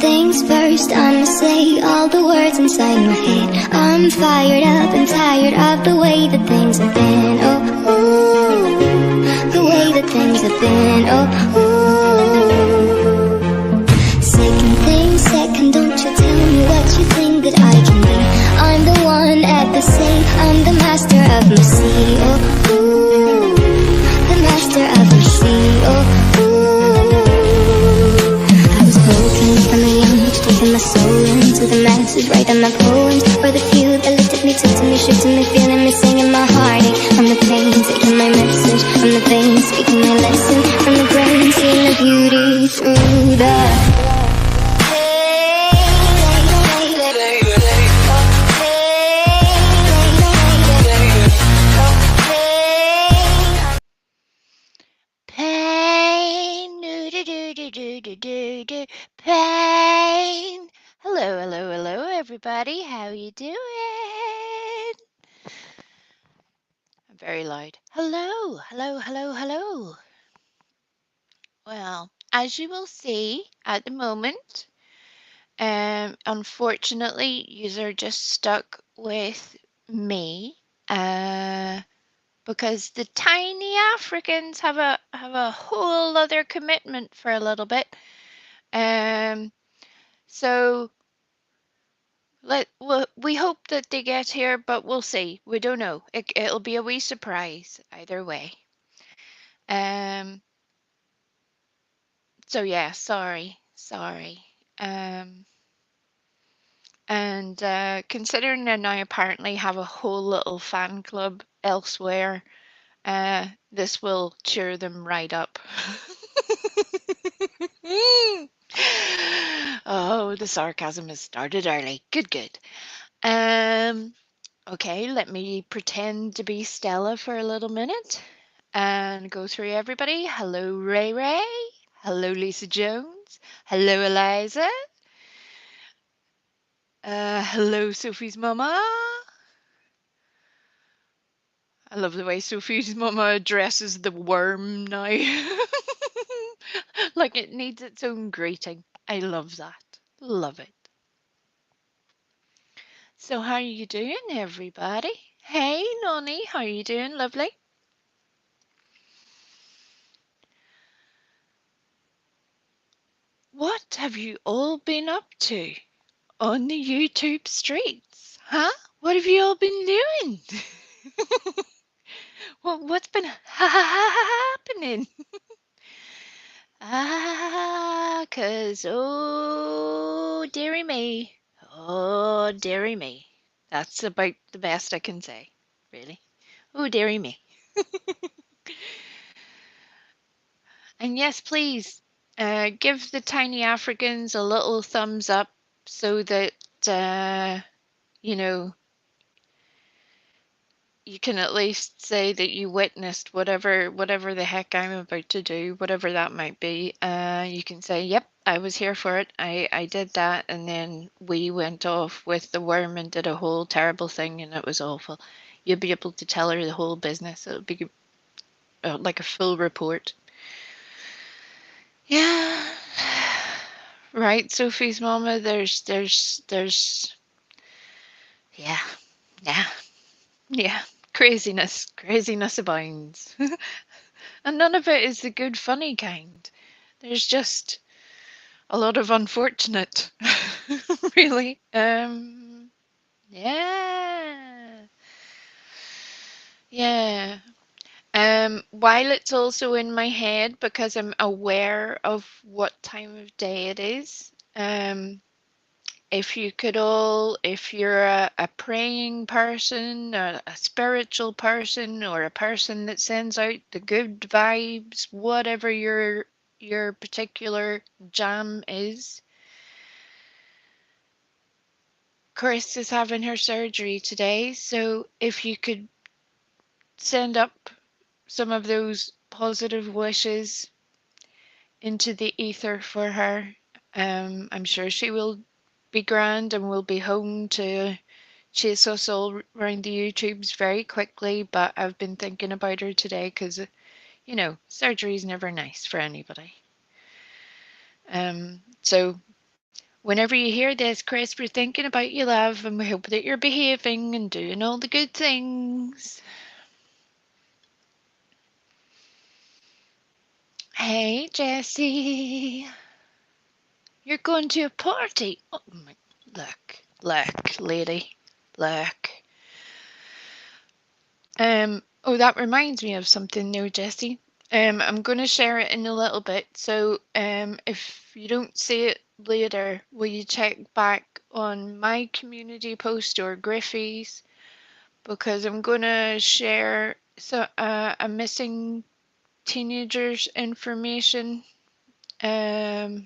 things first, I'ma say all the words inside my head. I'm fired up and tired of the way that things have been. Oh, ooh, the way that things have been. Oh, ooh. Second thing, second, don't you tell me what you think that I can be. I'm the one at the sea, I'm the master of my sea. Oh, ooh, the master of my sea. Oh, my soul into the masses, writing my poems for the few that looked at me, took to me, shook to me, feeling me, singing my heartache. From the pain, taking my message from the vein, speaking my lesson from the brain, seeing the beauty through the pain. Pain. Hello, hello, hello, everybody. How you doing? I'm very loud. Hello, hello, hello, hello. Well, as you will see at the moment, unfortunately, you are just stuck with me, because the tiny Africans have a whole other commitment for a little bit. So we hope that they get here, but we'll see. We don't know. It'll be a wee surprise either way. So yeah, sorry. And considering they now apparently have a whole little fan club elsewhere, this will cheer them right up. Oh, the sarcasm has started early. Good. Okay, let me pretend to be Stella for a little minute and go through everybody. Hello, Ray Ray. Hello, Lisa Jones. Hello, Eliza. Hello, Sophie's mama. I love the way Sophie's mama addresses the worm now. Like it needs its own greeting. I love that. Love it. So how are you doing, everybody? Hey, Nonny, how are you doing, lovely? What have you all been up to on the YouTube streets? Huh? What have you all been doing? What's been happening? 'Cause oh, dearie me. Oh, dearie me. That's about the best I can say, really. Oh, dearie me. And yes, please, give the tiny Africans a little thumbs up so that, you know, you can at least say that you witnessed whatever the heck I'm about to do, whatever that might be. You can say, yep, I was here for it. I did that, and then we went off with the worm and did a whole terrible thing, and it was awful. You'll be able to tell her the whole business. It'll be like a full report. Yeah. Right, Sophie's mama, there's yeah, yeah, craziness abounds. And none of it is the good funny kind. There's just a lot of unfortunate, really. Yeah. Yeah. While it's also in my head because I'm aware of what time of day it is, if you could all, if you're a praying person, a spiritual person, or a person that sends out the good vibes, whatever your particular jam is. Chris is having her surgery today, so if you could send up some of those positive wishes into the ether for her, I'm sure she will be grand and will be home to chase us all around the YouTubes very quickly, but I've been thinking about her today because, you know, surgery is never nice for anybody. So Whenever you hear this, Chris, we're thinking about you, love, and we hope that you're behaving and doing all the good things. Hey, Jessie. You're going to a party. Oh, my. Look, lady. Look. Oh, that reminds me of something now, Jessie. I'm going to share it in a little bit. So, if you don't see it later, will you check back on my community post or Griffey's? Because I'm going to share a missing teenagers information. You'll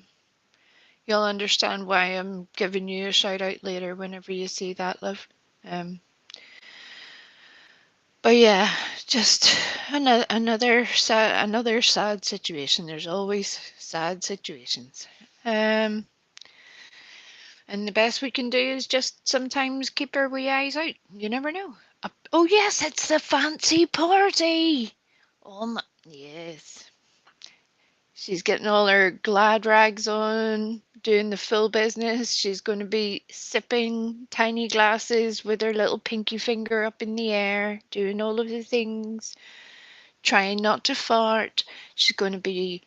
understand why I'm giving you a shout out later whenever you see that, love. But yeah, just another sad situation. There's always sad situations. And the best we can do is just sometimes keep our wee eyes out. You never know. Oh yes, it's the fancy party. Oh my, yes. She's getting all her glad rags on, doing the full business. She's going to be sipping tiny glasses with her little pinky finger up in the air, doing all of the things, trying not to fart. She's going to be,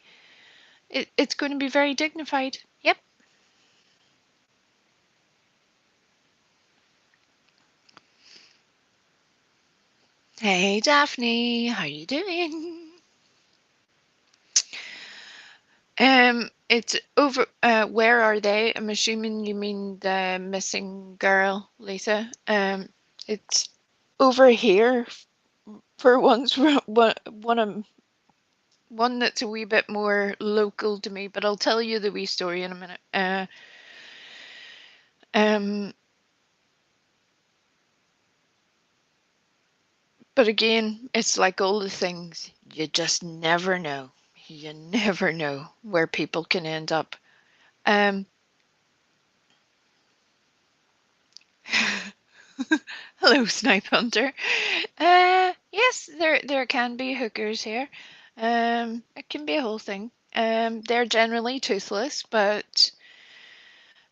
it's going to be very dignified. Yep. Hey, Daphne, how you doing? It's over. Where are they? I'm assuming you mean the missing girl, Lisa. It's over here for once. One that's a wee bit more local to me, but I'll tell you the wee story in a minute. Um, but again, it's like all the things. You just never know. You never know where people can end up. Um, Hello, Snipe Hunter. Yes, there can be hookers here. It can be a whole thing. They're generally toothless, but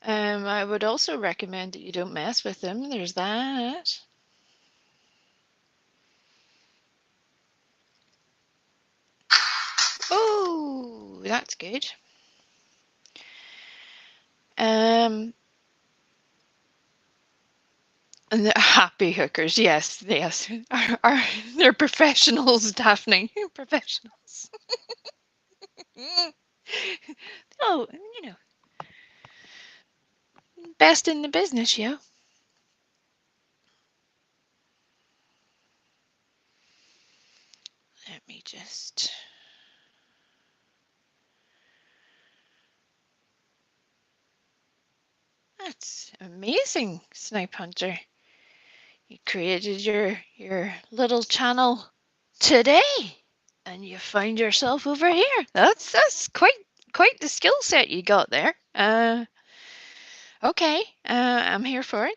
I would also recommend that you don't mess with them. There's that. Oh, that's good. Um, and the happy hookers, yes, they're professionals, Daphne, professionals. Oh, best in the business, yo. Let me just. That's amazing, Snipe Hunter. You created your little channel today, and you find yourself over here. That's quite the skill set you got there. Okay, I'm here for it.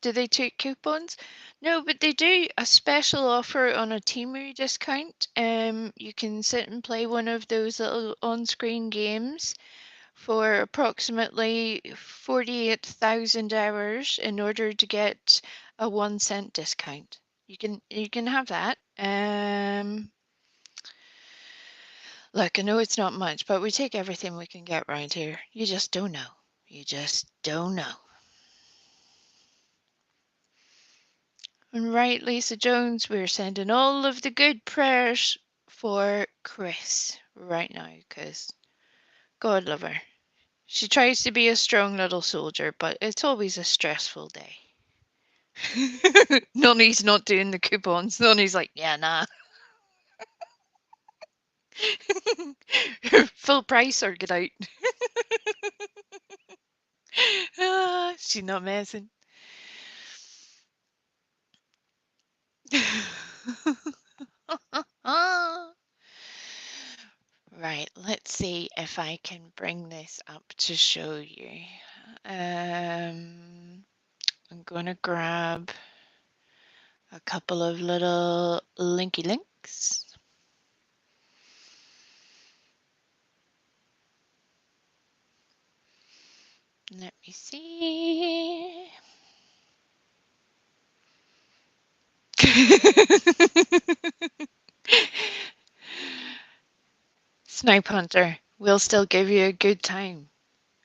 Do they take coupons? No, but they do a special offer on a Temu discount. You can sit and play one of those little on-screen games for approximately 48,000 hours in order to get a 1 cent discount. You can have that. Look, I know it's not much, but we take everything we can get right here. You just don't know. You just don't know. And right, Lisa Jones, we're sending all of the good prayers for Chris right now, because God love her. She tries to be a strong little soldier, but it's always a stressful day. Nonny's not doing the coupons. Nonny's like, yeah, nah. Full price or get out. She's not messing. Right, let's see if I can bring this up to show you. I'm going to grab a couple of little linky links. Let me see. Snipe Hunter, we'll still give you a good time.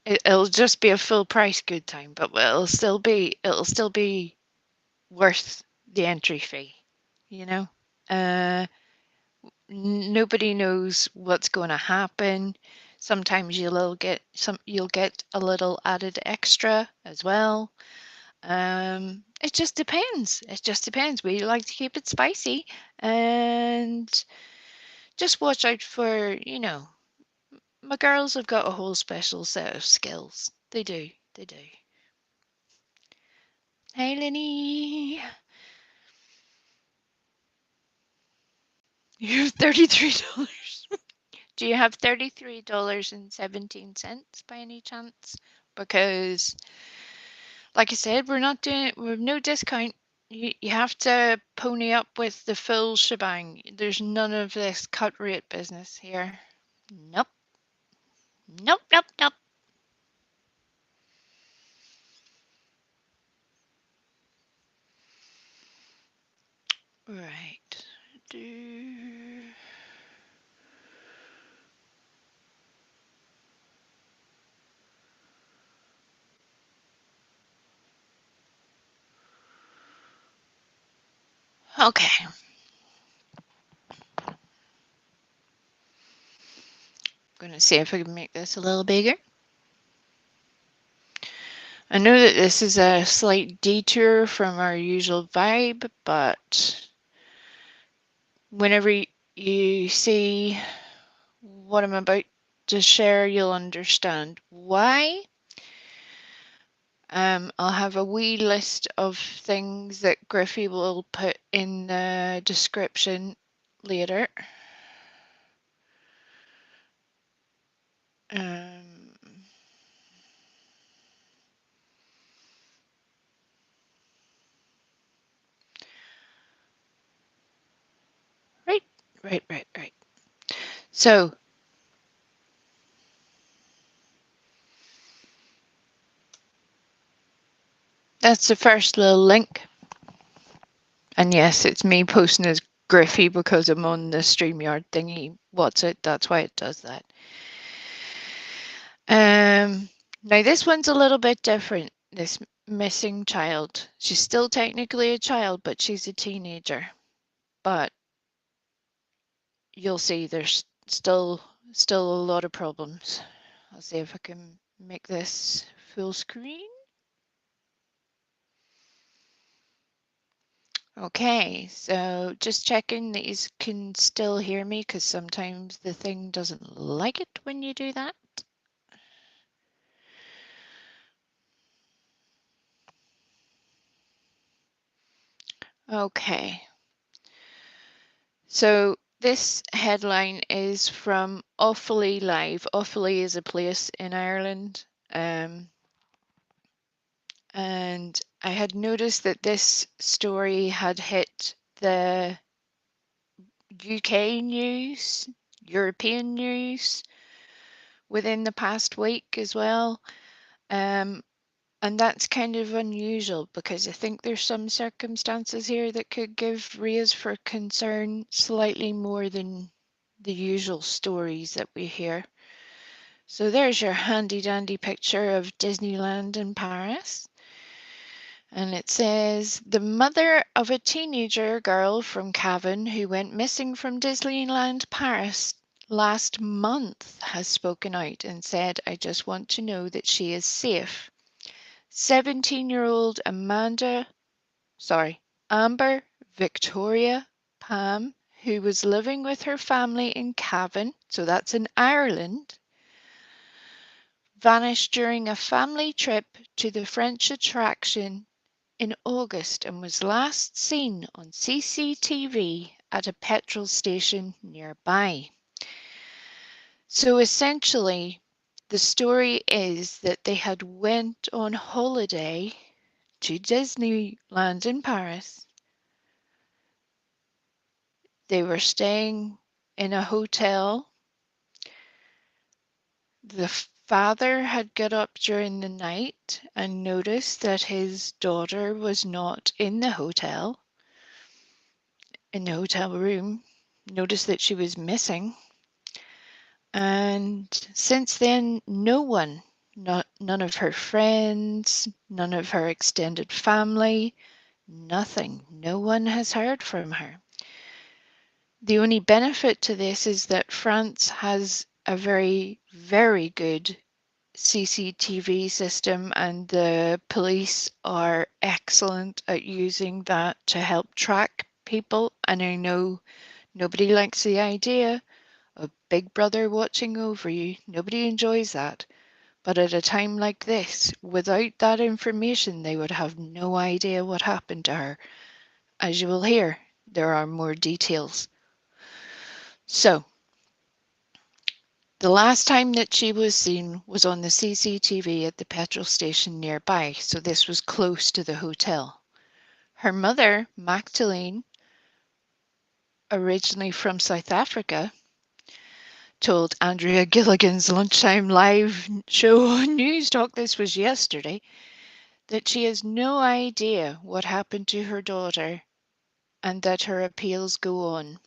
It'll just be a full price good time, but it'll still be worth the entry fee, you know? Uh, Nobody knows what's going to happen. Sometimes you'll get a little added extra as well. It just depends. It just depends. We like to keep it spicy, and just watch out for, my girls have got a whole special set of skills. They do. They do. Hey, Lenny. You have $33. Do you have $33.17 by any chance? Because, like I said, we're no discount. You have to pony up with the full shebang. There's none of this cut rate business here. Nope. Nope, nope, nope. Right. Do... Okay. I'm going to see if I can make this a little bigger. I know that this is a slight detour from our usual vibe, but whenever you see what I'm about to share, you'll understand why. I'll have a wee list of things that Griffey will put in the description later. Um, right, right. So that's the first little link. And yes, it's me posting as Griffey because I'm on the StreamYard thingy. What's it? That's why it does that. Now this one's a little bit different. This missing child. She's still technically a child, but she's a teenager. But you'll see there's still a lot of problems. I'll see if I can make this full screen. Okay, so just checking that you can still hear me because sometimes the thing doesn't like it when you do that. Okay, so this headline is from Offaly Live. Offaly is a place in Ireland. And I had noticed that this story had hit the UK news, European news within the past week as well. And that's kind of unusual because I think there's some circumstances here that could give reas for concern slightly more than the usual stories that we hear. So there's your handy dandy picture of Disneyland in Paris. And it says, the mother of a teenager girl from Cavan who went missing from Disneyland Paris last month has spoken out and said, I just want to know that she is safe. 17-year-old Amber Victoria Pam, who was living with her family in Cavan, so that's in Ireland, vanished during a family trip to the French attraction in August and was last seen on CCTV at a petrol station nearby. So essentially, the story is that they had went on holiday to Disneyland in Paris. They were staying in a hotel. The father had got up during the night and noticed that his daughter was not in the hotel room, noticed that she was missing. And since then, no one, none of her friends, none of her extended family, nothing, no one has heard from her. The only benefit to this is that France has a very, very good CCTV system, and the police are excellent at using that to help track people. And I know nobody likes the idea of Big Brother watching over you. Nobody enjoys that. But at a time like this, without that information, they would have no idea what happened to her. As you will hear, there are more details. So, the last time that she was seen was on the CCTV at the petrol station nearby, so this was close to the hotel. Her mother, Magdalene, originally from South Africa, told Andrea Gilligan's Lunchtime Live show on News Talk, this was yesterday, that she has no idea what happened to her daughter and that her appeals go on.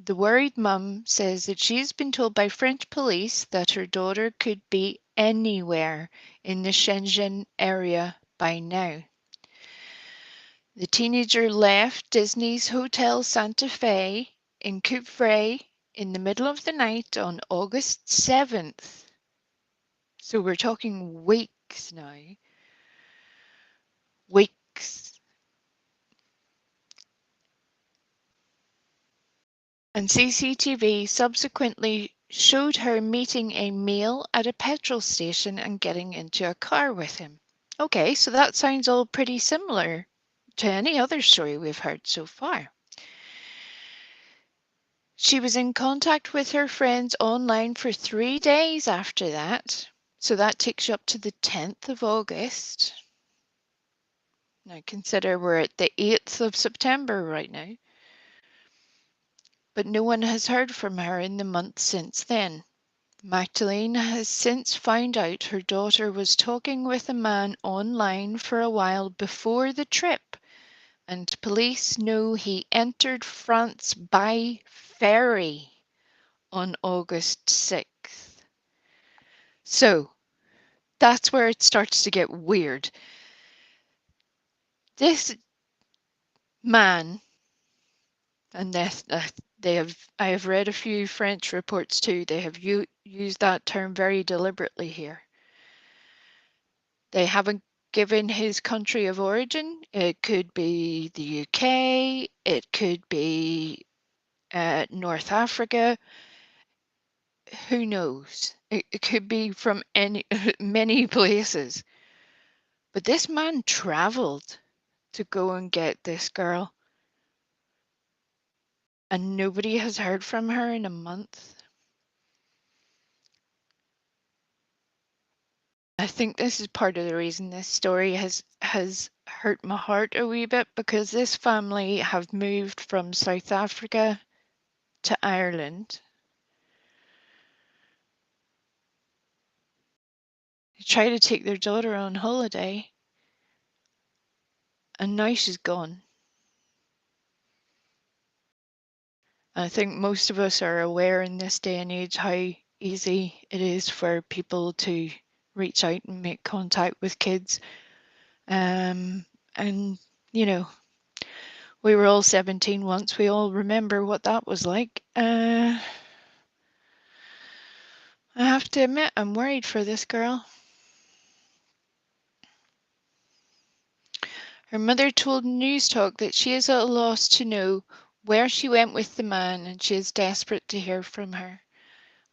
The worried mum says that she's been told by French police that her daughter could be anywhere in the Shenzhen area by now. The teenager left Disney's Hotel Santa Fe in Coupvray in the middle of the night on August 7th. So we're talking weeks now. Weeks. And CCTV subsequently showed her meeting a male at a petrol station and getting into a car with him. Okay, so that sounds all pretty similar to any other story we've heard so far. She was in contact with her friends online for 3 days after that. So that takes you up to the 10th of August. Now consider we're at the 8th of September right now. But no one has heard from her in the month since then. Magdalene has since found out her daughter was talking with a man online for a while before the trip, and police know he entered France by ferry on August 6th. So that's where it starts to get weird. This man, and I have read a few French reports too, they have used that term very deliberately here. They haven't given his country of origin. It could be the UK, it could be North Africa, who knows? It could be from any many places. But this man traveled to go and get this girl, and nobody has heard from her in a month. I think this is part of the reason this story has hurt my heart a wee bit, because this family have moved from South Africa to Ireland. They tried to take their daughter on holiday, and now she's gone. I think most of us are aware in this day and age how easy it is for people to reach out and make contact with kids. And, you know, we were all 17 once. We all remember what that was like. I have to admit, I'm worried for this girl. Her mother told News Talk that she is at a loss to know where she went with the man, and she is desperate to hear from her.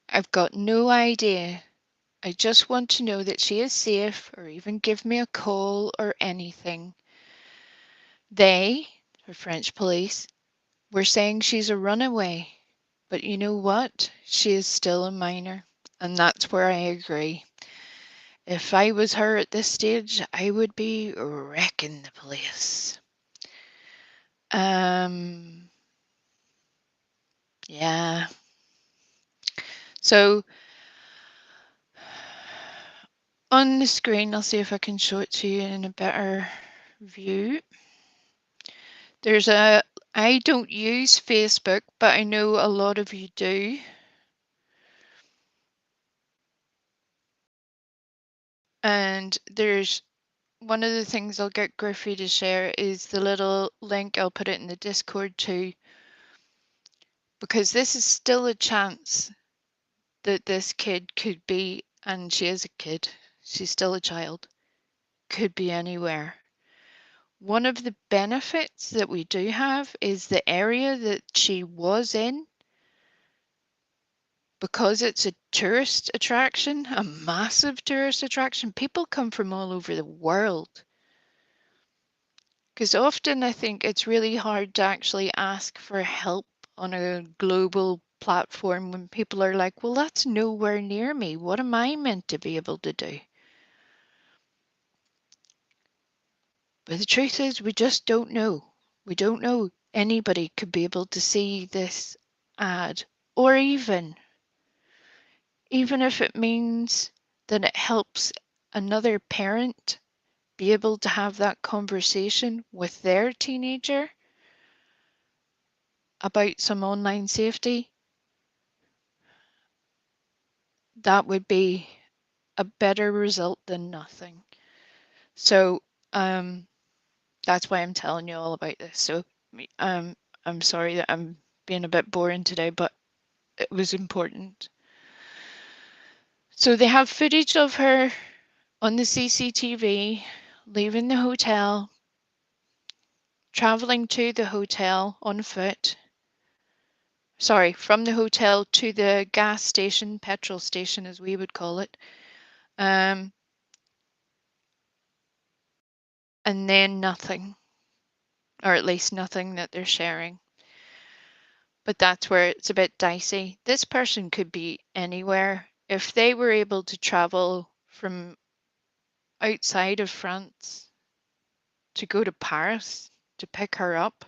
I've got no idea. I just want to know that she is safe, or even give me a call or anything. They, the French police, were saying she's a runaway. But you know what? She is still a minor. And that's where I agree. If I was her at this stage, I would be wrecking the place. Yeah. So on the screen, I'll see if I can show it to you in a better view. There's I don't use Facebook, but I know a lot of you do. And there's one of the things I'll get Griffey to share is the little link. I'll put it in the Discord too, because this is still a chance that this kid could be, and she is a kid, she's still a child, could be anywhere. One of the benefits that we do have is the area that she was in, because it's a tourist attraction, a massive tourist attraction. People come from all over the world. Because often I think it's really hard to actually ask for help on a global platform when people are like, well, that's nowhere near me. What am I meant to be able to do? But the truth is, we just don't know. We don't know. Anybody could be able to see this ad, or even if it means that it helps another parent be able to have that conversation with their teenager about some online safety, that would be a better result than nothing. So that's why I'm telling you all about this. So I'm sorry that I'm being a bit boring today, but it was important. So they have footage of her on the CCTV leaving the hotel, traveling to the hotel on foot. Sorry, from the hotel to the gas station, petrol station as we would call it. And then nothing, or at least nothing that they're sharing. But that's where it's a bit dicey. This person could be anywhere. If they were able to travel from outside of France to go to Paris to pick her up,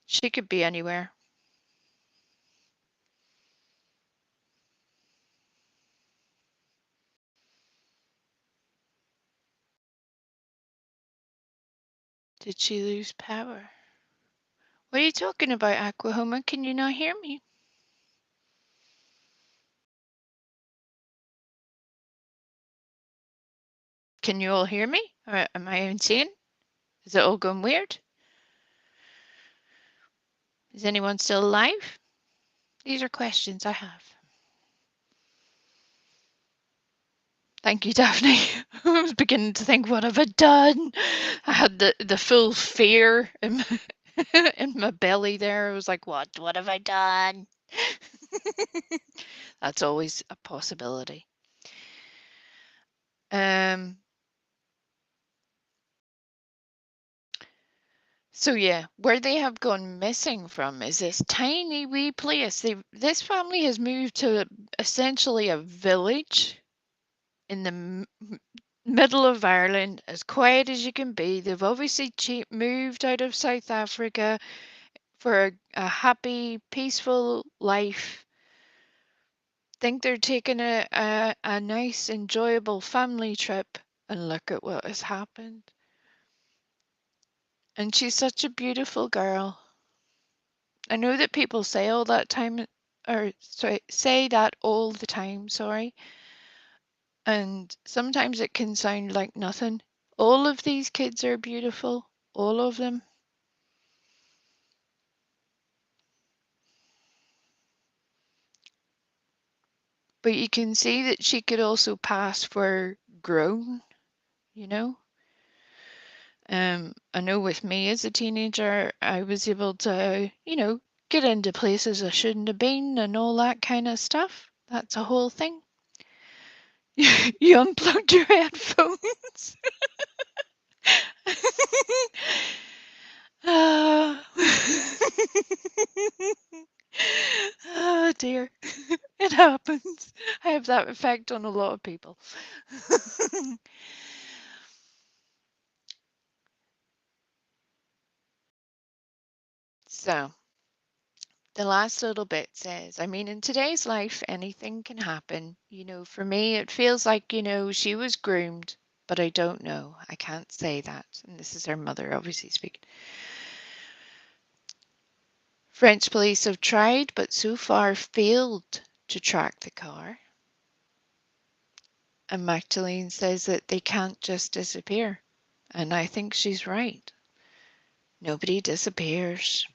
she could be anywhere. Did she lose power? What are you talking about, Aquahoma? Can you not hear me? Can you all hear me? Or am I insane? Is it all going weird? Is anyone still alive? These are questions I have. Thank you, Daphne. I was beginning to think, what have I done? I had the full fear in in my belly there. I was like, what have I done? That's always a possibility. So yeah, where they have gone missing from is this tiny wee place. This family has moved to essentially a village in the middle of Ireland, as quiet as you can be. They've obviously moved out of South Africa for a happy, peaceful life. Think they're taking a nice, enjoyable family trip, and look at what has happened. And she's such a beautiful girl. I know that people say all that time, or sorry, say that all the time, sorry. And sometimes it can sound like nothing. All of these kids are beautiful, all of them. But you can see that she could also pass for grown, you know. I know with me as a teenager, I was able to, get into places I shouldn't have been and all that kind of stuff. That's a whole thing. You unplugged your headphones. Ah. Oh dear. It happens. I have that effect on a lot of people. So The last little bit says, I mean, in today's life, anything can happen. For me, it feels like, she was groomed, but I don't know. I can't say that. And this is her mother, obviously speaking. French police have tried, but so far failed to track the car. And Magdalene says that they can't just disappear. And I think she's right. Nobody disappears.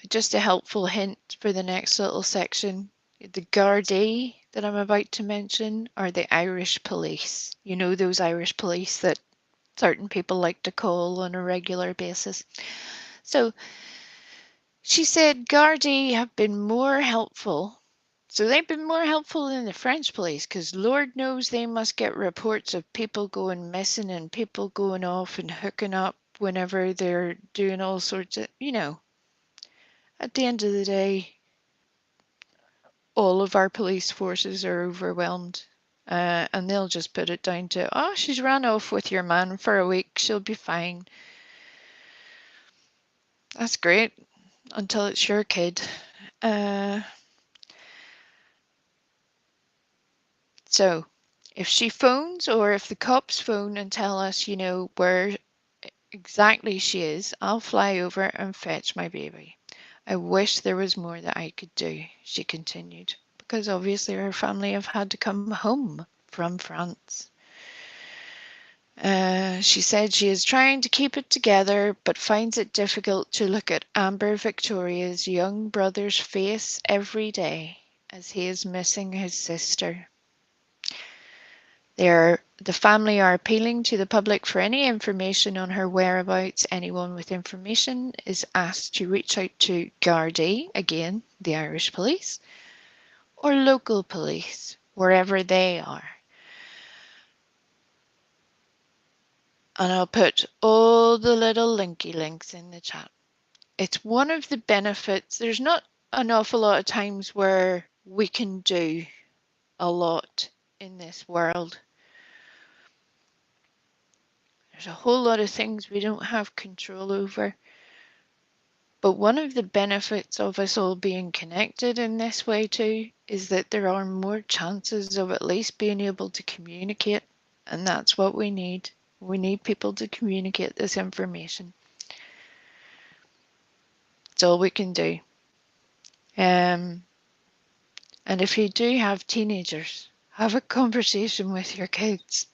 Just a helpful hint for the next little section. The Gardaí that I'm about to mention are the Irish police. You know, those Irish police that certain people like to call on a regular basis. So she said Gardaí have been more helpful. So they've been more helpful than the French police, because Lord knows they must get reports of people going missing and people going off and hooking up whenever they're doing all sorts of, at the end of the day, all of our police forces are overwhelmed. And they'll just put it down to, oh, she's ran off with your man for a week. She'll be fine. That's great until it's your kid. So if she phones or if the cops phone and tell us, where exactly she is, I'll fly over and fetch my baby. I wish there was more that I could do, she continued, because obviously her family have had to come home from France. She said she is trying to keep it together, but finds it difficult to look at Amber Victoria's young brother's face every day as he is missing his sister. The family are appealing to the public for any information on her whereabouts. Anyone with information is asked to reach out to Gardaí, again, the Irish police, or local police, wherever they are. And I'll put all the little linky links in the chat. It's one of the benefits. There's not an awful lot of times where we can do a lot in this world. There's a whole lot of things we don't have control over. But one of the benefits of us all being connected in this way too is that there are more chances of at least being able to communicate. And that's what we need. We need people to communicate this information. It's all we can do. And if you do have teenagers, have a conversation with your kids.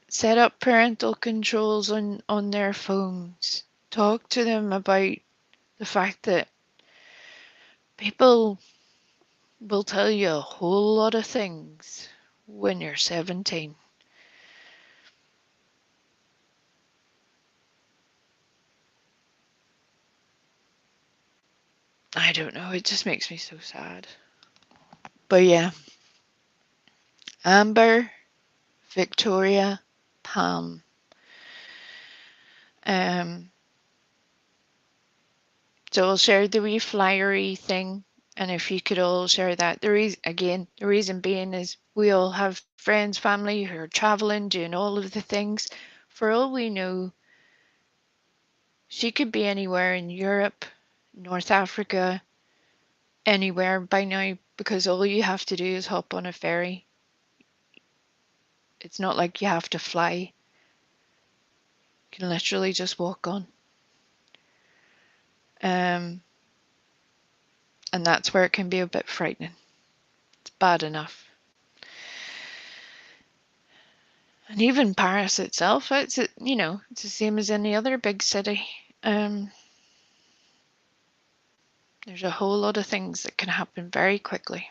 Set up parental controls on their phones. Talk to them about the fact that people will tell you a whole lot of things when you're 17. I don't know, it just makes me so sad. But yeah, Amber, Victoria, Pam. So I'll share the wee flyery thing, and if you could all share that. The reason being is we all have friends, family who are traveling, doing all of the things. For all we know, she could be anywhere in Europe, North Africa, anywhere by now, because all you have to do is hop on a ferry. It's not like you have to fly. You can literally just walk on. And that's where it can be a bit frightening. It's bad enough. And even Paris itself, it's the same as any other big city. There's a whole lot of things that can happen very quickly.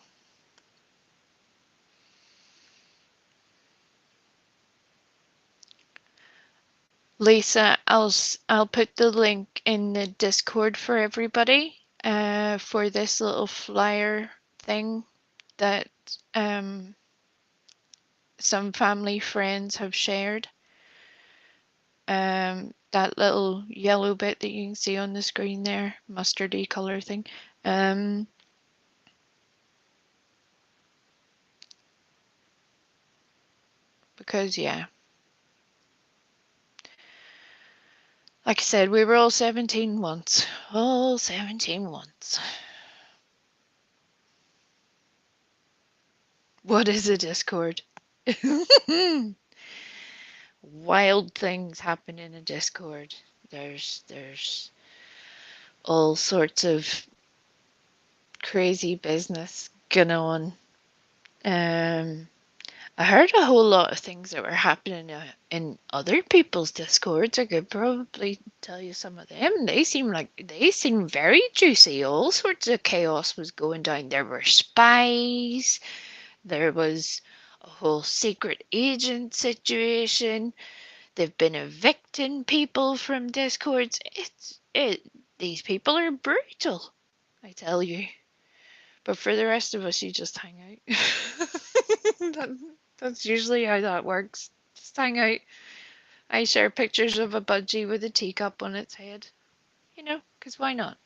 Lisa, I'll put the link in the Discord for everybody for this little flyer thing that some family friends have shared. That little yellow bit that you can see on the screen there, mustardy color thing. Because yeah, Like I said, we were all 17 once. All 17 once. What is a Discord? Wild things happen in a Discord. There's all sorts of crazy business going on. I heard a whole lot of things that were happening in other people's Discords. I could probably tell you some of them. They seem very juicy. All sorts of chaos was going down. There were spies. There was a whole secret agent situation. They've been evicting people from Discords. These people are brutal, I tell you. But for the rest of us, you just hang out. That's usually how that works. Just hang out. I share pictures of a budgie with a teacup on its head. You know, because why not?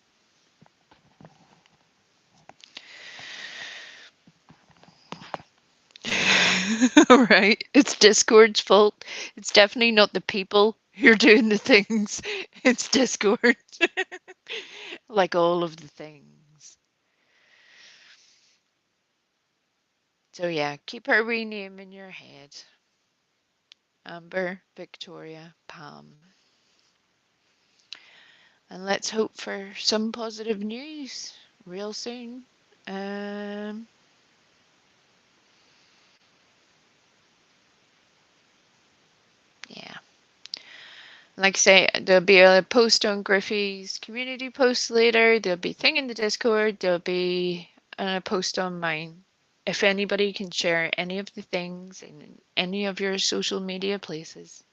Right? It's Discord's fault. It's definitely not the people who are doing the things. It's Discord. Like all of the things. So yeah, keep her wee name in your head. Amber Victoria Palm. And let's hope for some positive news real soon. Um, yeah. Like I say, there'll be a post on Griffey's community post later. There'll be a thing in the Discord. There'll be a post on mine. If anybody can share any of the things in any of your social media places,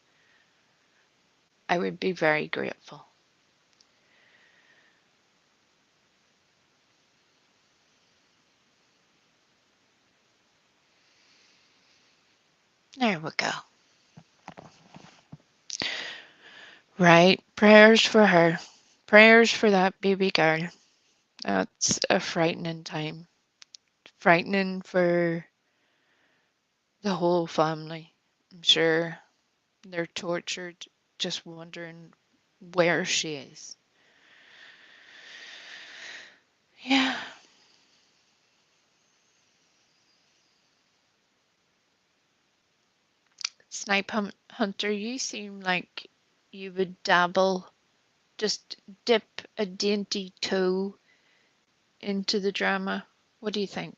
I would be very grateful. There we go. Right. Prayers for her. Prayers for that baby girl. That's a frightening time. Frightening for the whole family. I'm sure they're tortured just wondering where she is. Yeah. Snipe Hunter, you seem like you would dabble, just dip a dainty toe into the drama. What do you think?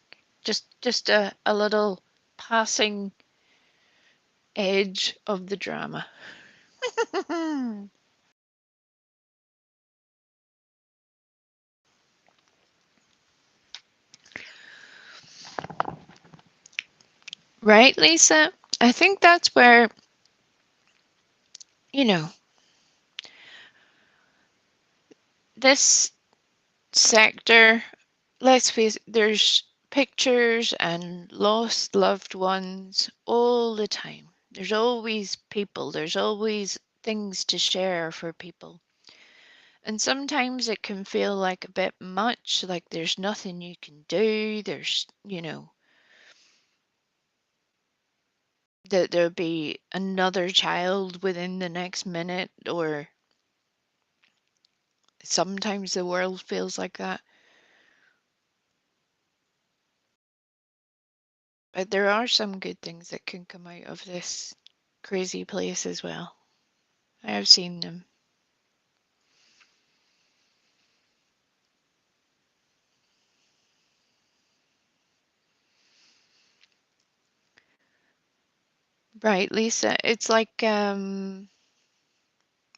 Just a little passing edge of the drama. Right, Lisa? I think that's where, you know, this sector, let's face it, there's pictures and lost loved ones all the time. There's always people, there's always things to share for people. And sometimes it can feel like a bit much, like there's nothing you can do. There's, that there'll be another child within the next minute, or sometimes the world feels like that. But there are some good things that can come out of this crazy place as well. I have seen them. Right, Lisa. It's like Madeleine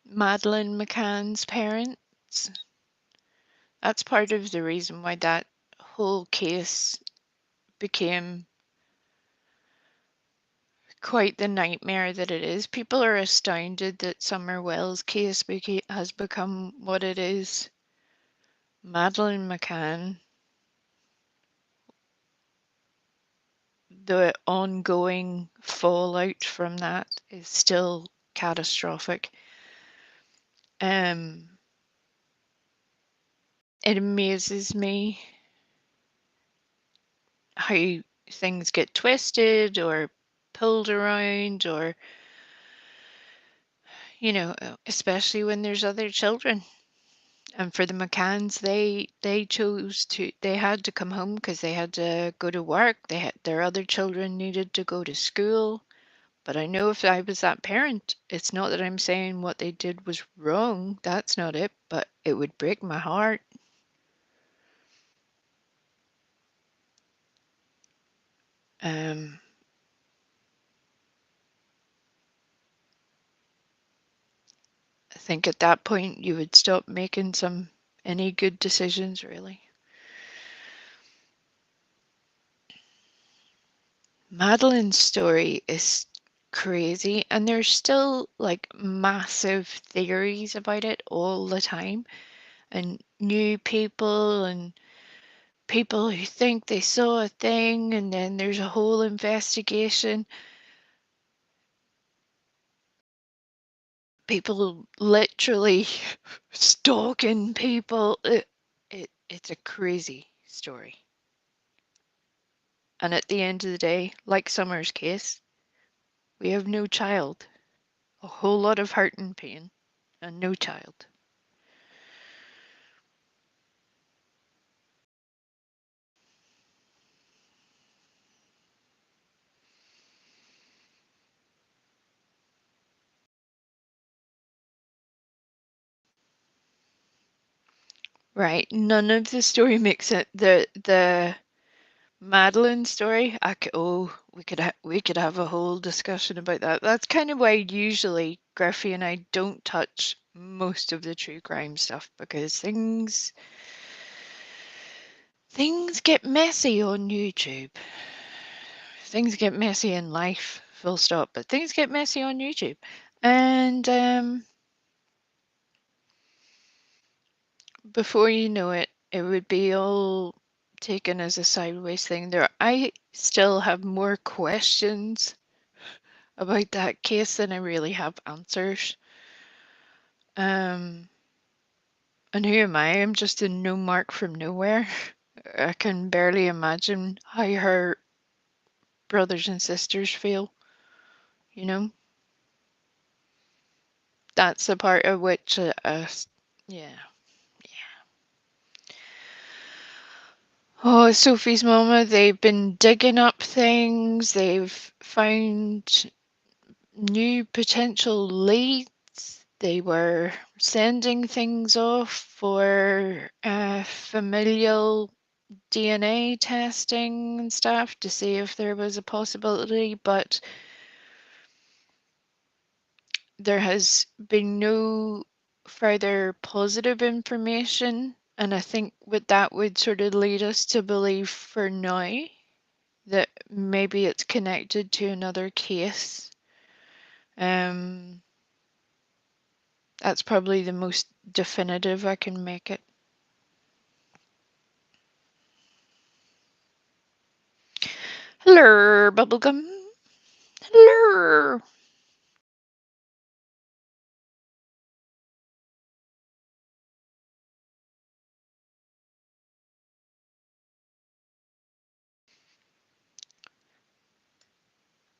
McCann's parents. That's part of the reason why that whole case became quite the nightmare that it is. People are astounded that Summer Wells' case has become what it is. Madeleine McCann, the ongoing fallout from that is still catastrophic. It amazes me how things get twisted or pulled around, or you know, especially when there's other children. And for the McCanns, they chose to, they had to come home because they had to go to work. They had, their other children needed to go to school. But I know if I was that parent, it's not that I'm saying what they did was wrong. That's not it. But it would break my heart. Um, I think at that point you would stop making any good decisions, really. Madeline's story is crazy, and there's still like massive theories about it all the time, and new people and people who think they saw a thing, and then there's a whole investigation. People literally stalking people. It's a crazy story. And at the end of the day, like Summer's case, we have no child. A whole lot of hurt and pain, and no child. Right. None of the story makes it. The Madeline story. Oh, we could have a whole discussion about that. That's kind of why usually Griffey and I don't touch most of the true crime stuff, because things get messy on YouTube. Things get messy in life, full stop. But things get messy on YouTube, and before you know it, it would be all taken as a sideways thing. I still have more questions about that case than I really have answers. Um, and who am I? I'm just a no mark from nowhere. I can barely imagine how her brothers and sisters feel, you know? That's the part of which, yeah. Oh, Sophie's mama, they've been digging up things. They've found new potential leads. They were sending things off for familial DNA testing and stuff to see if there was a possibility, but there has been no further positive information. And I think what that would sort of lead us to believe for now that maybe it's connected to another case. Um, that's probably the most definitive I can make it. Hello, bubblegum. Hello.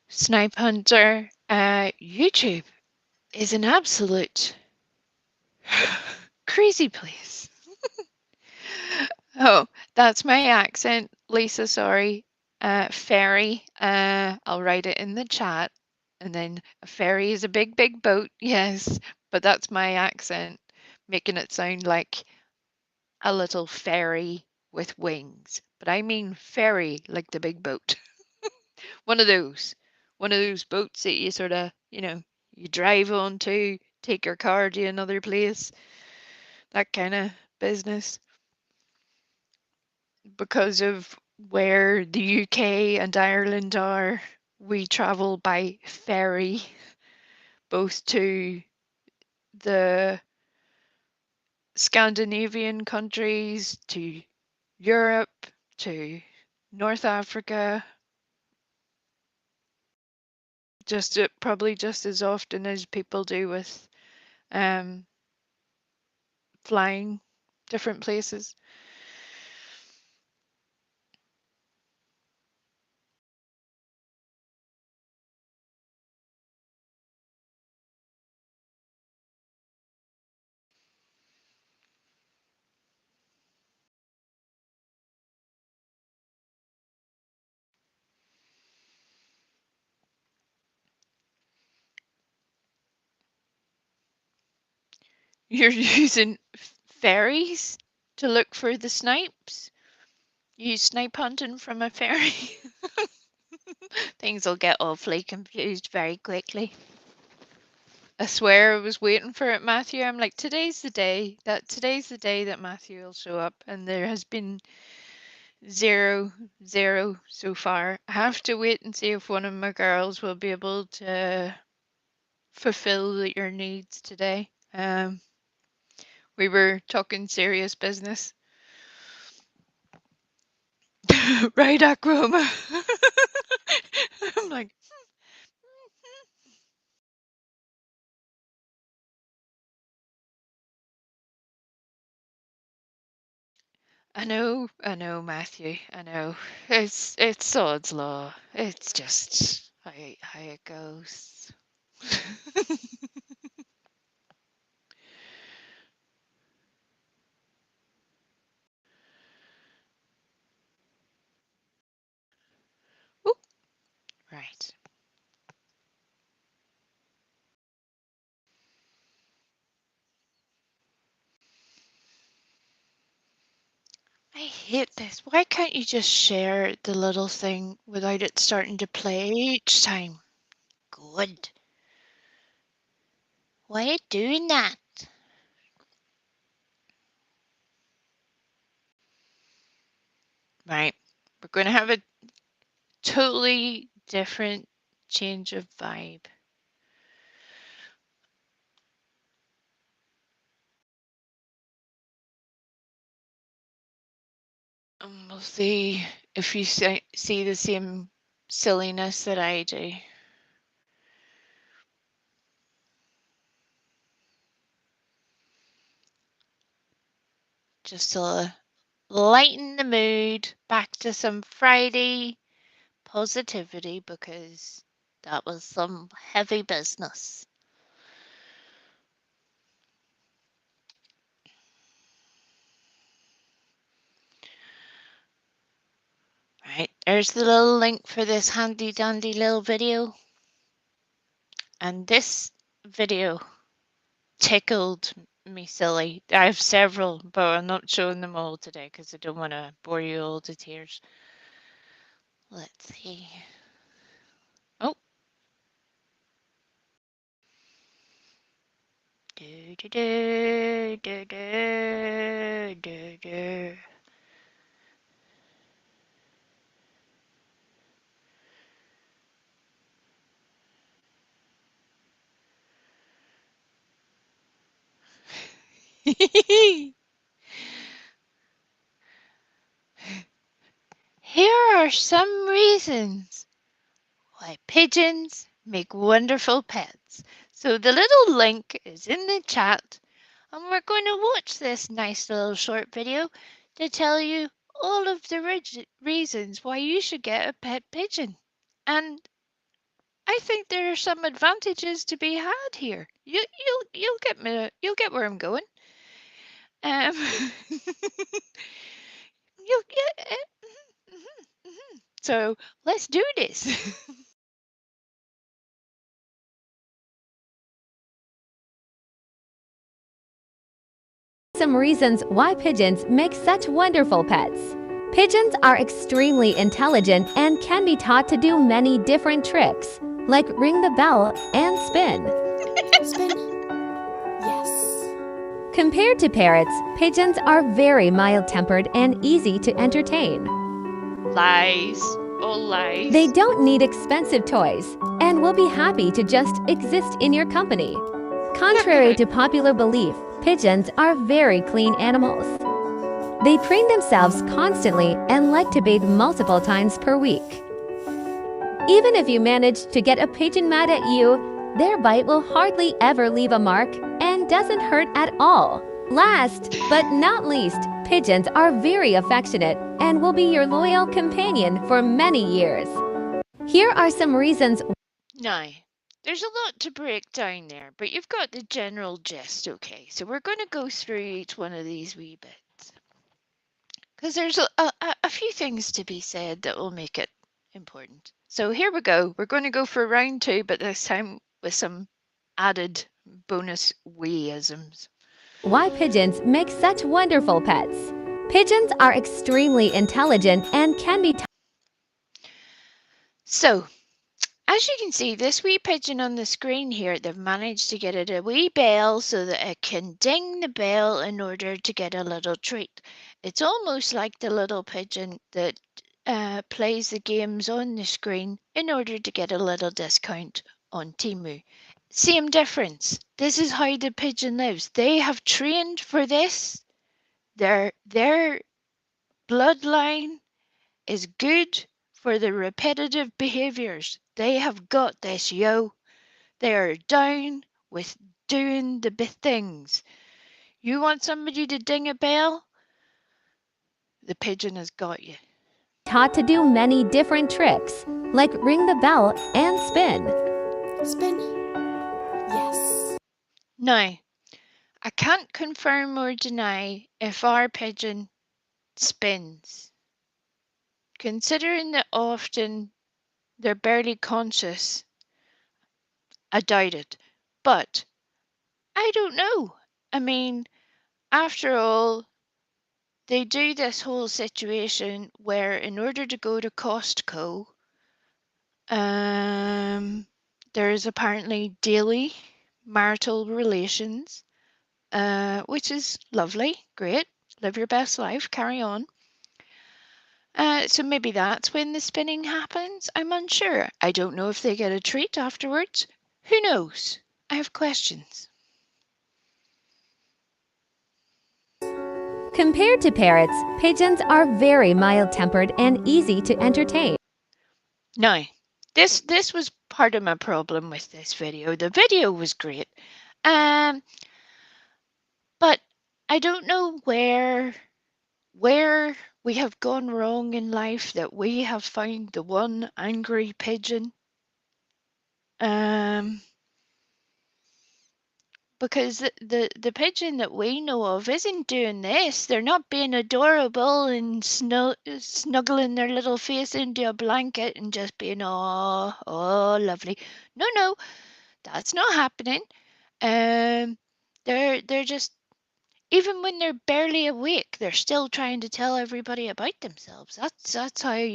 Snipe Hunter. YouTube is an absolute crazy place. Oh, that's my accent, Lisa. Sorry. Ferry. I'll write it in the chat. And then a ferry is a big, big boat. Yes, but that's my accent, making it sound like a little ferry with wings. But I mean ferry, like the big boat. One of those. One of those boats that you sort of, you drive on to, take your car to another place. That kind of business. Because of where the UK and Ireland are, we travel by ferry both to the Scandinavian countries, to Europe, to North Africa, probably just as often as people do with um, flying different places. You're using fairies to look for the snipes? You snipe hunting from a fairy? Things will get awfully confused very quickly. I swear I was waiting for it, Matthew. I'm like, today's the day that Matthew will show up, and there has been zero so far. I have to wait and see if one of my girls will be able to fulfill your needs today. We were talking serious business. Right, Akroma? I'm like, I know, Matthew. I know. It's sod's law. It's just how it goes. Ooh, right. I hate this. Why can't you just share the little thing without it starting to play each time? Good. Why are you doing that? Right. We're going to have a totally different change of vibe. And we'll see if you see the same silliness that I do. Just to lighten the mood back to some Friday positivity because that was some heavy business. Right, there's the little link for this handy dandy little video. And this video tickled me silly. I have several, but I'm not showing them all today because I don't want to bore you all to tears. Let's see. Oh. Do, do, do, do, do, do, do. Here are some reasons why pigeons make wonderful pets. So the little link is in the chat, and we're going to watch this nice little short video to tell you all of the reasons why you should get a pet pigeon. And I think there are some advantages to be had here. You'll get where I'm going. Um, you'll get it. So let's do this. Some reasons why pigeons make such wonderful pets. Pigeons are extremely intelligent and can be taught to do many different tricks, like ring the bell and spin. Spin. Yes. Compared to parrots, pigeons are very mild-tempered and easy to entertain. Lies. All lies. They don't need expensive toys and will be happy to just exist in your company. Contrary to popular belief, pigeons are very clean animals. They preen themselves constantly and like to bathe multiple times per week. Even if you manage to get a pigeon mad at you, their bite will hardly ever leave a mark and doesn't hurt at all. Last but not least, pigeons are very affectionate and will be your loyal companion for many years. Here are some reasons. Now, there's a lot to break down there, but you've got the general gist, okay? So we're going to go through each one of these wee bits. Because there's a few things to be said that will make it important. So here we go. We're going to go for round two, but this time with some added bonus weeisms. Why pigeons make such wonderful pets. Pigeons are extremely intelligent and can be So, as you can see, this wee pigeon on the screen here, they've managed to get it a wee bell so that it can ding the bell in order to get a little treat. It's almost like the little pigeon that plays the games on the screen in order to get a little discount on Temu. Same difference. This is how the pigeon lives. They have trained for this. Their bloodline is good for the repetitive behaviors. They have got this, yo. They are down with doing the things. You want somebody to ding a bell? The pigeon has got you. taught to do many different tricks, like ring the bell and spin. Spin. Yes. Now, I can't confirm or deny if our pigeon spins. Considering that often they're barely conscious, I doubt it. But I don't know. I mean, after all, they do this whole situation where in order to go to Costco, there is apparently daily marital relations, which is lovely, great, live your best life, carry on. So maybe that's when the spinning happens. I'm unsure. I don't know if they get a treat afterwards. Who knows? I have questions. Compared to parrots, pigeons are very mild-tempered and easy to entertain. Now, this was part of my problem with this video. The video was great. But I don't know where we have gone wrong in life that we have found the one angry pigeon. Because the pigeon that we know of isn't doing this. They're not being adorable and snuggling their little face into a blanket and just being oh lovely. No, that's not happening. They're just, even when they're barely awake, they're still trying to tell everybody about themselves. That's how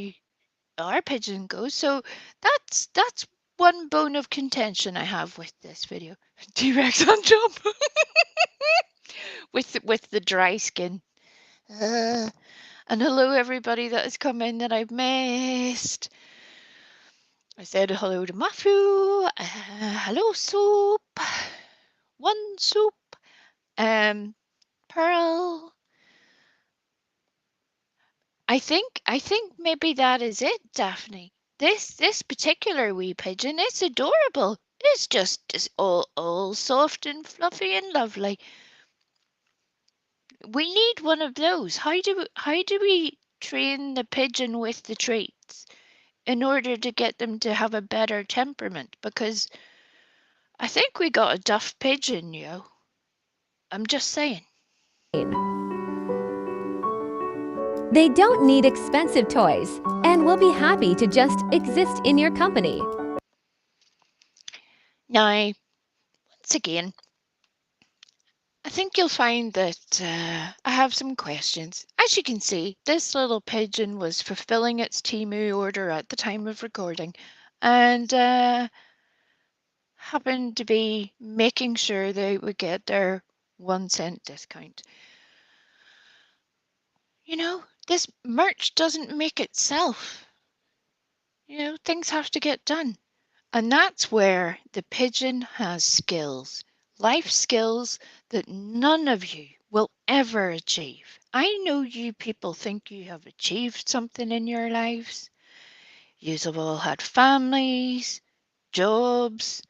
our pigeon goes. So that's one bone of contention I have with this video. T-Rex on jump with the dry skin. And hello everybody that has come in that I've missed. I said hello to Matthew. Hello Soup. One Soup. Pearl. I think maybe that is it, Daphne. This particular wee pigeon, it's adorable. It's just all soft and fluffy and lovely. We need one of those. How do we train the pigeon with the treats in order to get them to have a better temperament? Because I think we got a duff pigeon, yo. I'm just saying. They don't need expensive toys and will be happy to just exist in your company. Now, once again, I think you'll find that I have some questions. As you can see, this little pigeon was fulfilling its Temu order at the time of recording and happened to be making sure they would get their 1 cent discount. You know, this merch doesn't make itself. You know, things have to get done. And that's where the pigeon has skills, life skills that none of you will ever achieve. I know you people think you have achieved something in your lives. You've all had families, jobs,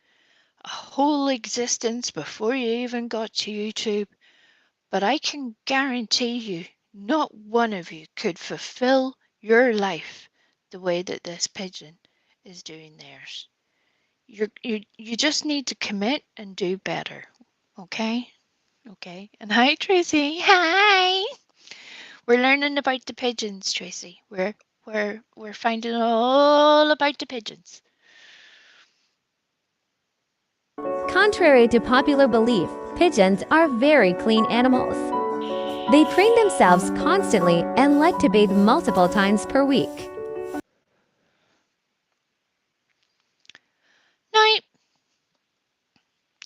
a whole existence before you even got to YouTube. But I can guarantee you, not one of you could fulfill your life the way that this pigeon is doing theirs. You just need to commit and do better. Okay? Okay. And hi Tracy. Hi. We're learning about the pigeons, Tracy. We're finding all about the pigeons. Contrary to popular belief, pigeons are very clean animals. They preen themselves constantly and like to bathe multiple times per week. Now,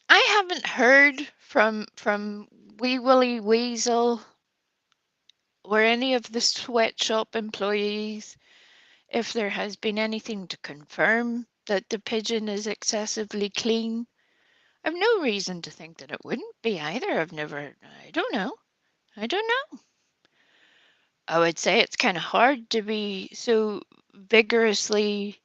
I haven't heard from Wee Willie Weasel or any of the sweatshop employees if there has been anything to confirm that the pigeon is excessively clean. I've no reason to think that it wouldn't be either. I don't know. I don't know. I would say it's kind of hard to be so vigorously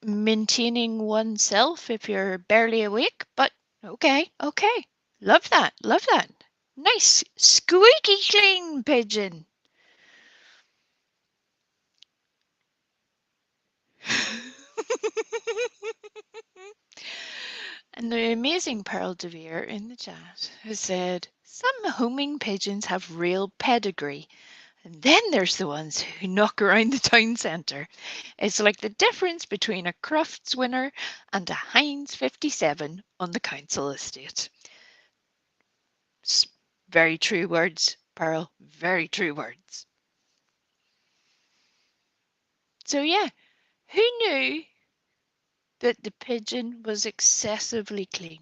maintaining oneself if you're barely awake, but okay, okay. Love that, love that. Nice, squeaky clean pigeon. And the amazing Pearl DeVere in the chat has said, some homing pigeons have real pedigree. And then there's the ones who knock around the town centre. It's like the difference between a Crufts winner and a Heinz 57 on the council estate. Very true words, Pearl. Very true words. So yeah, who knew that the pigeon was excessively clean?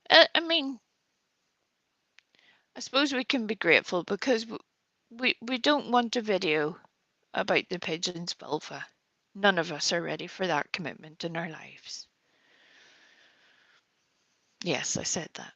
I mean, I suppose we can be grateful because we don't want a video about the pigeon's vulva. None of us are ready for that commitment in our lives. Yes, I said that.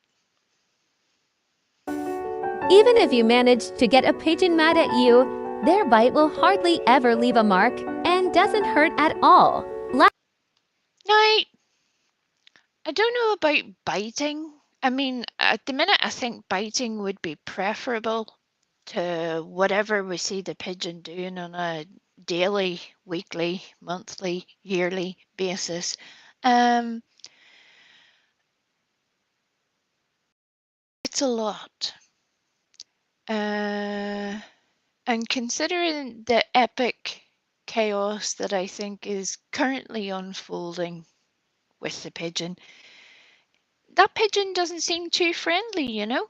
Even if you manage to get a pigeon mad at you, their bite will hardly ever leave a mark and doesn't hurt at all. Now, I don't know about biting. I mean, at the minute, I think biting would be preferable to whatever we see the pigeon doing on a daily, weekly, monthly, yearly basis. It's a lot. And considering the epic chaos that I think is currently unfolding with the pigeon, that pigeon doesn't seem too friendly, you know?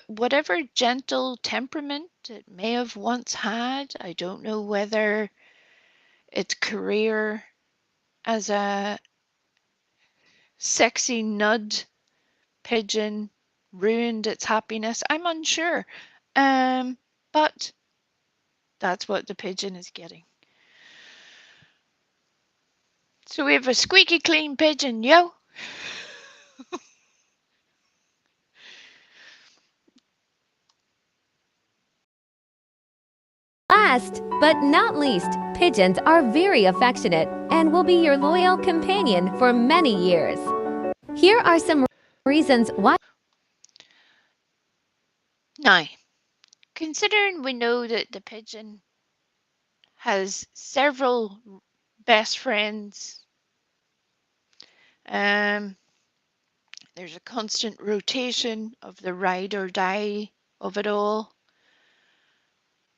Whatever gentle temperament it may have once had, I don't know whether its career as a sexy nud pigeon ruined its happiness. I'm unsure. But that's what the pigeon is getting. So we have a squeaky clean pigeon, yo. Last but not least, pigeons are very affectionate and will be your loyal companion for many years. Here are some reasons why. Now, considering we know that the pigeon has several best friends, there's a constant rotation of the ride or die of it all.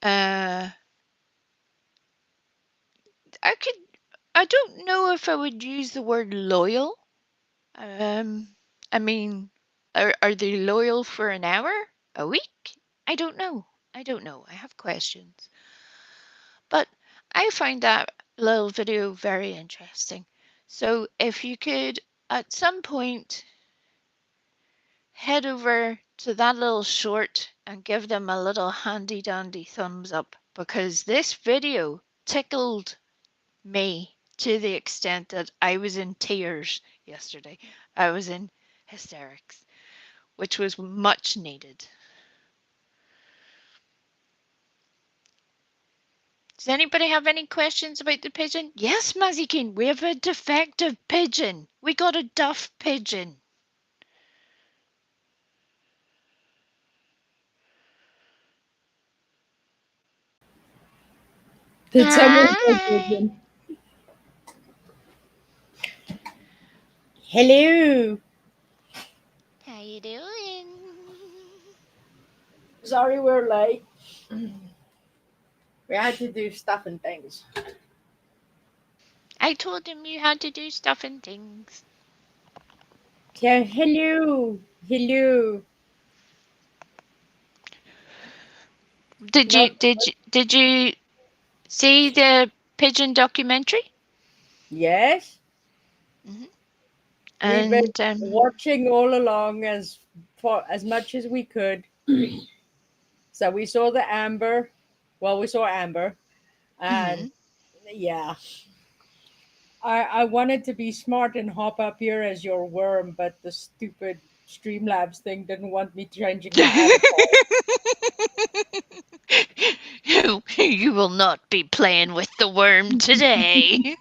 I don't know if I would use the word loyal. I mean, are they loyal for an hour? A week? I don't know. I don't know. I have questions. But I find that little video very interesting. So if you could at some point head over to that little short and give them a little handy dandy thumbs up, because this video tickled me to the extent that I was in tears yesterday. I was in hysterics, which was much needed. Does anybody have any questions about the pigeon? Yes, Mazikeen, we have a defective pigeon. We got a duff pigeon. The terrible pigeon. Hello. How you doing? Sorry we're late. We had to do stuff and things. I told him you had to do stuff and things. So, hello. Hello. Not Did you see the pigeon documentary? yes. Hmm. We've been And watching all along as for as much as we could. So we saw the amber. Well, we saw amber, and mhm. yeah, I wanted to be smart and hop up here as your worm, but the stupid Streamlabs thing didn't want me changing my avatar. You will not be playing with the worm today.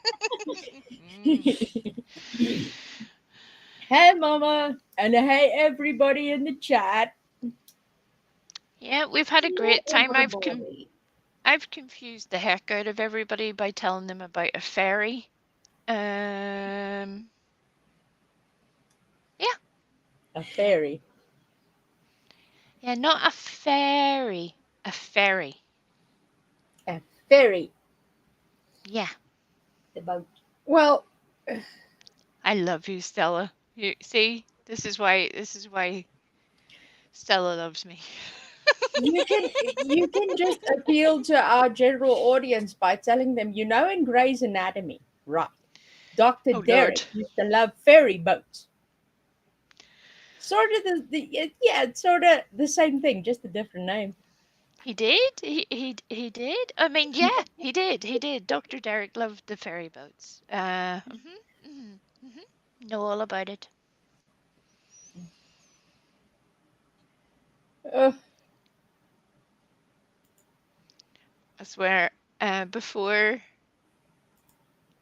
Hey, Mama, and hey, everybody in the chat. Yeah, we've had a Hello, great time. everybody. I've confused the heck out of everybody by telling them about a fairy. Um, yeah, A fairy. yeah, not a fairy, a fairy. A fairy. Yeah, The boat. Well, I love you, Stella. You see, this is why Stella loves me. you can just appeal to our general audience by telling them, in Grey's Anatomy, right? Dr. Oh Lord, Derek used to love ferry boats. Sort of yeah, it's sort of the same thing, just a different name. he did. He did. I mean, yeah, he did. He did. Dr. Derek loved the ferry boats. Know all about it. Uh, I swear. Before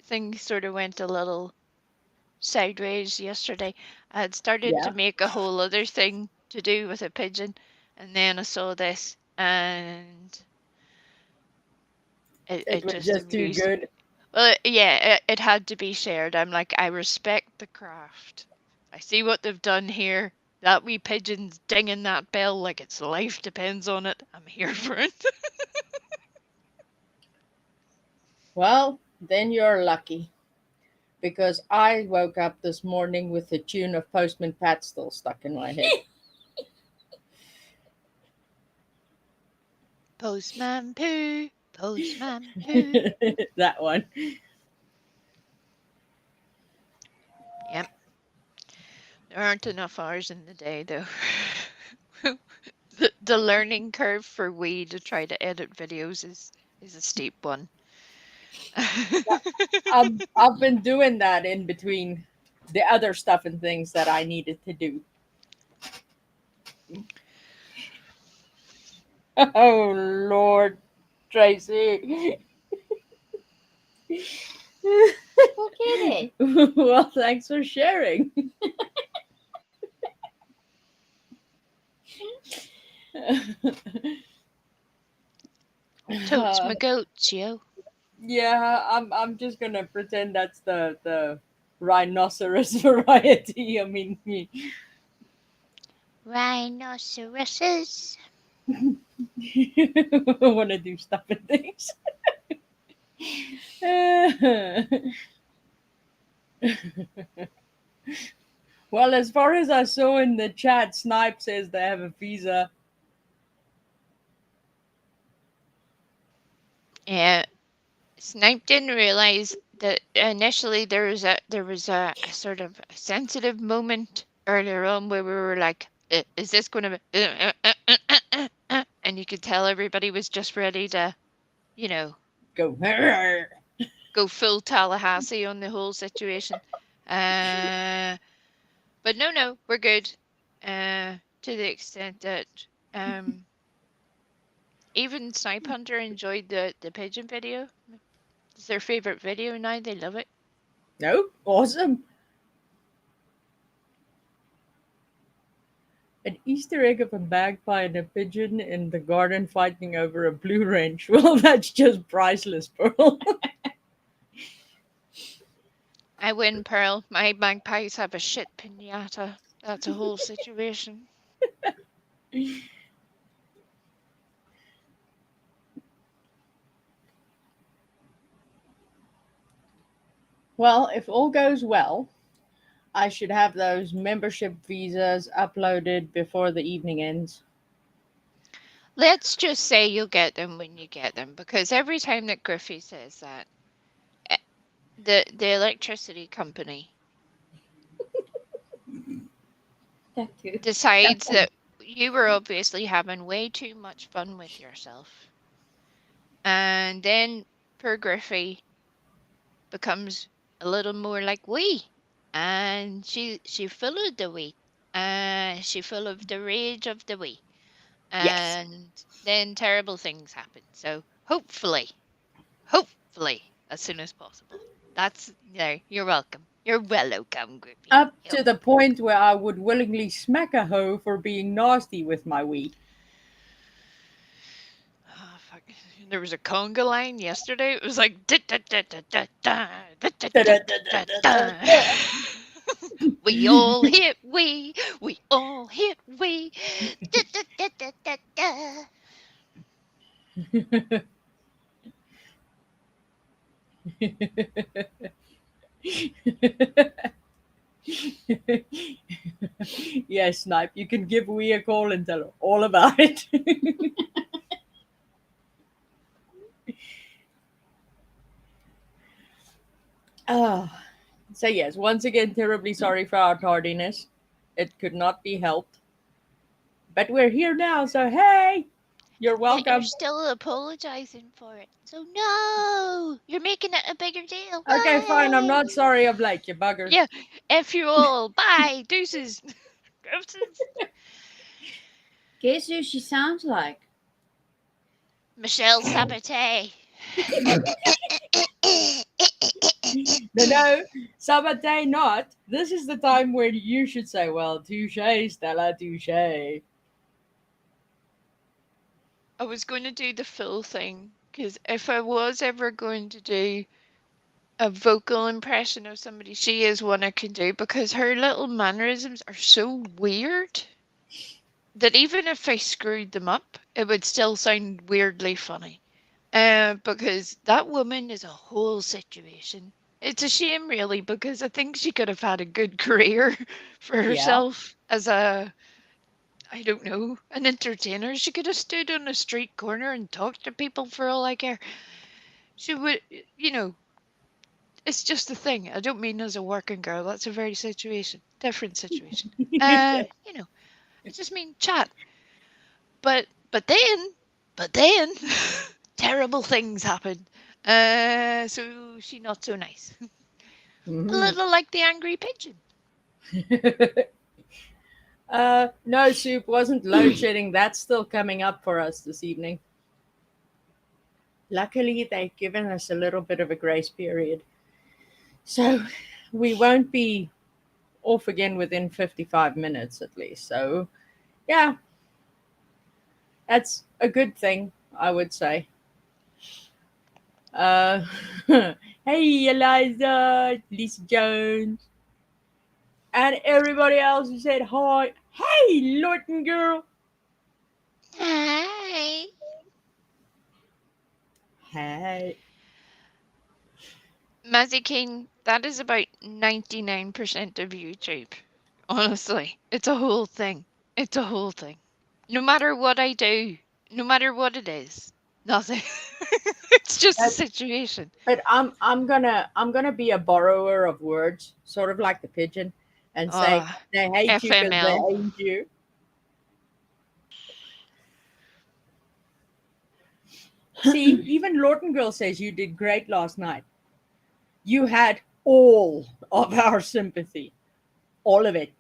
things sort of went a little sideways yesterday, I had started to yeah, make a whole other thing to do with a pigeon, and then I saw this, and it it was just just too amused. good. Well, yeah, it had to be shared. I'm like, I respect the craft. I see what they've done here. That wee pigeon's dinging that bell like its life depends on it. I'm here for it. Well, then you're lucky because I woke up this morning with the tune of Postman Pat still stuck in my head. Postman Pooh, Postman Pooh. That one. Yep, there aren't enough hours in the day though. The learning curve for we to try to edit videos is a steep one. I've been doing that in between the other stuff and things that I needed to do. Oh Lord, Tracy. Look at it. Well, thanks for sharing. Totes Uh, my goats, yo. yeah, I'm just gonna pretend that's the rhinoceros variety. I mean, Rhinoceroses. I want to do stuff and things. Well, as far as I saw in the chat, Snipe says they have a visa. Yeah, Snipe didn't realize that initially there was a sort of sensitive moment earlier on where we were like, "Is this going to be?" And you could tell everybody was just ready to, you know, Go. go full Tallahassee on the whole situation. Uh, but no, we're good. To the extent that um, even Snipe Hunter enjoyed the pigeon video. It's their favorite video now. They love it. No, awesome. An Easter egg of a magpie and a pigeon in the garden fighting over a blue wrench. Well, that's just priceless, Pearl. I win, Pearl. My magpies have a shit pinata. That's a whole situation. Well, if all goes well, I should have those membership visas uploaded before the evening ends. Let's just say you'll get them when you get them, because every time that Griffey says that, eh, the electricity company That too. decides that you were obviously having way too much fun with yourself. And then poor Griffey becomes a little more like we. And she full of the we. And she full of the rage of the we. Yes. And then terrible things happen. So hopefully, as soon as possible. That's no, you're welcome. You're welcome, Grippy. Up to the point where I would willingly smack a hoe for being nasty with my wee. Oh, fuck. There was a conga line yesterday. It was like we all hit we all hit we. Yes, Snipe, you can give Wee a call and tell her all about it. Ah, so yes, once again, terribly sorry for our tardiness. It could not be helped. But we're here now, so hey, you're Yet you're welcome. still apologizing for it. So no, you're making it a bigger deal. Okay, fine, I'm not Way. sorry I'm late, you buggers. Yeah, F you all. Bye. Deuces. Deuces. Guess who she sounds like? Michelle Sabaté. No, no, Sabate not. This is the time where you should say, well, touche, Stella, touche. I was going to do the full thing because if I was ever going to do a vocal impression of somebody, she is one I can do because her little mannerisms are so weird that even if I screwed them up, it would still sound weirdly funny. Because that woman is a whole situation. It's a shame, really, because I think she could have had a good career for Yeah. herself as a, I don't know, an entertainer. She could have stood on a street corner and talked to people for all I care. She would, you know, it's just a thing. I don't mean as a working girl. That's a very different situation. You know, I just mean chat. But then, terrible things happen. So she not so nice. A Mhm. little like the angry pigeon. No, Soup wasn't load shedding. That's still coming up for us this evening. Luckily, they've given us a little bit of a grace period. So we won't be off again within 55 minutes at least. So, yeah, that's a good thing, I would say. Uh, hey, Eliza, Lisa Jones, and everybody else who said hi. Hey, Lorton girl. Hi. Hey. Mazzy King, that is about 99% of YouTube. Honestly, it's a whole thing. It's a whole thing. No matter what I do, no matter what it is, nothing. It's just a But, situation. but I'm gonna be a borrower of words, sort of like the pigeon, and say Uh, they hate you because they FML. ain't you. See, even Lorton Girl says you did great last night. You had all of our sympathy, all of it.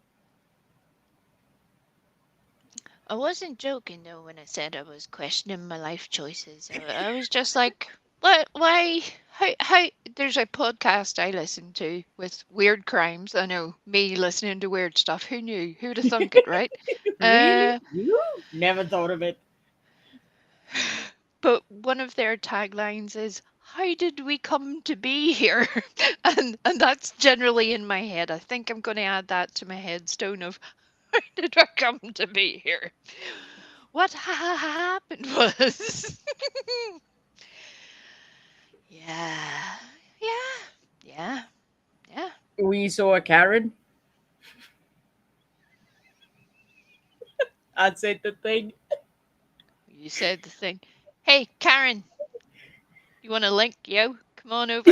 I wasn't joking though when I said I was questioning my life choices. I was just like, what? Why? How? There's a podcast I listen to with weird crimes. I know me listening to weird stuff. Who knew? Who'd have thunk it, right? Really? Uh, You never thought of it. but one of their taglines is, "How did we come to be here?" and that's generally in my head. I think I'm going to add that to my headstone of, "How did I come to be here?" What happened was, yeah, yeah, yeah. Yeah. We saw a Karen. I said the thing. You said the thing. Hey, Karen, you want a link, yo? Come on over.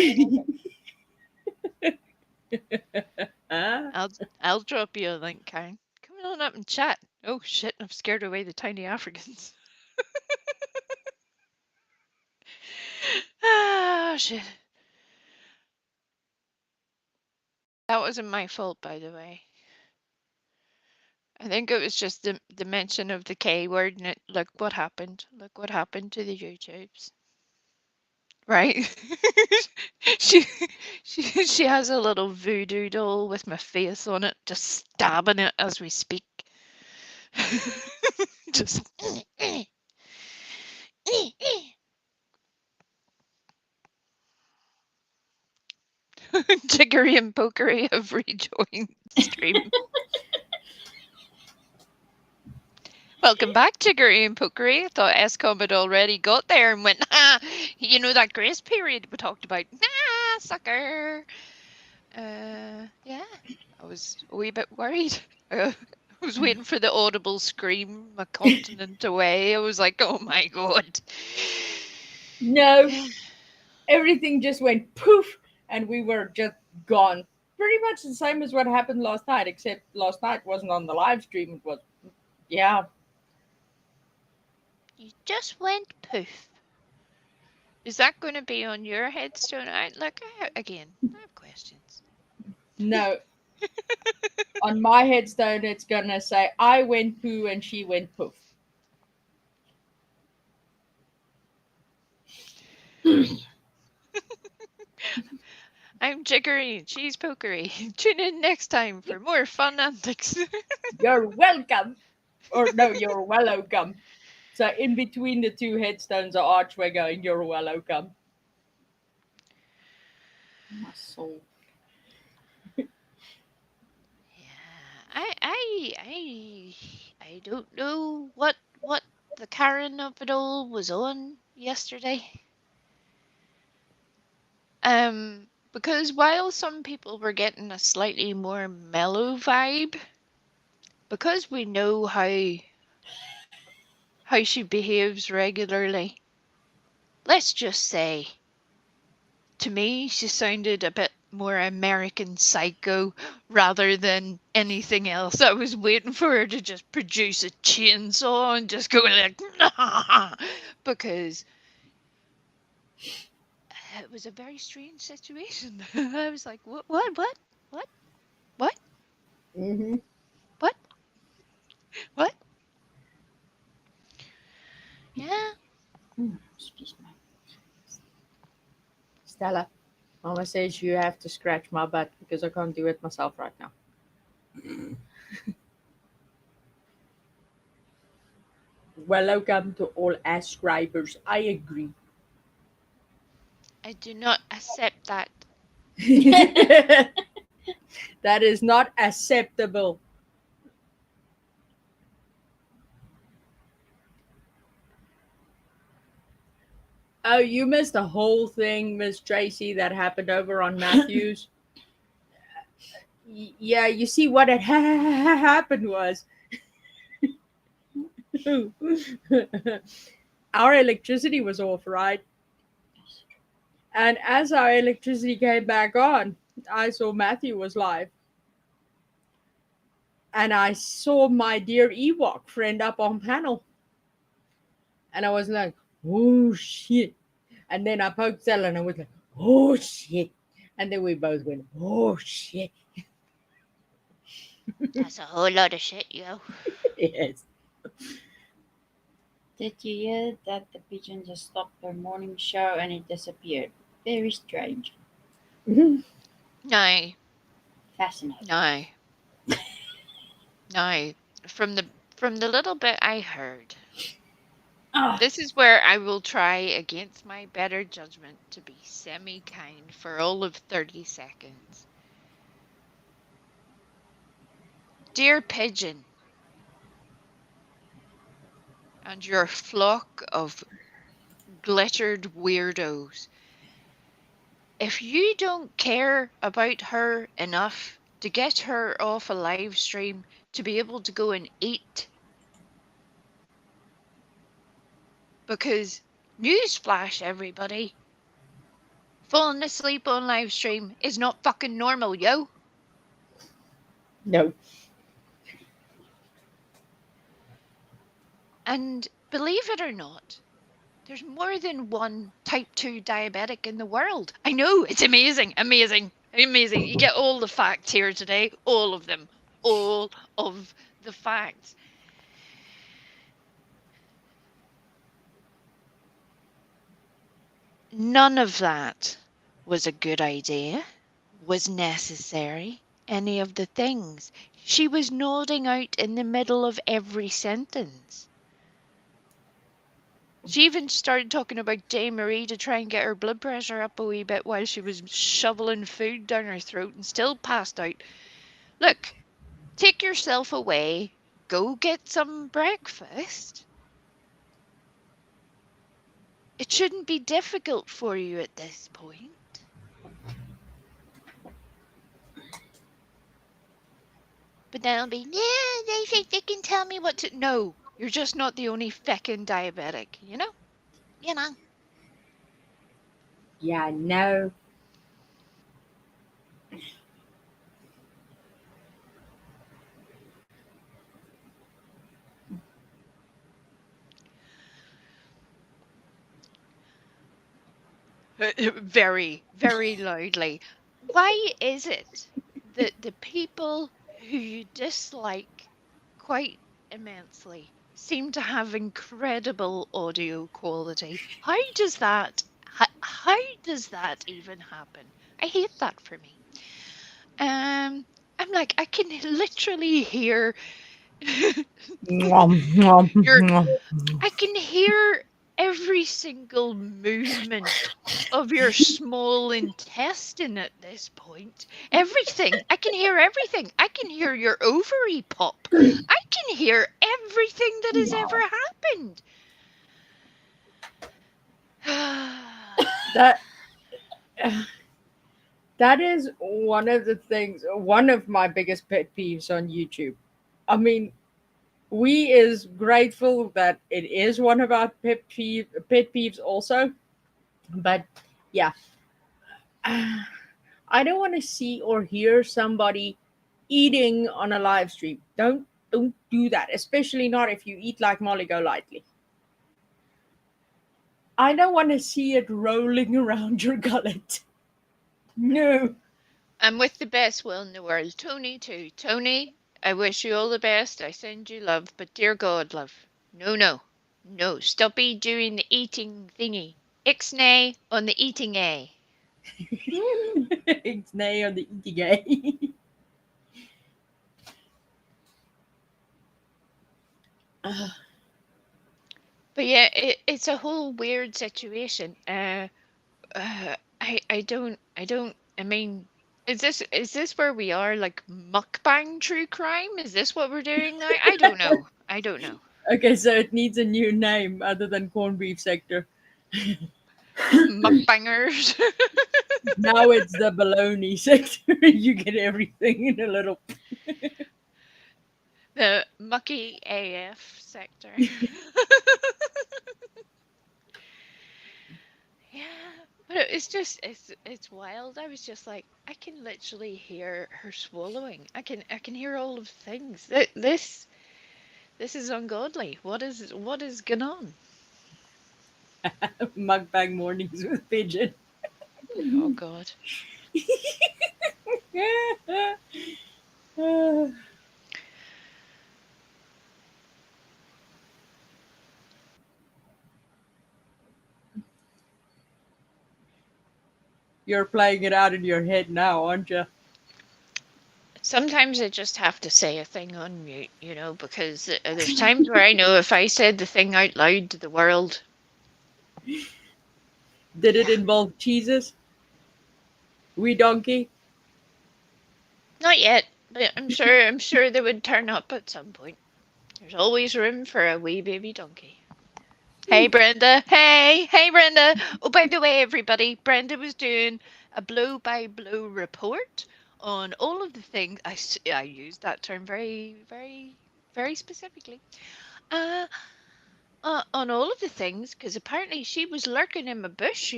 Ah. I'll drop you a link, Karen. Come on up and chat. Oh shit, I've scared away the tiny Africans. Ah, shit. That wasn't my fault, by the way. I think it was just the mention of the K word and it, look what happened. Look what happened to the YouTubes. Right? she, she has a little voodoo doll with my face on it, just stabbing it as we speak. Just Jiggery and Pokery have rejoined the stream. Welcome back, Jiggery and Pokery. I thought Escom had already got there and went, you know that grace period we talked about. Nah, sucker. Yeah, I was a wee bit worried. I was waiting for the audible scream a continent away. I was like, oh my god. No, everything just went poof, and we were just gone. Pretty much the same as what happened last night, except last night wasn't on the live stream. It was, yeah. You just went poof. Is that going to be on your headstone? Again, I have questions. No. On my headstone, it's gonna say, I went poo and she went poof. I'm Jiggery, she's Pokery. Tune in next time for more fun antics. You're welcome. Or no, you're welcome. So in between the two headstones are archway going, you're welcome. My soul. Yeah, I don't know what the Karen of it all was on yesterday. Because while some people were getting a slightly more mellow vibe, because we know how she behaves regularly, let's just say, to me, she sounded a bit more American Psycho rather than anything else. I was waiting for her to just produce a chainsaw and just go like, nah! Because it was a very strange situation. I was like, what? Mm-hmm. What? What? Yeah. Excuse me. Stella, Mama says you have to scratch my butt because I can't do it myself right now. Welcome to all ascribers. I agree. I do not accept that. That is not acceptable. Oh, you missed the whole thing, Miss Tracy, that happened over on Matthews. Yeah, you see what had happened was our electricity was off, right? And as our electricity came back on, I saw Matthew was live. And I saw my dear Ewok friend up on panel. And I was like, oh shit. And then I poked Stella and I was like, oh shit. And then we both went, oh shit. That's a whole lot of shit, yo. Yes. Did you hear that the pigeon just stopped their morning show and it disappeared? Very strange. Mhm. No. Fascinating. No. No. From the little bit I heard, Oh, this is where I will try against my better judgment to be semi-kind for all of 30 seconds. Dear pigeon, and your flock of glittered weirdos, if you don't care about her enough to get her off a live stream to be able to go and eat, because newsflash, everybody, falling asleep on live stream is not fucking normal, yo. No. And believe it or not, there's more than one type 2 diabetic in the world. I know, it's amazing, amazing, amazing. You get all the facts here today, all of them, all of the facts. None of that was a good idea, was necessary, any of the things. She was nodding out in the middle of every sentence. She even started talking about J. Marie to try and get her blood pressure up a wee bit while she was shoveling food down her throat and still passed out. Look, take yourself away, go get some breakfast. It shouldn't be difficult for you at this point. But then I'll be, yeah, they think they can tell me what to. No, you're just not the only feckin' diabetic, you know? You know. Yeah, no. Very, very loudly. Why is it that the people who you dislike quite immensely seem to have incredible audio quality? How does that even happen? I hate that for me. I'm like, I can literally hear Mwah, mwah, your mwah. I can hear every single movement of your small intestine at this point. Everything. I can hear everything. I can hear your ovary pop. I can hear everything that has ever happened. That that is one of the things, one of my biggest pet peeves on YouTube. I mean, we is grateful that it is one of our pet peeves also, but yeah, I don't want to see or hear somebody eating on a live stream. Don't do that, especially not if you eat like Molly Golightly. I don't want to see it rolling around your gullet. No. I'm with the best will in the world. Tony, too. Tony, I wish you all the best. I send you love, but dear God, love. No, no. No, stop doing the eating thingy. Ixnay on the eating A. It's nay on the eating. But yeah, it's a whole weird situation. I mean, is this where we are, like mukbang true crime? Is this what we're doing now? I don't know. I don't know. Okay, so it needs a new name other than corned beef sector. Mukbangers. Now it's the baloney sector. You get everything in a little. The mucky AF sector. Yeah, but it's wild. I was just like, I can literally hear her swallowing. I can hear all of the things. This is ungodly. What is going on? Mukbang mornings with pigeon. Oh God. You're playing it out in your head now, aren't you? Sometimes I just have to say a thing on mute, because there's times where I know if I said the thing out loud to the world. Did it involve cheeses? Wee donkey? Not yet, but I'm sure they would turn up at some point. There's always room for a wee baby donkey. Hey Brenda. Hey Brenda. Oh, by the way, everybody, Brenda was doing a blow-by-blow report on all of the things. I used that term very, very, very specifically. Uh, on all of the things, because apparently she was lurking in my bush,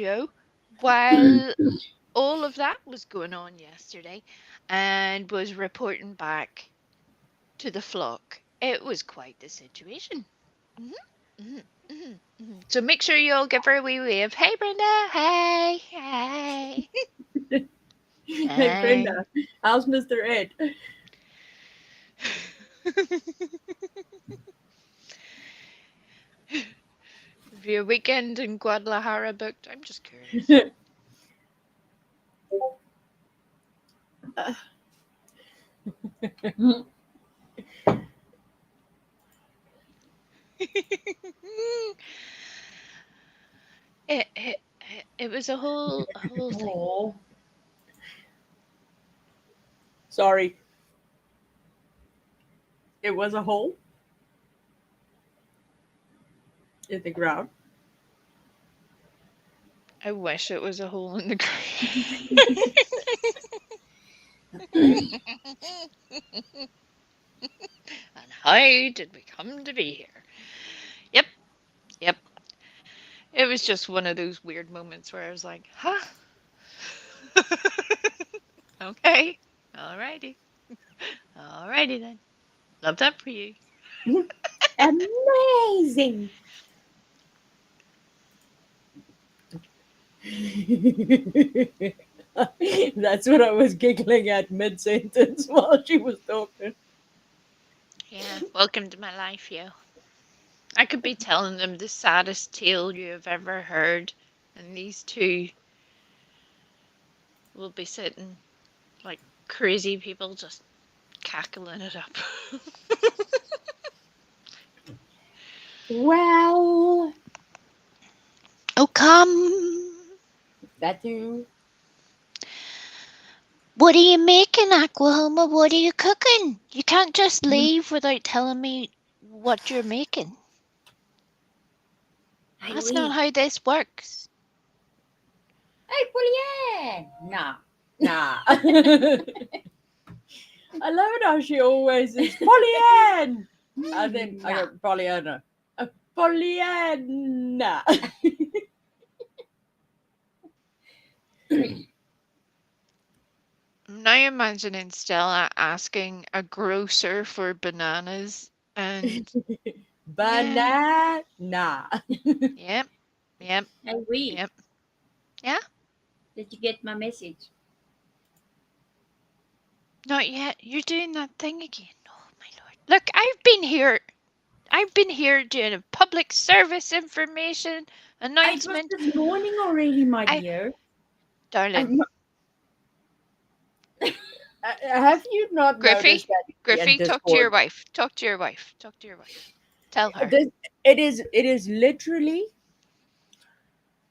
while all of that was going on yesterday, and was reporting back to the flock. It was quite the situation. hmm hmm So make sure you all give her a wee wave. Hey, Brenda. Hey, hey, Hey, hey. Brenda, how's Mr. Ed? Have your weekend in Guadalajara booked? I'm just curious. It was a whole thing. Oh, sorry. It was a hole in the ground. I wish it was a hole in the ground. And how did we come to be here? Yep, yep. It was just one of those weird moments where I was like, huh? Okay. Alrighty. Alrighty then. Love that for you. Amazing. That's what I was giggling at mid sentence while she was talking. Yeah, welcome to my life, yo. I could be telling them the saddest tale you have ever heard, and these two will be sitting like crazy people just cackling it up. Well, Oh, come. that too. What are you making, Oklahoma? What are you cooking? You can't just leave without telling me what you're making. Hey, That's not we. how this works. Hey, Polly. Nah. Nah. I love it how she always is Pollyann. And then I go Pollyanna. Pollyanna. I'm now imagining Stella asking a grocer for bananas and yeah, Banana. yep, yep, Hey, we. yep. Yeah, Did you get my message? not yet. You're doing that thing again. Oh my lord. Look, I've been here doing a public service information It was announcement. this morning already, my I dear. darling, Have you not Griffey, noticed that in Griffey, talk to your Discord? wife. Talk to your wife. Talk to your wife. Tell her. This, it is literally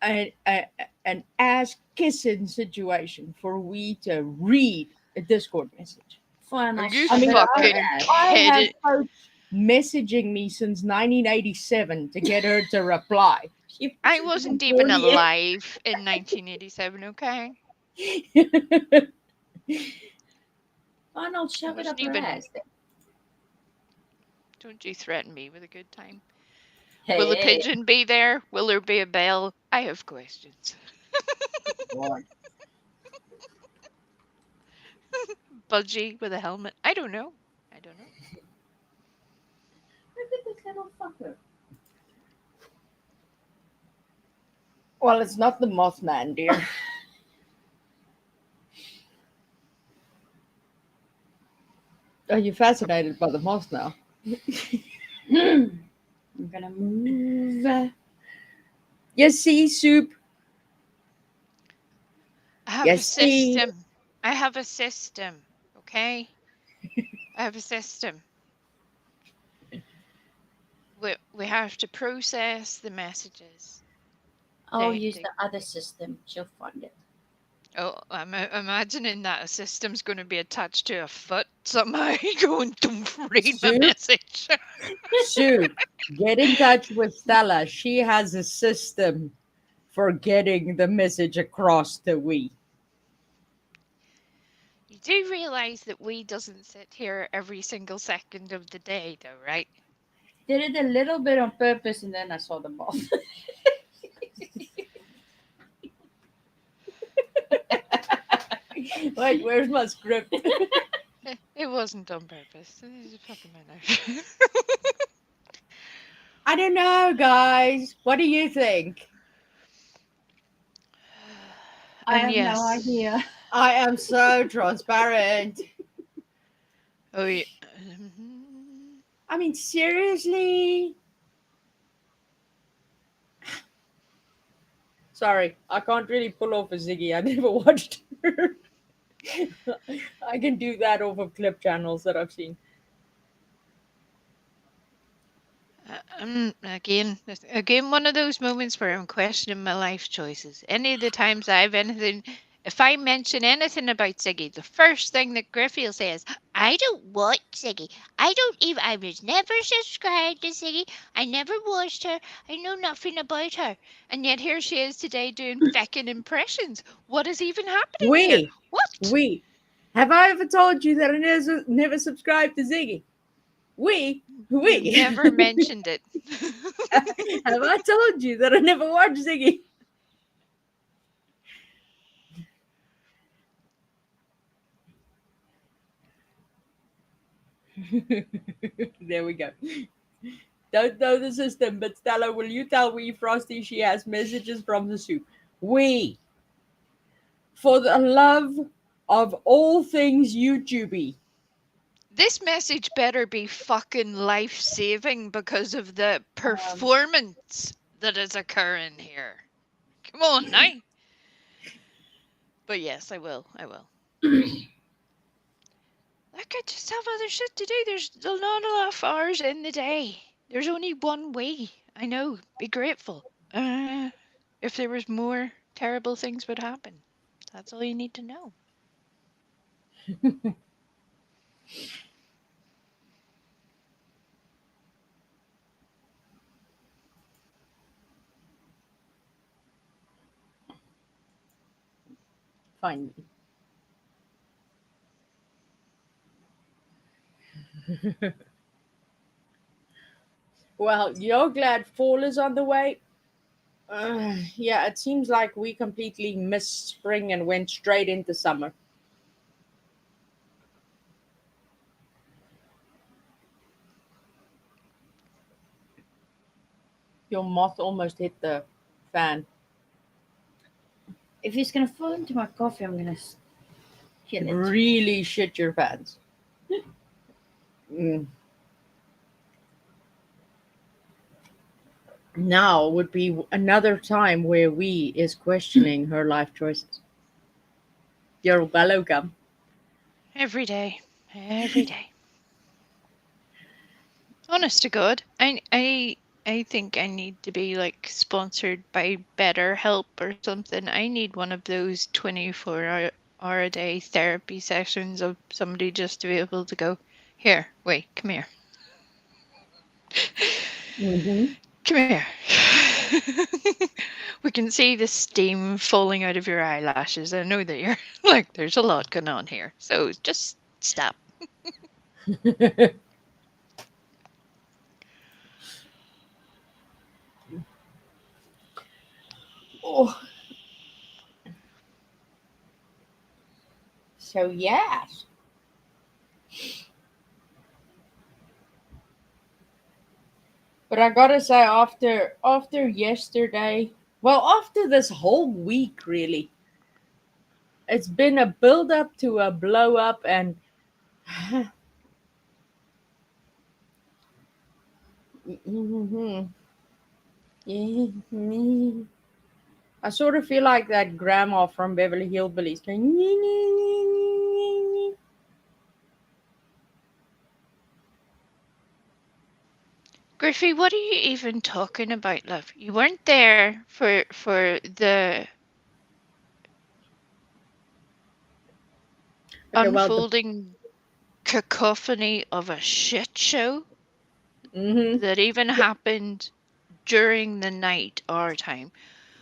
an ass kissing situation for we to read a Discord message. Fine, Are I'll you I shove mean, it up her fucking ass. I have kidding? folks messaging me since 1987 to get her to reply. She I wasn't wasn't even born yet. alive in 1987, okay? Fine, I'll I shove it wasn't up her even. ass then. Don't you threaten me with a good time. Will the Hey, pigeon be there? Will there be a bell? I have questions. God. Budgie with a helmet? I don't know. I don't know. Look at this little fucker. Well, it's not the Mothman, dear. Are you fascinated by the moth now? I'm gonna move. You see, Soup? I have You a see? system. I have a system, okay? I have a system. We have to process the messages. I'll They, use they the other system. She'll find it. Oh, I'm imagining that a system's going to be attached to a foot somehow. Going to read my Soup? message. Soup. Get in touch with Stella. She has a system for getting the message across to we. do realise that we doesn't sit here every single second of the day, though, right? Did it a little bit on purpose, and then I saw them off. Wait, where's my script? It wasn't on purpose. It's a fucking minute. I don't know, guys. What do you think? I And have yes. no idea. I am so transparent. Oh yeah. I mean, seriously? Sorry, I can't really pull off a Ziggy. I never watched her. I can do that off of clip channels that I've seen. Again, one of those moments where I'm questioning my life choices. Any of the times if I mention anything about Ziggy, the first thing that Griffey will say is, I don't watch Ziggy. I was never subscribed to Ziggy. I never watched her. I know nothing about her. And yet here she is today doing feckin' impressions. What is even happening here? What? Have I ever told you that I never subscribed to Ziggy? You've never mentioned it. Have I told you that I never watched Ziggy? There we go. Don't know the system, but Stella, will you tell Wee Frosty she has messages from the soup? For the love of all things YouTubey. This message better be fucking life-saving because of the performance that is occurring here. Come on now. But yes, I will. Like, I just have other shit to do. There's not enough hours in the day. There's only one way. I know. Be grateful. If there was more, terrible things would happen. That's all you need to know. Fine. Well, you're glad fall is on the way. Yeah, it seems like we completely missed spring and went straight into summer. Your moth almost hit the fan. If he's gonna fall into my coffee, I'm gonna kill it. Really shit your pants. Mm. Now would be another time where we is questioning her life choices. You're welcome. Every day. Honest to God, I think I need to be like sponsored by BetterHelp or something. I need one of those 24 hour a day therapy sessions of somebody just to be able to go, here, wait, come here. Mm-hmm. Come here. We can see the steam falling out of your eyelashes. I know that you're like, there's a lot going on here. So just stop. Oh. So yes. But I gotta say, after yesterday, well, after this whole week, really, it's been a build up to a blow up, and I sort of feel like that grandma from Beverly Hillbillies going. Griffey, what are you even talking about, love? You weren't there for the unfolding cacophony of a shit show that even happened during the night our time,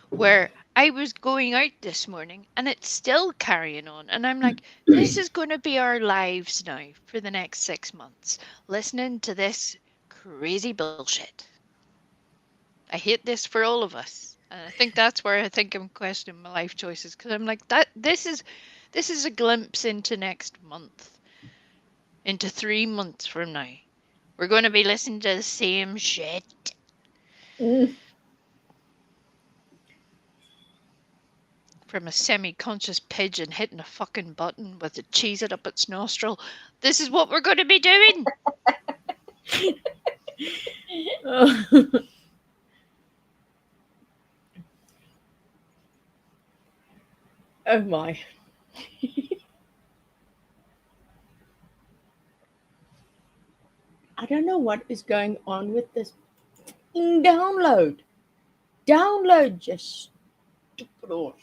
where I was going out this morning and it's still carrying on. And I'm like, this is going to be our lives now for the next 6 months, listening to this crazy bullshit. I hate this for all of us. And I think that's where I think I'm questioning my life choices because I'm like, this is a glimpse into next month, into 3 months from now. We're going to be listening to the same shit. Mm. From a semi-conscious pigeon hitting a fucking button with a cheese it up its nostril. This is what we're going to be doing. Oh my. I don't know what is going on with this download. Download just stupid off.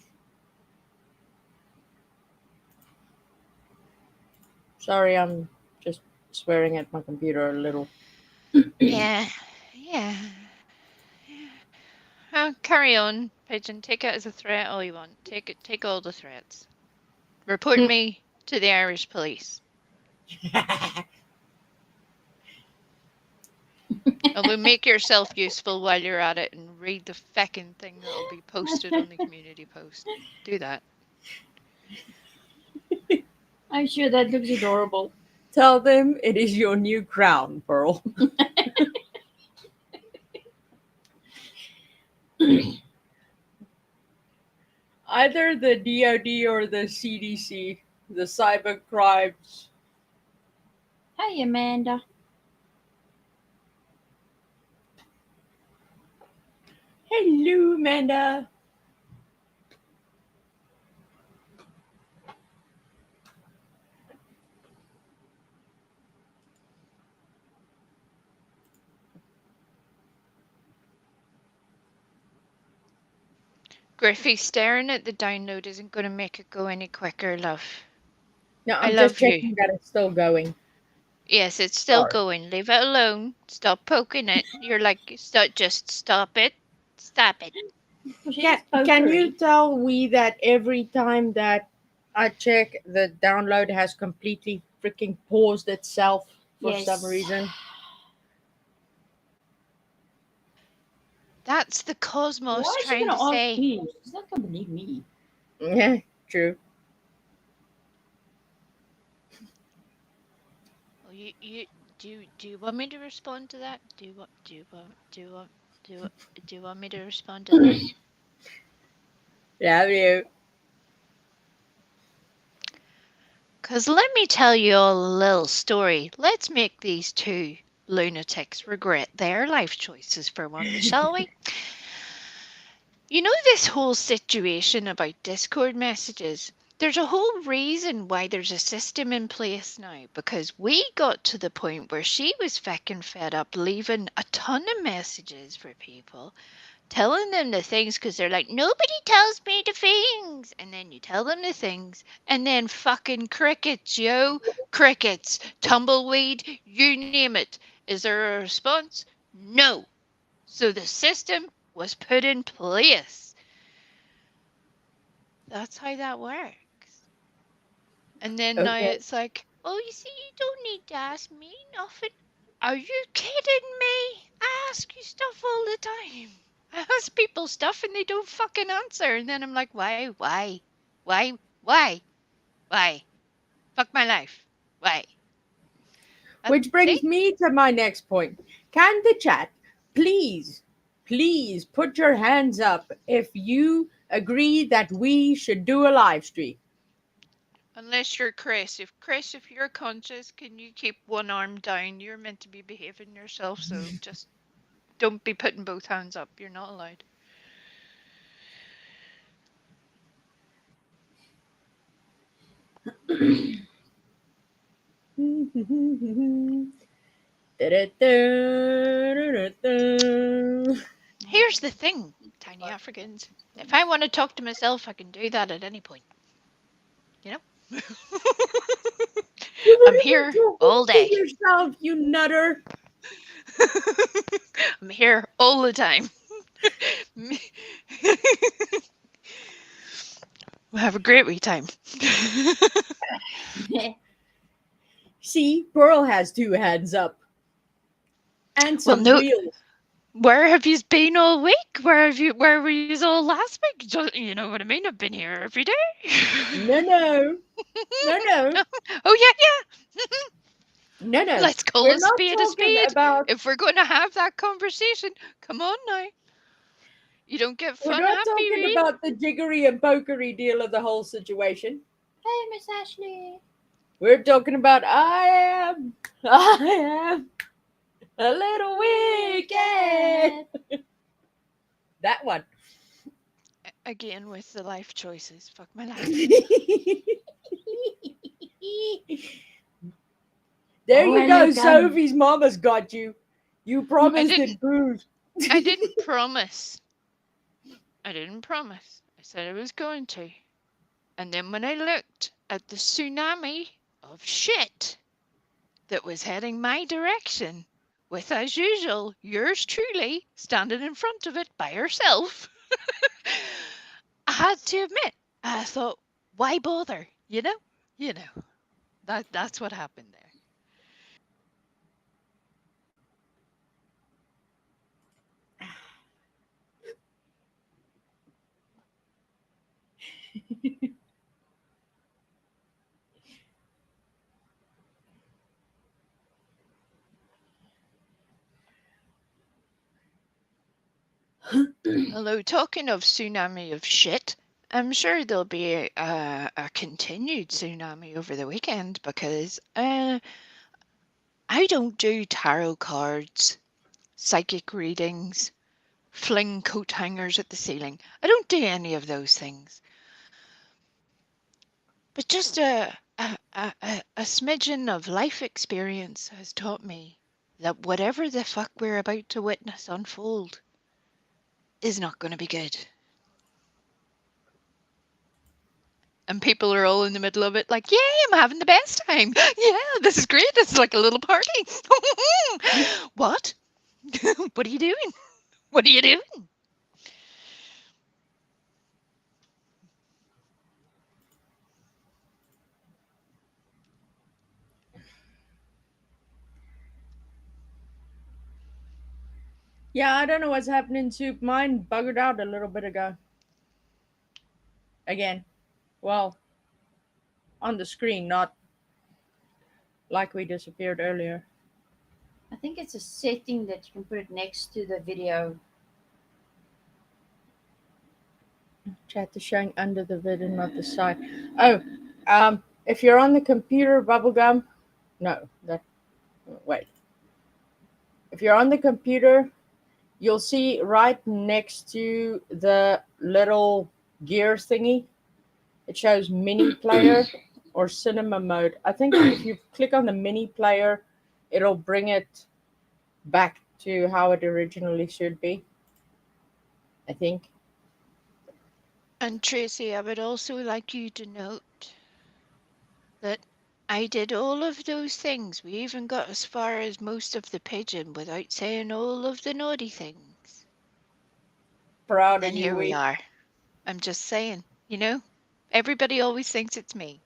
Sorry, I'm just swearing at my computer a little. Yeah, yeah. Carry on, pigeon. Take it as a threat all you want. Take it. Take all the threats. Report me to the Irish police. Although make yourself useful while you're at it and read the feckin' thing that'll be posted on the community post. Do that. I'm sure that looks adorable. Tell them it is your new crown, Pearl. Either the DoD or the CDC, the cyber crimes. Hi, Amanda. Hello, Amanda. Griffey, staring at the download isn't going to make it go any quicker, love. No, I I'm just love you. checking that it's still going. Yes, it's still Sorry. going. Leave it alone. Stop poking it. You're like, just stop it. Stop it. Can you tell we that every time that I check, the download has completely freaking paused itself for some reason? That's the cosmos Why is she trying gonna to ask say. me? She's not gonna believe me. Yeah, true. Well, do you want me to respond to that? Do you want me to respond to that? Love you. Cause let me tell you all a little story. Let's make these two lunatics regret their life choices for once, shall we? You know this whole situation about Discord messages? There's a whole reason why there's a system in place now because we got to the point where she was feckin' fed up leaving a ton of messages for people, telling them the things because they're like, nobody tells me the things. And then you tell them the things, and then fucking crickets, yo. Crickets, tumbleweed, you name it. Is there a response? No. So the system was put in place. That's how that works. And then now Okay. it's like, oh, you see, you don't need to ask me nothing. Are you kidding me? I ask you stuff all the time. I ask people stuff and they don't fucking answer. And then I'm like, why? Why? Why? Why? Fuck my life. Why? Which See? brings me to my next point. Can the chat please put your hands up if you agree that we should do a live stream? Unless you're Chris. If you're conscious, can you keep one arm down? You're meant to be behaving yourself, so just don't be putting both hands up. You're not allowed. Here's the thing, tiny Africans. If I want to talk to myself, I can do that at any point. You know? You were I'm even here talking all to day. yourself, you nutter. I'm here all the time. We'll have a great wee time. See, Pearl has 2 hands up. And Well, some no. wheels. Where have you been all week? Where were you all last week? You know what I mean? I've been here every day. No, no. No, no. Oh yeah, yeah. No, no. Let's call We're a not spade a talking spade. about If we're going to have that conversation, come on now. You don't get we're fun not happy, talking Ree. about the jiggery and pokery deal of the whole situation. Hey, Miss Ashley. We're talking about I am a little wicked. That one. Again with the life choices. Fuck my life. There Oh, you go. welcome. Sophie's mama's got you. You promised didn't- it, booze. I didn't promise. I didn't promise. I said I was going to. And then when I looked at the tsunami of shit that was heading my direction, with, as usual, yours truly standing in front of it by herself, I had to admit, I thought, why bother? You know? That's what happened there. Although, talking of tsunami of shit, I'm sure there'll be a continued tsunami over the weekend because I don't do tarot cards, psychic readings, fling coat hangers at the ceiling. I don't do any of those things. But just a smidgen of life experience has taught me that whatever the fuck we're about to witness unfold is not going to be good. And people are all in the middle of it like, yay, I'm having the best time. Yeah, this is great. This is like a little party. What? What are you doing? What are you doing? Yeah, I don't know what's happening to mine. Buggered out a little bit ago. Again. Well, on the screen, not like we disappeared earlier. I think it's a setting that you can put it next to the video. Chat is showing under the video, not the side. Oh, if you're on the computer, bubblegum. No, that. Wait. If you're on the computer, you'll see right next to the little gear thingy, it shows mini player or cinema mode. I think if you click on the mini player, it'll bring it back to how it originally should be. I think. And Tracy, I would also like you to note that I did all of those things. We even got as far as most of the pigeon without saying all of the naughty things. Proud And then of you, here we we. are. I'm just saying, everybody always thinks it's me.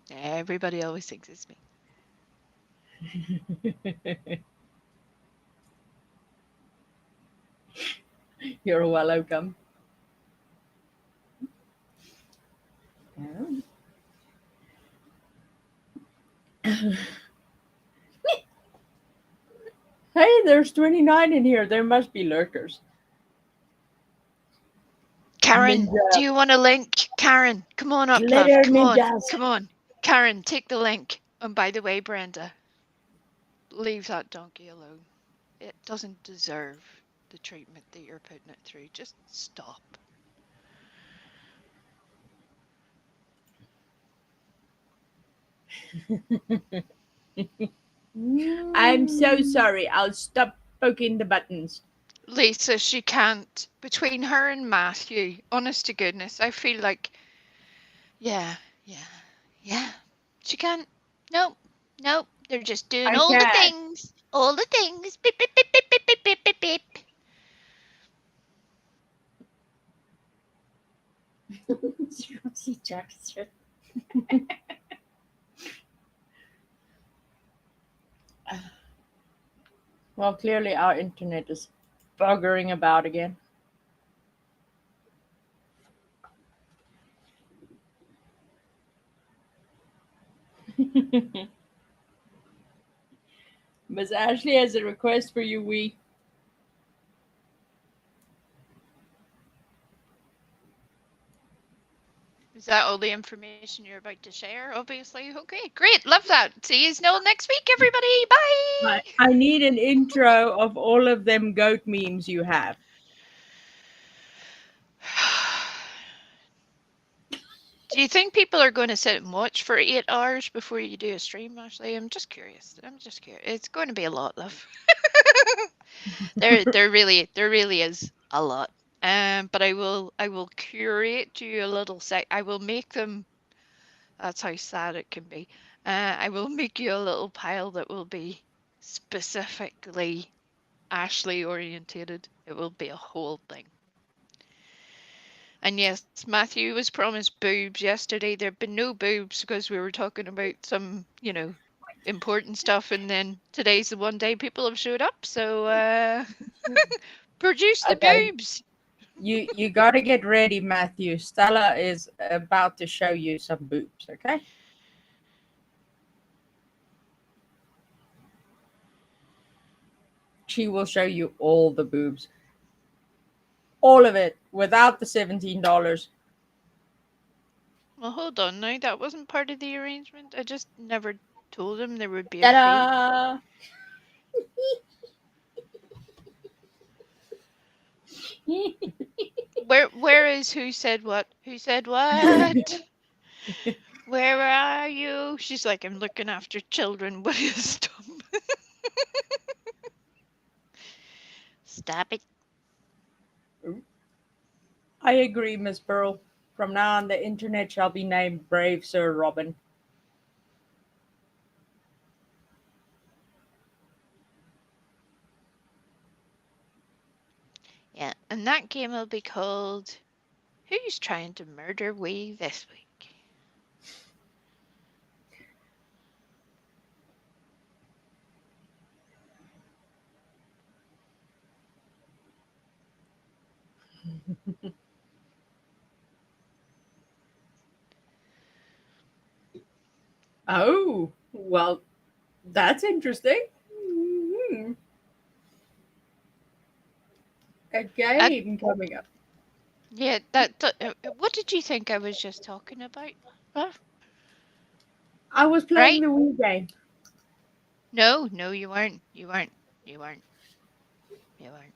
Everybody always thinks it's me. You're welcome. Hey, there's 29 in here. There must be lurkers. Karen, Ninja. do you want a link? Karen, come on up, love. Glitter Come on. ninjas. Come on. Karen, take the link. And by the way, Brenda, leave that donkey alone. It doesn't deserve the treatment that you're putting it through. Just stop. I'm so sorry. I'll stop poking the buttons. Lisa, she can't. Between her and Matthew, honest to goodness, I feel like, yeah. She can't. Nope. They're just doing I all the can't. things. All the things. Beep, beep, beep, beep, beep, beep, beep, beep, beep. Rosie Jackson. Well, clearly our internet is buggering about again. Miss Ashley has a request for you, we. Is that all the information you're about to share? Obviously. Okay, great. Love that. See you all next week, everybody. Bye. I need an intro of all of them goat memes you have. Do you think people are going to sit and watch for 8 hours before you do a stream, Ashley? I'm just curious. I'm just curious. It's going to be a lot, love. There really is a lot. But I will curate you a little I will make them. That's how sad it can be. I will make you a little pile that will be specifically Ashley orientated. It will be a whole thing. And yes, Matthew was promised boobs yesterday. There have been no boobs because we were talking about some, important stuff. And then today's the one day people have showed up. So produce the Okay, boobs. you got to get ready, Matthew. Stella is about to show you some boobs. Okay. She will show you all the boobs, all of it, without the $17. Well, hold on now. That wasn't part of the arrangement. I just never told him there would be a fee. Ta-da! Where is who said what? Who said what? Where are you? She's like, I'm looking after children. What is dumb? Stop it. I agree, Miss Pearl. From now on, the internet shall be named Brave Sir Robin. Yeah, and that game will be called Who's Trying to Murder We This Week? Oh, well, that's interesting. Mhm. A game coming up. Yeah, what did you think I was just talking about? Huh? I was playing Right? the Wii game. No, you weren't. You weren't. You weren't. You weren't.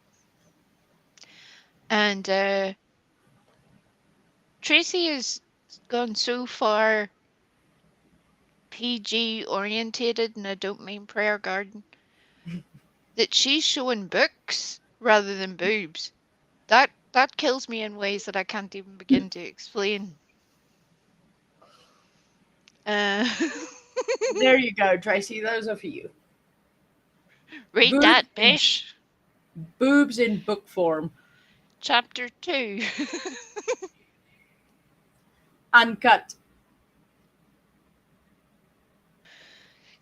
And Tracy has gone so far PG orientated, and I don't mean prayer garden, that she's showing books rather than boobs. That kills me in ways that I can't even begin to explain. Uh, There you go, Tracy. Those are for you. read Boobs that, in, Bish. boobs in book form. Chapter 2. Uncut.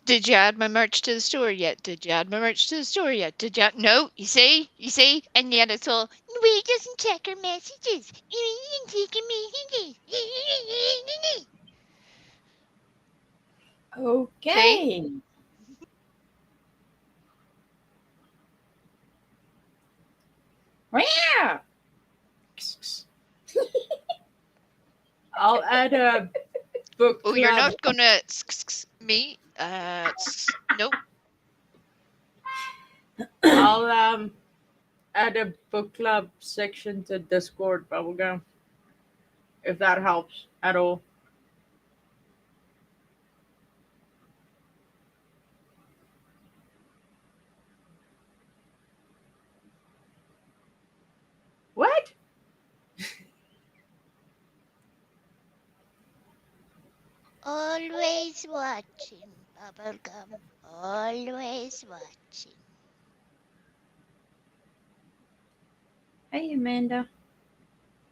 Did you add my merch to the store yet? Did you add my merch to the store yet? Did you? No, you see, and yet it's all. We doesn't check our messages. You didn't check our messages. See? Okay. Meow. I'll add a book Oh, you're club. not gonna me? Nope. I'll add a book club section to Discord bubblegum. If that helps at all. What? Always watching, bubblegum. Always watching. Hey, Amanda.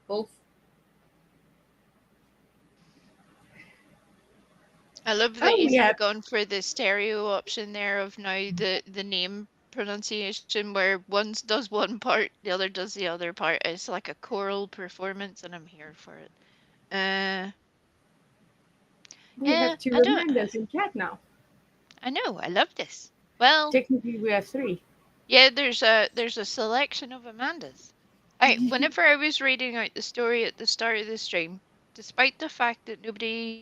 Wolf. I love that Oh, you've yeah. gone for the stereo option there of now the name pronunciation where one does one part, the other does the other part. It's like a choral performance, and I'm here for it. Uh, We yeah, have two I don't. Amandas in chat now. I know. I love this. Well, Technically, we have three. yeah. There's a selection of Amandas. Whenever I was reading out the story at the start of the stream, despite the fact that nobody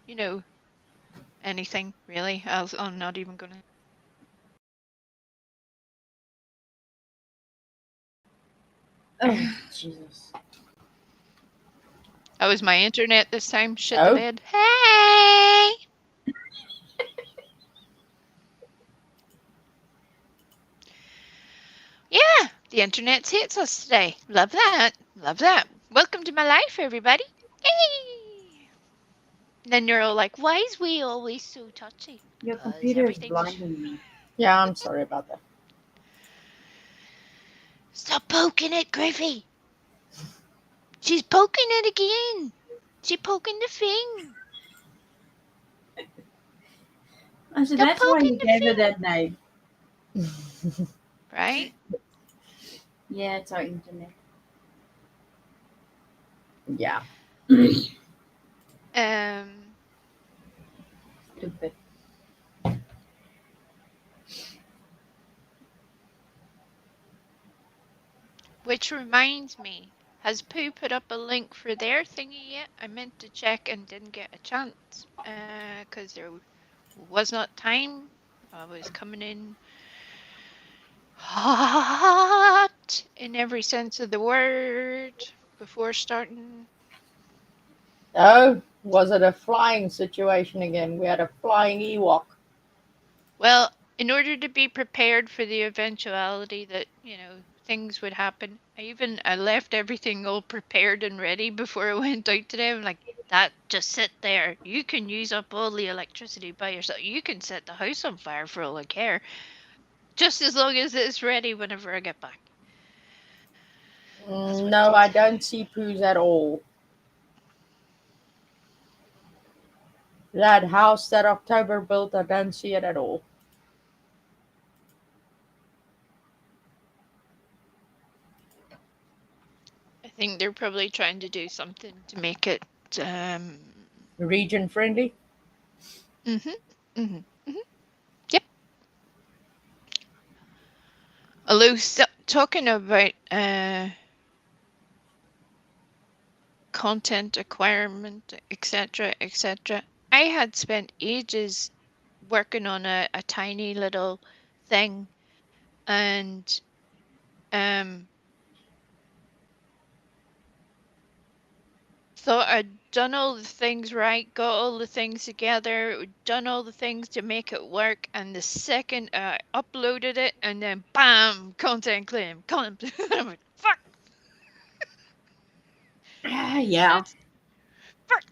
you know, anything really. I'm not even gonna. Oh, Jesus. That was my internet this time. Shit the Oh. bed. Hey! Yeah, the internet hates us today. Love that. Love that. Welcome to my life, everybody. Hey! Then you're all like, why is we always so touchy? Your Because computer is everything's. blinding me. Yeah, I'm sorry about that. Stop poking it, Griffey! She's poking it again! She's poking the thing! Oh, so Stop that's why poking you the gave her thing! that name. Right? Yeah, it's our internet. Yeah. Um. Stupid. Which reminds me, has Pooh put up a link for their thingy yet? I meant to check and didn't get a chance because there was not time. I was coming in hot in every sense of the word before starting. Oh, was it a flying situation again? We had a flying Ewok. Well, in order to be prepared for the eventuality that, things would happen, I left everything all prepared and ready before I went out today. I'm like, that just sit there. You can use up all the electricity by yourself. You can set the house on fire for all I care. Just as long as it's ready whenever I get back. That's what I No, did. I don't see poos at all. That house that October built, I don't see it at all. I think they're probably trying to do something to make it Region friendly? mhm. Mhm. Mhm. Yep. Although talking about content acquirement, etc., etc. I had spent ages working on a tiny little thing and thought I'd done all the things right, got all the things together, done all the things to make it work, and the second I uploaded it, and then bam, content claim, content. I'm like, fuck, Yeah. that's fuck.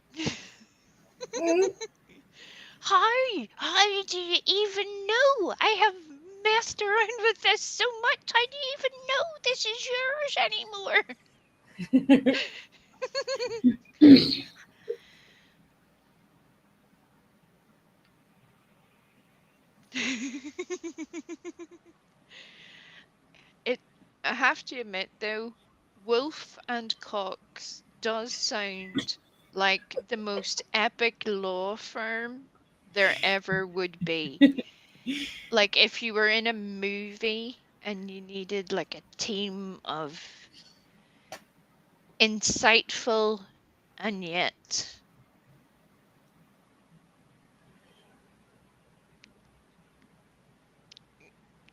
Mm. How do you even know? I have messed around with this so much. How do you even know this is yours anymore? it. I have to admit, though, Wolf and Cox does sound like the most epic law firm there ever would be. Like if you were in a movie and you needed like a team of insightful and yet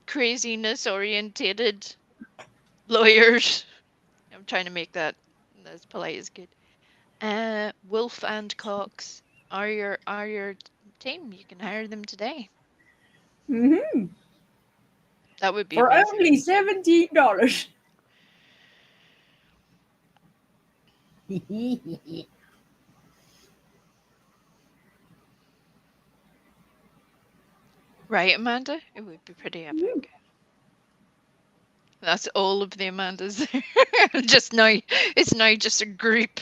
craziness orientated lawyers. I'm trying to make that as polite as good. Wolf and Cox are your team. You can hire them today. Hmm. That would be For amazing. only $17. Right, Amanda? It would be pretty epic. That's all of the Amandas there. Just now, it's now just a group.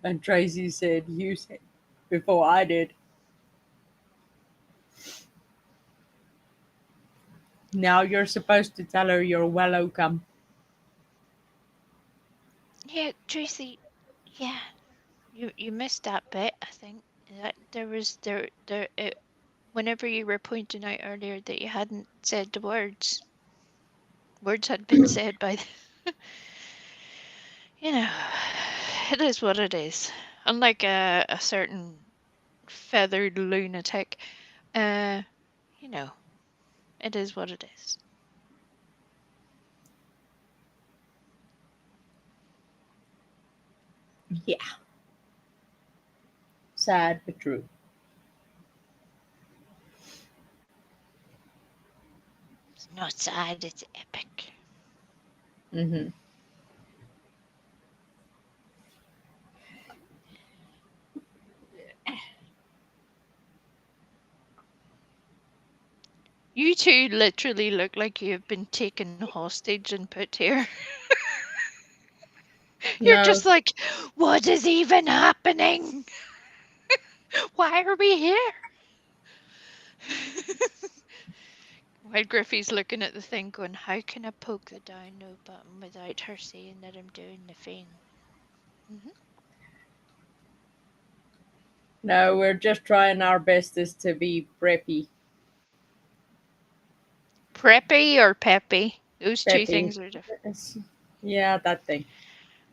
And Tracy said, "You said before I did." Now you're supposed to tell her you're welcome. Yeah, Tracy. Yeah, you missed that bit. I think that there was there. Whenever you were pointing out earlier that you hadn't said the words, words had been said by. You know, it is what it is. Unlike a certain feathered lunatic, uh, you know, it is what it is. Yeah, sad but true. It's not sad, it's epic. Mm-hmm. You two literally look like you have been taken hostage and put here. You're No, just like, what is even happening? Why are we here? While Griffey's looking at the thing going, how can I poke the download button without her saying that I'm doing the thing? Mhm. no, we're just trying our bestest to be preppy. Preppy or peppy? Those two Peppy. things are different. Yeah, that thing.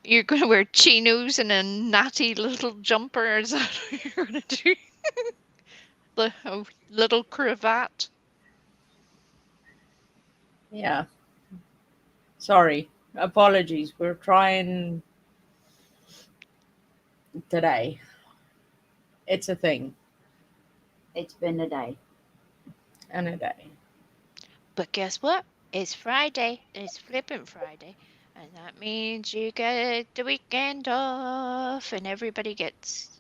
You're going to wear chinos and a natty little jumper? Is that what you're going to do? A little cravat? Yeah. Sorry. Apologies. We're trying today. It's a thing It's been a day. and a day. But guess what? It's Friday. It's Flippin' Friday. And that means you get the weekend off and everybody gets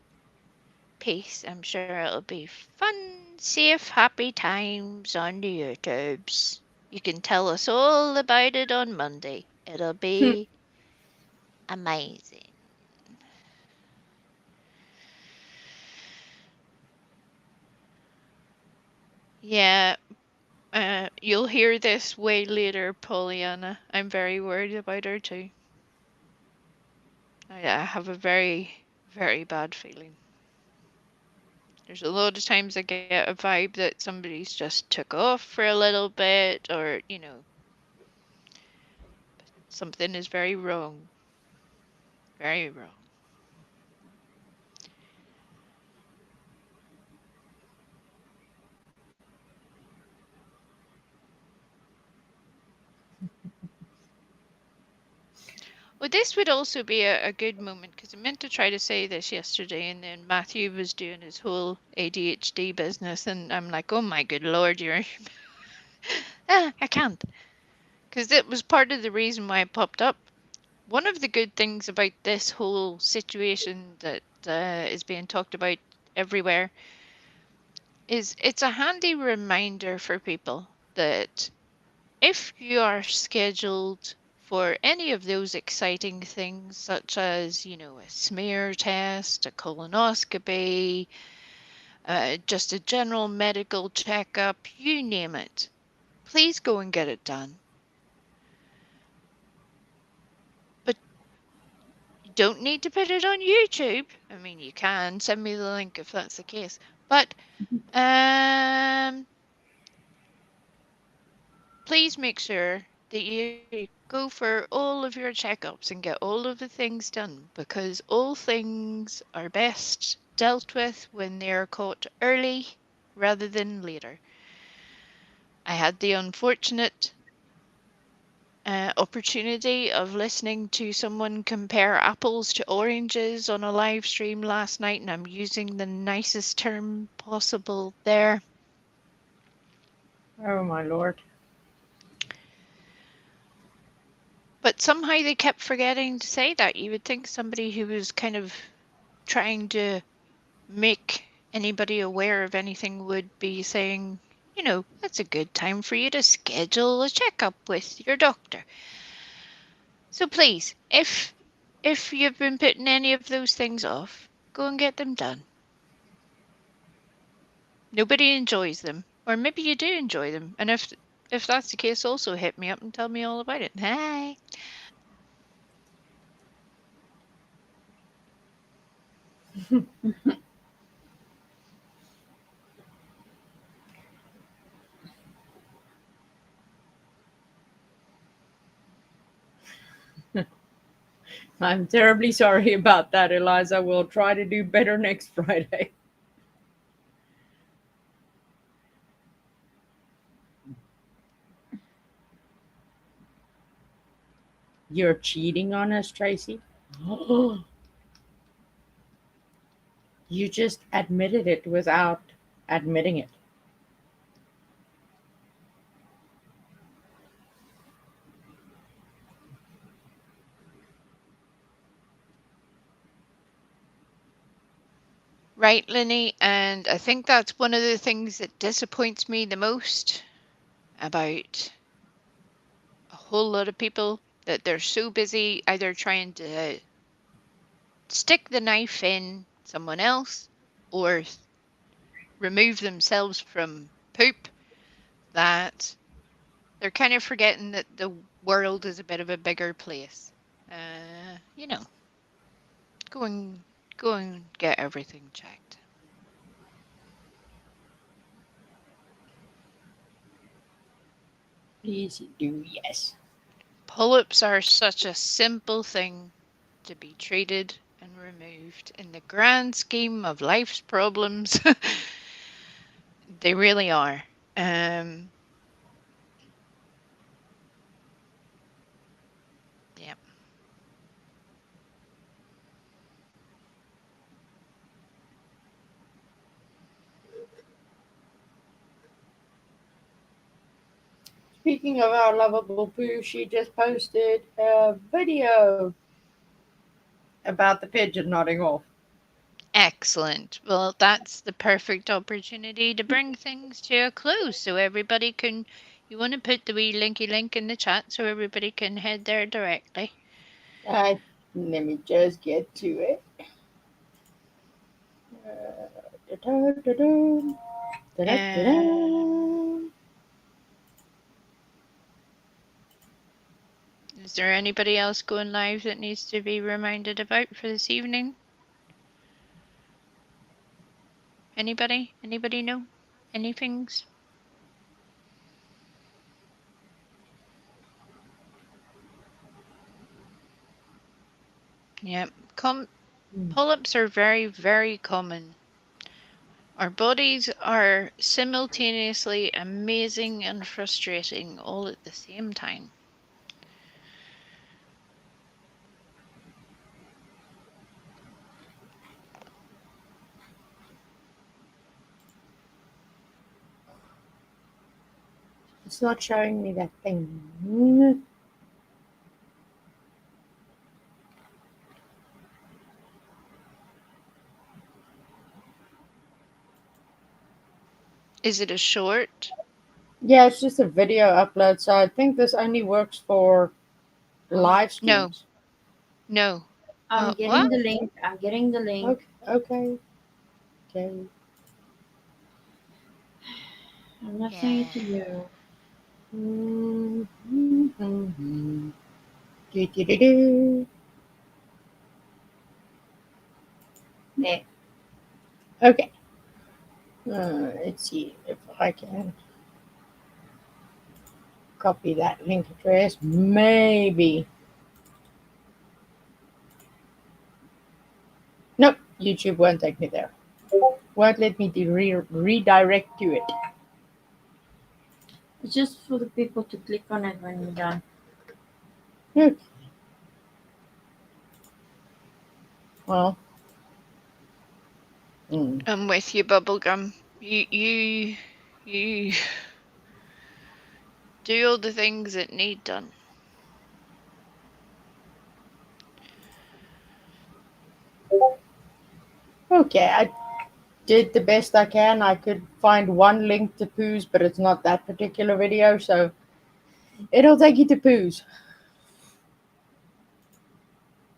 peace. I'm sure it'll be fun, safe, happy times on the YouTubes. You can tell us all about it on Monday. It'll be amazing. Yeah, you'll hear this way later, Pollyanna. I'm very worried about her too. I have a very, very bad feeling. There's a lot of times I get a vibe that somebody's just took off for a little bit, or, something is very wrong. Very wrong. Well, this would also be a good moment because I meant to try to say this yesterday, and then Matthew was doing his whole ADHD business, and I'm like, oh my good lord, you're. I can't. Because it was part of the reason why it popped up. One of the good things about this whole situation that is being talked about everywhere is it's a handy reminder for people that if you are scheduled for any of those exciting things, such as, a smear test, a colonoscopy, just a general medical checkup, you name it, please go and get it done. But you don't need to put it on YouTube. I mean, you can send me the link if that's the case. But um, please make sure that you go for all of your checkups and get all of the things done because all things are best dealt with when they are caught early rather than later. I had the unfortunate opportunity of listening to someone compare apples to oranges on a live stream last night, and I'm using the nicest term possible there. Oh my lord. But somehow they kept forgetting to say that. You would think somebody who was kind of trying to make anybody aware of anything would be saying, that's a good time for you to schedule a checkup with your doctor. So please, if you've been putting any of those things off, go and get them done. Nobody enjoys them, or maybe you do enjoy them. And if that's the case, also hit me up and tell me all about it. Hi. I'm terribly sorry about that, Eliza. We'll try to do better next Friday. You're cheating on us, Tracy? You just admitted it without admitting it. Right, Linny, and I think that's one of the things that disappoints me the most about a whole lot of people, that they're so busy either trying to stick the knife in someone else or remove themselves from poop, that they're kind of forgetting that the world is a bit of a bigger place. Uh, you know, go and go and get everything checked. Please do, yes. Polyps are such a simple thing to be treated and removed in the grand scheme of life's problems. They really are. Um, yeah. Speaking of our lovable Pooh, she just posted a video about the pigeon nodding off. Excellent. Well, that's the perfect opportunity to bring things to a close so everybody can. You want to put the wee linky link in the chat so everybody can head there directly. Let me just get to it. Da-da-da-da. Da-da-da-da. Is there anybody else going live that needs to be reminded about for this evening? Anybody? Anybody know? Anythings? Yep. Polyps are very, very common. Our bodies are simultaneously amazing and frustrating all at the same time. It's not showing me that thing. Is it a short? Yeah, it's just a video upload, so I think this only works for live No. streams. No. I'm What? getting the link. I'm getting the link. Okay. I'm not saying Yeah. it to you. Do-do-do-do. There. Okay. Let's see if I can copy that link address. Maybe. Nope. YouTube won't take me there. Won't let me redirect to it. It's just for the people to click on it when you're done. Okay. Well. I'm with you, Bubblegum. You Do all the things that need done. Okay, I did the best I can. I could find one link to Poos, but it's not that particular video, so it'll take you to Poos.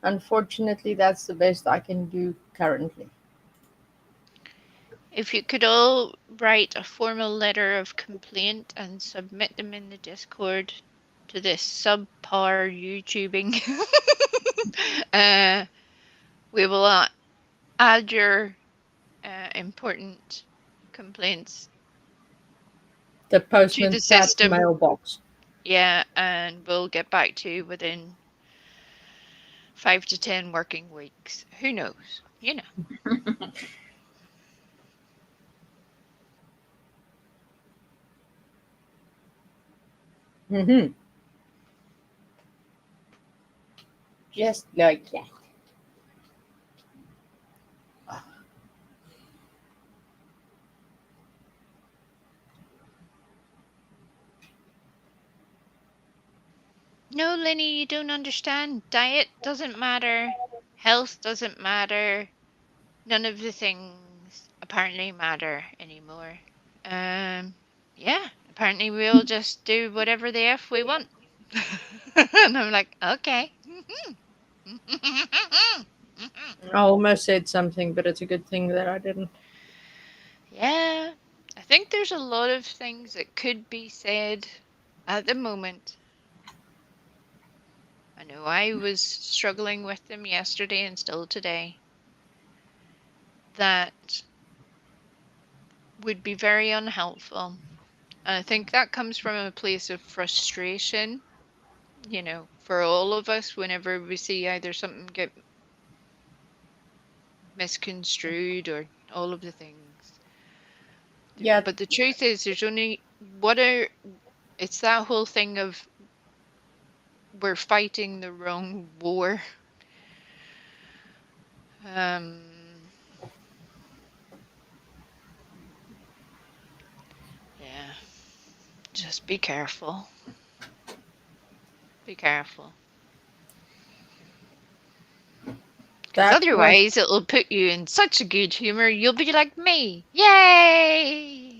Unfortunately, that's the best I can do currently. If you could all write a formal letter of complaint and submit them in the Discord to this subpar YouTubing, we will add your important complaints The to postman the chat system. mailbox. Yeah, and we'll get back to you within 5 to 10 working weeks. Who knows? You know. Mm-hmm. Just like that. No, Lenny, you don't understand. Diet doesn't matter. Health doesn't matter. None of the things apparently matter anymore. Yeah, apparently we all just do whatever the F we want. And I'm like, okay. I almost said something, but it's a good thing that I didn't. Yeah, I think there's a lot of things that could be said at the moment. I know I was struggling with them yesterday and still today. That would be very unhelpful. And I think that comes from a place of frustration, you know, for all of us whenever we see either something get misconstrued or all of the things. Yeah, But the truth is, there's only it's that whole thing of we're fighting the wrong war. Um, yeah, just be careful. Be careful. Because that was. otherwise, it'll put you in such a good humor, you'll be like me. Yay!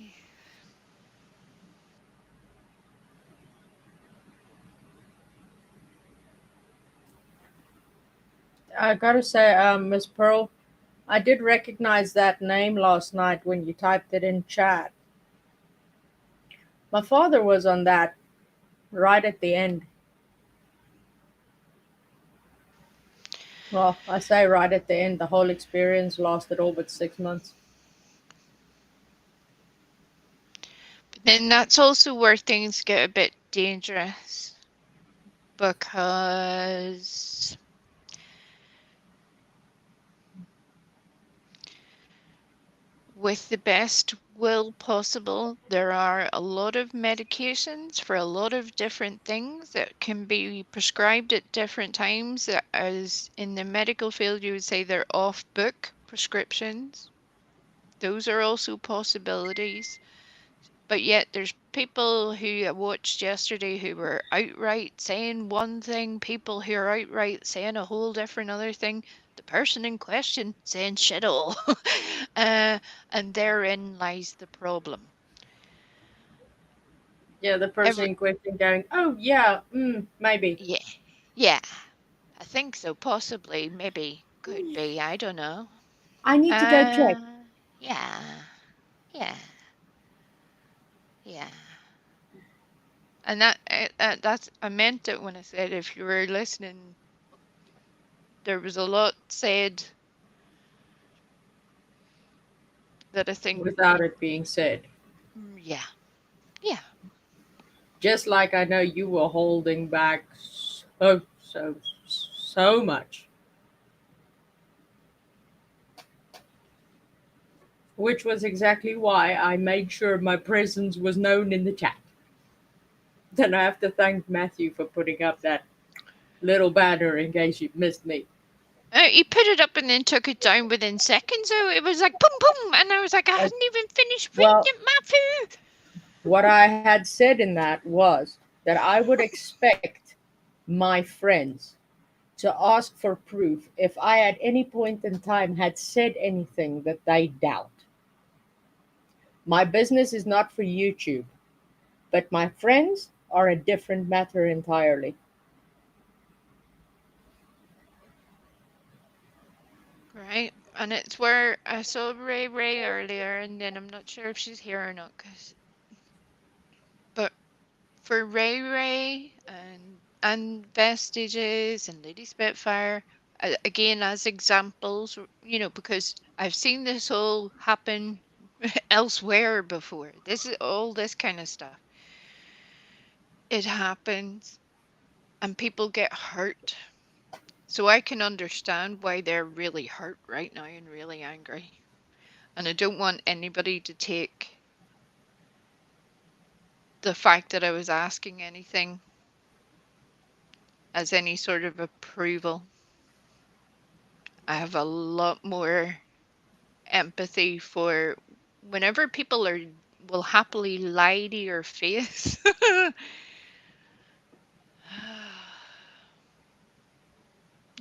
I gotta say, Miss Pearl, I did recognize that name last night when you typed it in chat. My father was on that right at the end. Well, I say right at the end. The whole experience lasted all but 6 months. Then that's also where things get a bit dangerous. Because with the best will possible, there are a lot of medications for a lot of different things that can be prescribed at different times. As in the medical field, you would say they're off book prescriptions. Those are also possibilities. But yet there's people who I watched yesterday who were outright saying one thing, people who are outright saying a whole different other thing, the person in question saying shit all. And therein lies the problem. Yeah, the person Every in question going, "Oh yeah, maybe." yeah, yeah, I think so, possibly, maybe, could be, I don't know. I need to go check. Yeah, yeah, yeah. And that's I meant it when I said if you were listening, there was a lot said that I think, Without it being said. yeah, yeah. Just like I know you were holding back so much. Which was exactly why I made sure my presence was known in the chat. Then I have to thank Matthew for putting up that little banner in case you missed me. He put it up and then took it down within seconds. So it was like boom, boom, and I was like, I hadn't even finished reading Well, it, Matthew. What I had said in that was that I would expect my friends to ask for proof if I at any point in time had said anything that they doubt. My business is not for YouTube, but my friends are a different matter entirely. Right. And it's where I saw Ray earlier, and then I'm not sure if she's here or not. But for Ray and Vestiges and Lady Spitfire, again as examples, because I've seen this all happen elsewhere before. This is all this kind of stuff. It happens, and people get hurt. So I can understand why they're really hurt right now and really angry. And I don't want anybody to take the fact that I was asking anything as any sort of approval. I have a lot more empathy for whenever people will happily lie to your face.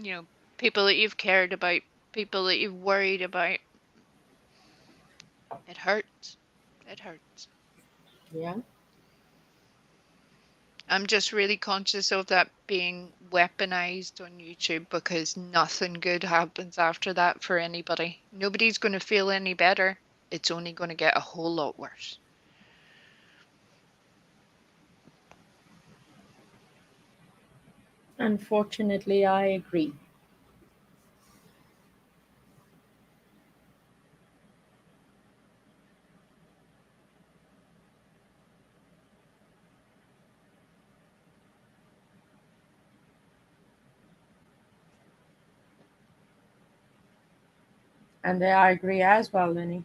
you know, people that you've cared about, people that you've worried about. It hurts. It hurts. Yeah. I'm just really conscious of that being weaponized on YouTube because nothing good happens after that for anybody. Nobody's going to feel any better. It's only going to get a whole lot worse. Unfortunately, I agree. And I agree as well, Lenny.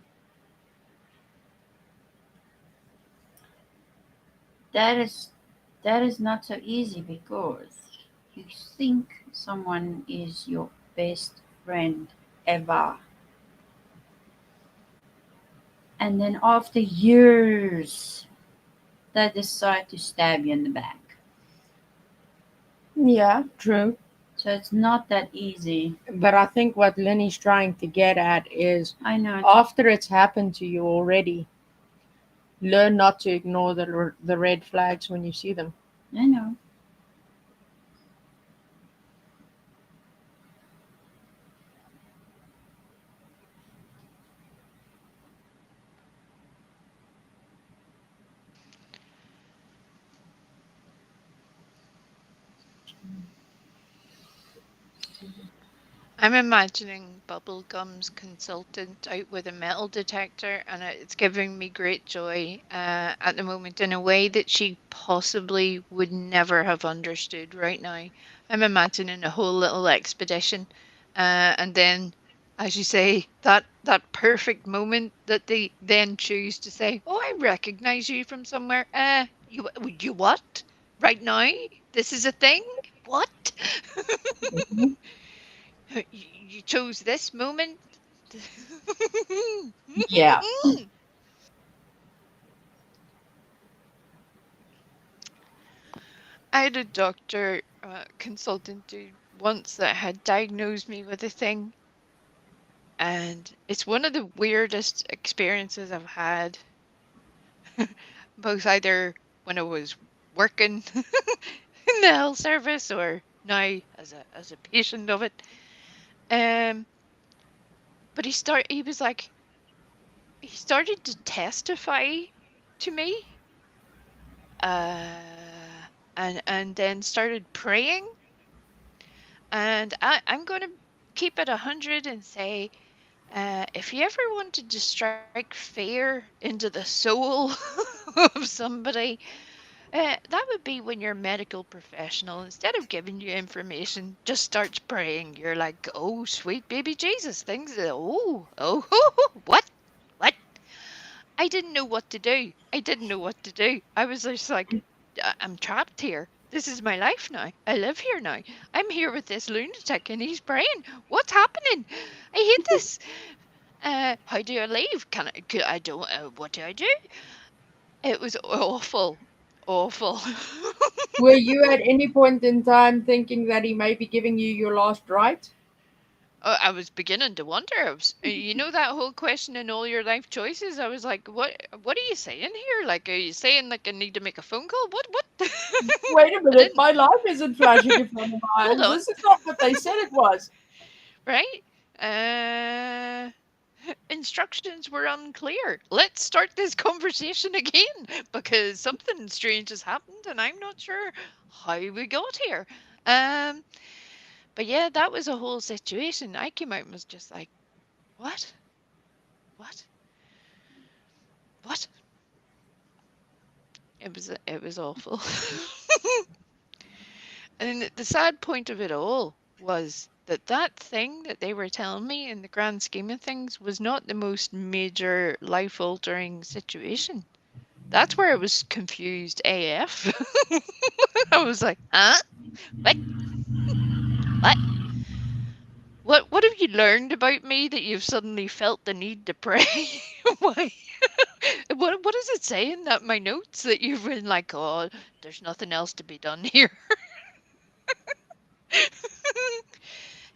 That is that is not so easy because you think someone is your best friend ever, and then after years they decide to stab you in the back. Yeah, true. So it's not that easy. But I think what Lenny's trying to get at is I know. after it's happened to you already, learn not to ignore the red flags when you see them. I know. I'm imagining Bubblegum's consultant out with a metal detector, and it's giving me great joy at the moment in a way that she possibly would never have understood right now. I'm imagining a whole little expedition, and then, as you say, that perfect moment that they then choose to say, "Oh, I recognize you from somewhere." You what? Right now? This is a thing? What? Mhm. You chose this moment? Yeah. I had a doctor consultant dude once that had diagnosed me with a thing, and it's one of the weirdest experiences I've had, both either when I was working in the health service or now as a patient of it. Um, but he started to testify to me uh, and then started praying. And I'm going to keep it 100 and say, if you ever wanted to strike fear into the soul of somebody, that would be when your medical professional, instead of giving you information, just starts praying. You're like, oh, sweet baby Jesus, things. What? What? I didn't know what to do. I didn't know what to do. I was just like, I'm trapped here. This is my life now. I live here now. I'm here with this lunatic and he's praying. What's happening? I hate this. How do I leave? I don't, what do I do? It was awful. Awful. Were you at any point in time thinking that he may be giving you your last right? I was beginning to wonder. You know, that whole question in all your life choices. I was like, what are you saying here? Like, are you saying like I need to make a phone call? What? Wait a I minute, didn't. my life isn't flashing in front of my Hold eyes. on, This is not what they said it was. right? Uh, Instructions were unclear. Let's start this conversation again because something strange has happened and I'm not sure how we got here. Um, but yeah, that was a whole situation. I came out and was just like, what? What? What? It was awful. And the sad point of it all was that that thing that they were telling me in the grand scheme of things was not the most major life altering situation. That's where I was confused AF. I was like, huh? What? What? What have you learned about me that you've suddenly felt the need to pray? Why? What does it say in that my notes that you've been like, oh, there's nothing else to be done here?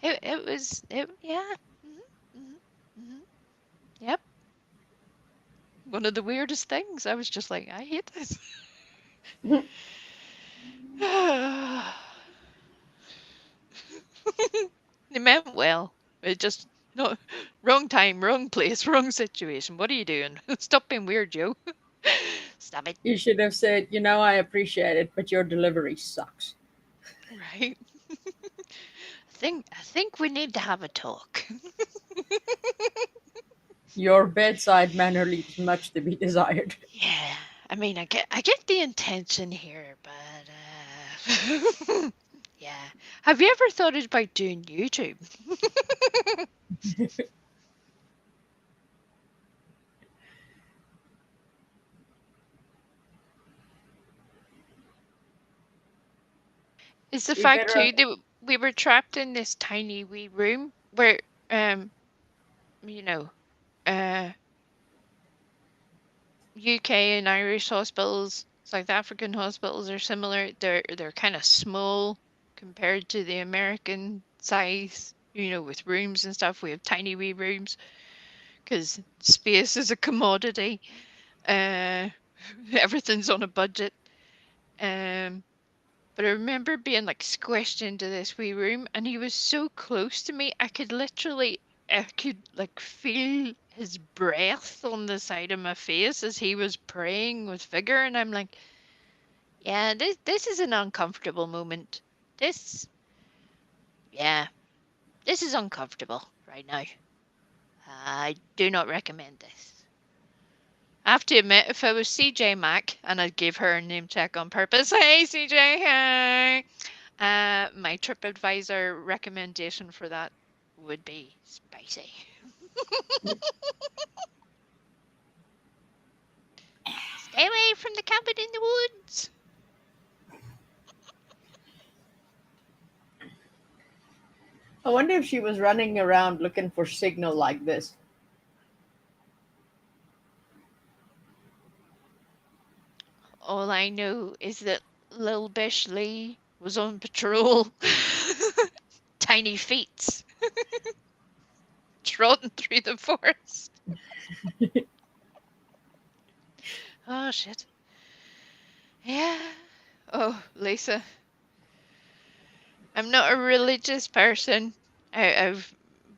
It was it yeah. hmm hmm hmm Yep. One of the weirdest things. I was just like, I hate this. It meant well. It just no wrong time, wrong place, wrong situation. What are you doing? Stop being weird, Joe. Stop it. You should have said, I appreciate it, but your delivery sucks. Right. I think we need to have a talk. Your bedside manner leaves much to be desired. Yeah. I mean, I get the intention here, but yeah. Have you ever thought about doing YouTube? It's the We fact better. too that we were trapped in this tiny wee room where you know, uh UK and Irish hospitals, South African hospitals are similar. They're kind of small compared to the American size, with rooms and stuff. We have tiny wee rooms because space is a commodity. Uh, everything's on a budget. Um, but I remember being like squished into this wee room, and he was so close to me, I could like feel his breath on the side of my face as he was praying with vigor, and I'm like, yeah, this is an uncomfortable moment. This, yeah, this is uncomfortable right now. I do not recommend this. I have to admit, if I was CJ Mack and I gave her a name check on purpose, hey CJ, hey, my TripAdvisor recommendation for that would be spicy. Stay away from the cabin in the woods. I wonder if she was running around looking for signal like this. All I know is that Lil Bish Lee was on patrol. Tiny feet, trotting through the forest. Oh shit. Yeah. Oh, Lisa, I'm not a religious person.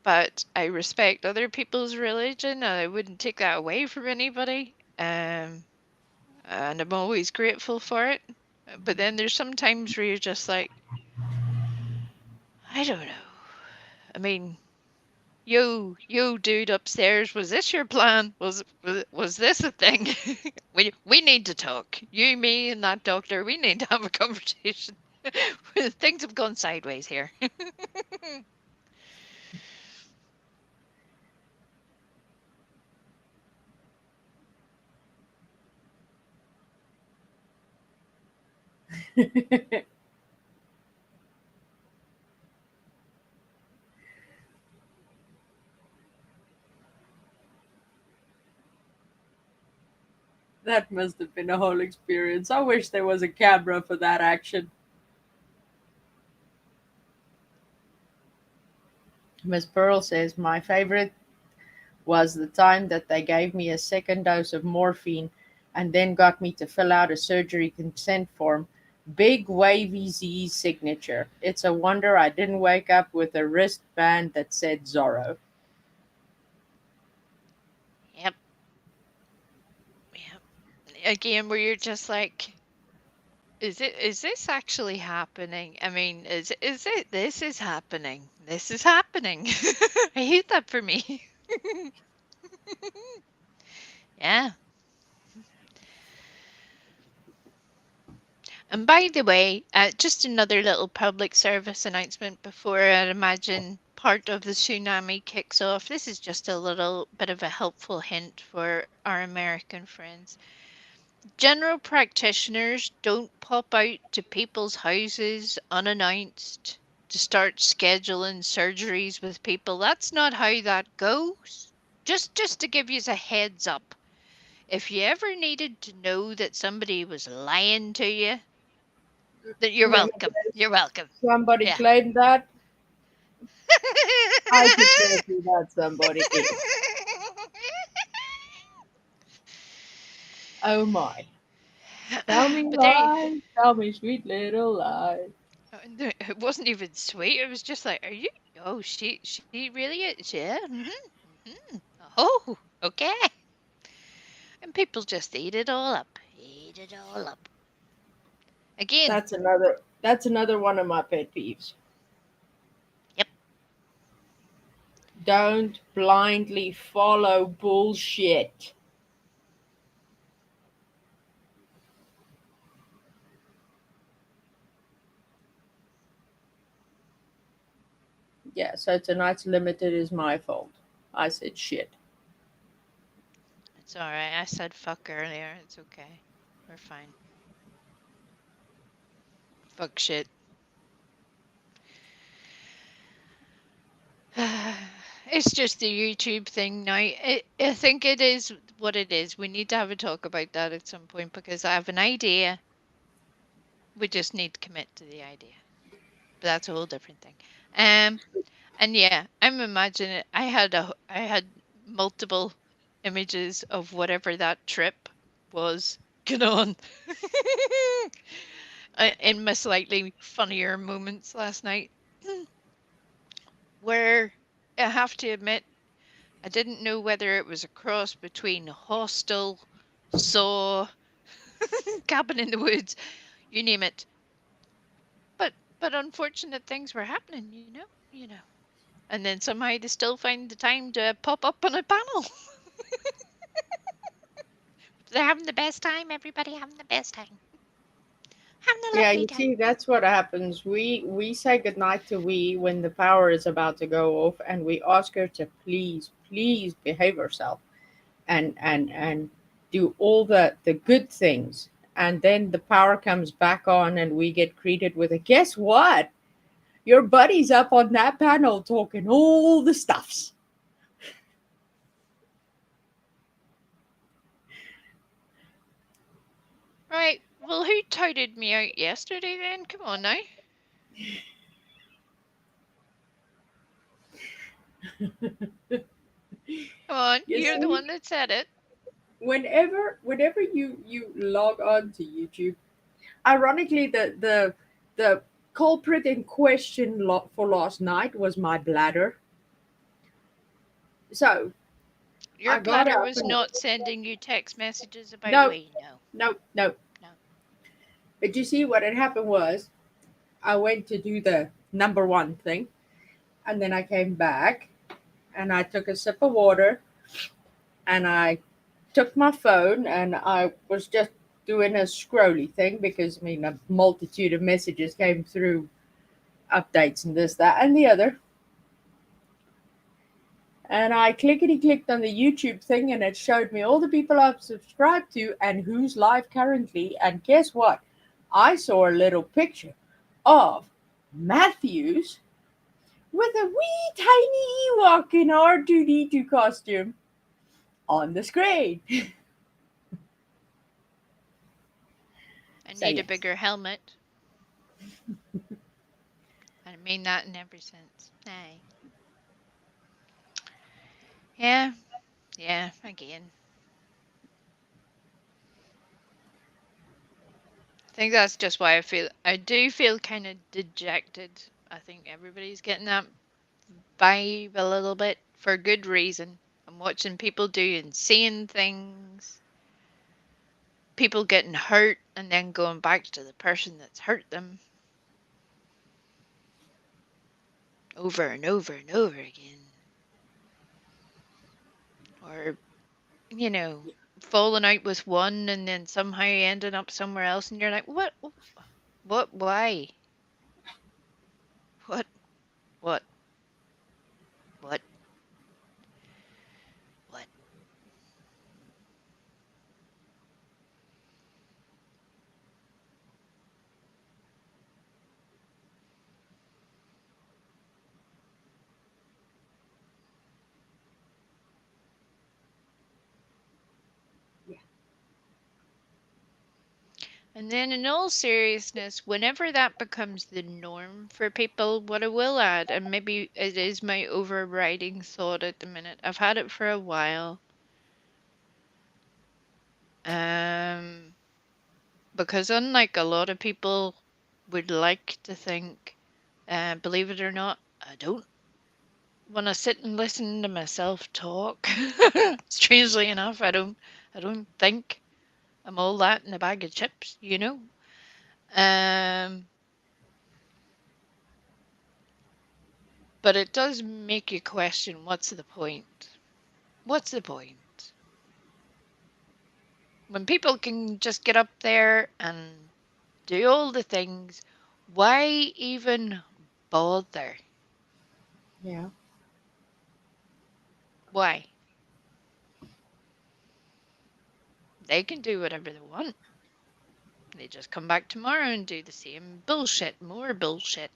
But I respect other people's religion, and I wouldn't take that away from anybody. And I'm always grateful for it. But then there's some times where you're just like, I don't know. I mean, yo, dude upstairs, was this your plan? Was this a thing? we need to talk. You, me, and that doctor. We need to have a conversation. Things have gone sideways here. That must have been a whole experience. I wish there was a camera for that action. Miss Pearl says, my favorite was the time that they gave me a second dose of morphine and then got me to fill out a surgery consent form. Big wavy Z signature. It's a wonder I didn't wake up with a wristband that said Zorro. Yep, yep. Again, where you're just like, is this actually happening? I mean, is it this is happening? This is happening. I hate that for me. Yeah. And by the way, just another little public service announcement before I imagine part of the tsunami kicks off. This is just a little bit of a helpful hint for our American friends. General practitioners don't pop out to people's houses unannounced to start scheduling surgeries with people. That's not how that goes. Just to give you a heads up. If you ever needed to know that somebody was lying to you, that you're Never welcome. You're welcome. somebody Yeah. claimed that. I could guess who that somebody is. Oh my. Tell me But there you lies, tell me sweet little lies. no, it wasn't even sweet. It was just like, are you? Oh, she really is. Yeah. Hmm. Oh, okay. And people just eat it all up. Eat it all up. Again. That's another one of my pet peeves. Yep. Don't blindly follow bullshit. Yeah, so tonight's limited is my fault. I said shit. It's all right. I said fuck earlier. It's okay. We're fine. Fuck shit. It's just the YouTube thing now. I think it is what it is. We need to have a talk about that at some point because I have an idea. We just need to commit to the idea. But that's a whole different thing. Um, and yeah, I'm imagining I had multiple images of whatever that trip was going on in my slightly funnier moments last night, where I have to admit I didn't know whether it was a cross between Hostel, Saw, Cabin in the Woods, you name it. But unfortunate things were happening, you know. And then somehow they still find the time to pop up on a panel. They're having the best time. Everybody having the best time. Having a Yeah, lovely you time. see, that's what happens. We say goodnight to we when the power is about to go off, and we ask her to please, please behave herself and do all the good things. And then the power comes back on, and we get greeted with a guess what? Your buddy's up on that panel talking all the stuffs. Right. Well, who touted me out yesterday then? Come on now. Come on. You You're the see, one that said it. whenever you log on to YouTube, ironically, the culprit in question for last night was my bladder. So Your I got bladder up was and not sending you text messages about no, we. No. no. No. But you see, what had happened was I went to do the number one thing, and then I came back and I took a sip of water and I took my phone and I was just doing a scrolly thing because I mean a multitude of messages came through, updates and this, that, and the other. And I clickety clicked on the YouTube thing and it showed me all the people I've subscribed to and who's live currently. And guess what? I saw a little picture of Matthews with a wee tiny Ewok in R2D2 costume on the screen. I Say need a yes. bigger helmet. I mean that in every sense. Aye. Yeah, yeah, again. I think that's just why I do feel kind of dejected. I think everybody's getting that vibe a little bit for good reason. I'm watching people do insane things, people getting hurt and then going back to the person that's hurt them over and over and over again. Or, you know, falling out with one and then somehow ending up somewhere else and you're like, what, why? What, what, what, what? Yeah. And then, in all seriousness, whenever that becomes the norm for people, what I will add, and maybe it is my overriding thought at the minute, I've had it for a while, um, because unlike a lot of people would like to think, believe it or not, I don't want to sit and listen to myself talk. Strangely enough, I don't think I'm all that in a bag of chips, you know. Um, But it does make you question what's the point? What's the point? When people can just get up there and do all the things, why even bother? Yeah. Why? They can do whatever they want. They just come back tomorrow and do the same bullshit, more bullshit.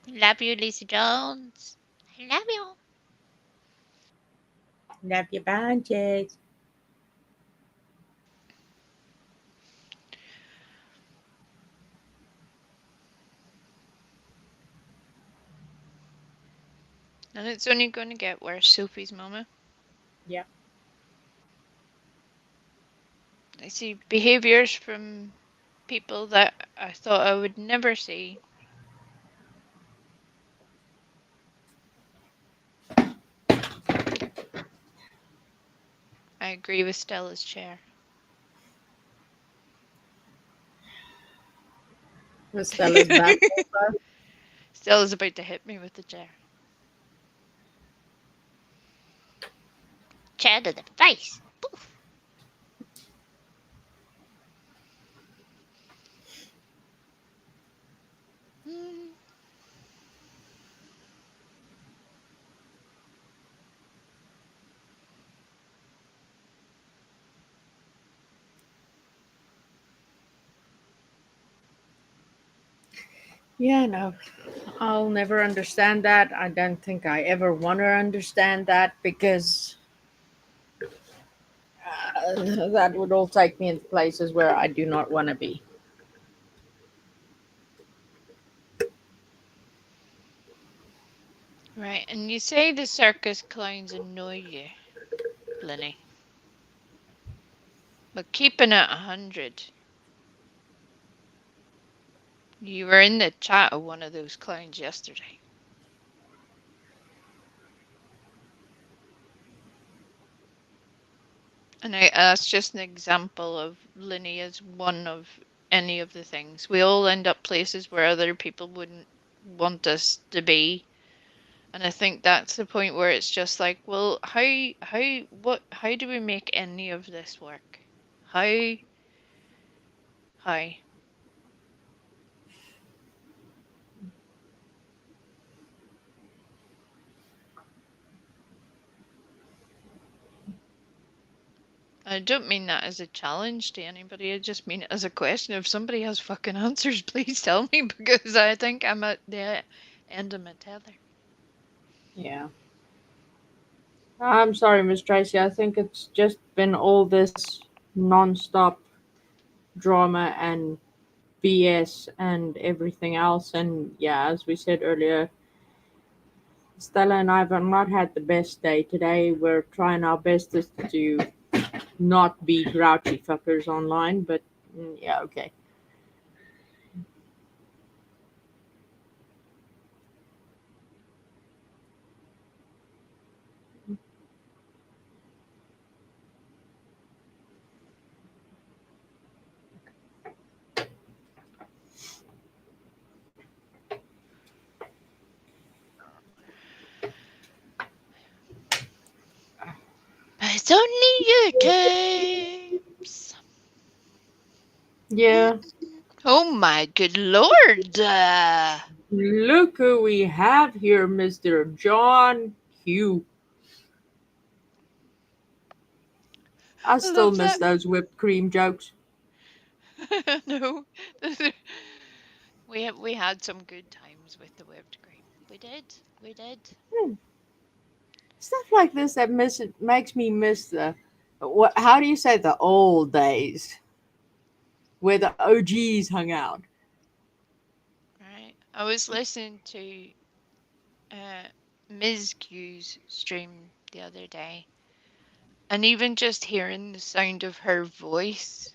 Love you, Lisa Jones. I love you. Love your bunches. And it's only going to get worse, Sophie's mama. Yeah. I see behaviors from people that I thought I would never see. I agree with Stella's chair. With Stella's back also. Stella's about to hit me with the chair. Chair to the face. Poof. Mm. Yeah, no. I'll never understand that. I don't think I ever want to understand that because that would all take me into places where I do not want to be. Right, and you say the circus clowns annoy you, Linny. But keeping it 100. You were in the chat of one of those clowns yesterday. And that's just an example of Linny as one of any of the things. We all end up places where other people wouldn't want us to be. And I think that's the point where it's just like, well, how do we make any of this work? How, how? I don't mean that as a challenge to anybody. I just mean it as a question. If somebody has fucking answers, please tell me because I think I'm at the end of my tether. Yeah. I'm sorry, Miss Tracy. I think it's just been all this non-stop drama and BS and everything else. And yeah, as we said earlier, Stella and I have not had the best day today. We're trying our best to not be grouchy fuckers online, but yeah, okay. But it's only your terms. Yeah, Oh my good lord. look who we have here, Mr. John Q. I I still love miss that. those whipped cream jokes. No. We had some good times with the whipped cream. We did. We did. Hmm. Stuff like this that makes me miss the what? How do you say the old days where the OGs hung out? Right. I was listening to uh Ms. Q's stream the other day, and even just hearing the sound of her voice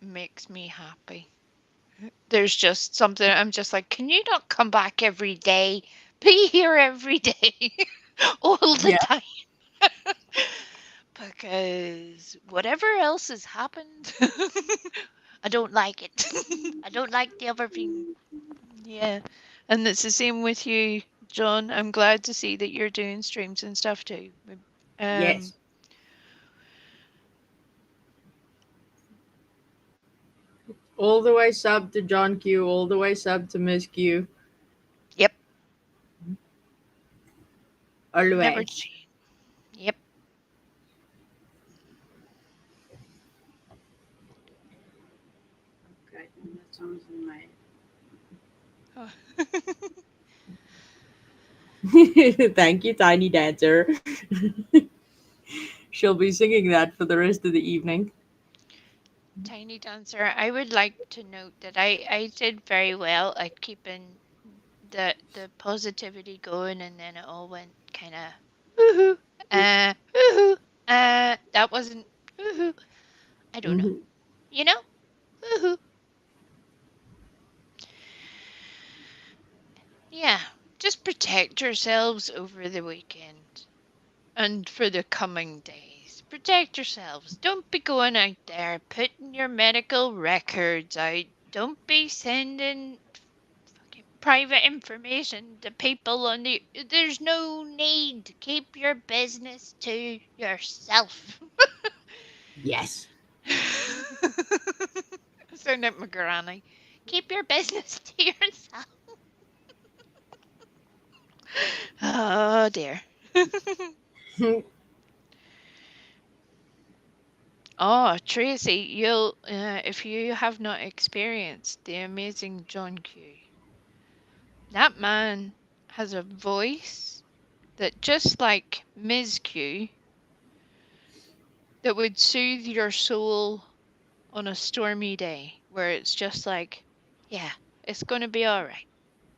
makes me happy. There's just something I'm just like, can you not come back every day? Be here every day, all the Yeah. time. Because whatever else has happened, I don't like it. I don't like the other thing. Yeah. And it's the same with you, John. I'm glad to see that you're doing streams and stuff too. Um, Yes. All the way sub to John Q. All the way sub to Miss Q. yep. Never Always. change. Yep. Okay, and that sounds in my Thank you, Tiny Dancer. She'll be singing that for the rest of the evening. Tiny dancer, I would like to note that I did very well at keeping the positivity going, and then it all went kind of woohoo, woohoo, that wasn't woohoo. I don't know, Hmm. you know, woohoo. Yeah, just protect yourselves over the weekend and for the coming days. Protect yourselves. Don't be going out there putting your medical records out. Don't be sending fucking private information to people on the. There's no need. Keep your business to yourself. Yes. Sound like my granny. Keep your business to yourself. Oh dear. Oh, Tracy, you'll if you have not experienced the amazing John Q, that man has a voice that just like Ms. Q, that would soothe your soul on a stormy day where it's just like, yeah, it's going to be all right.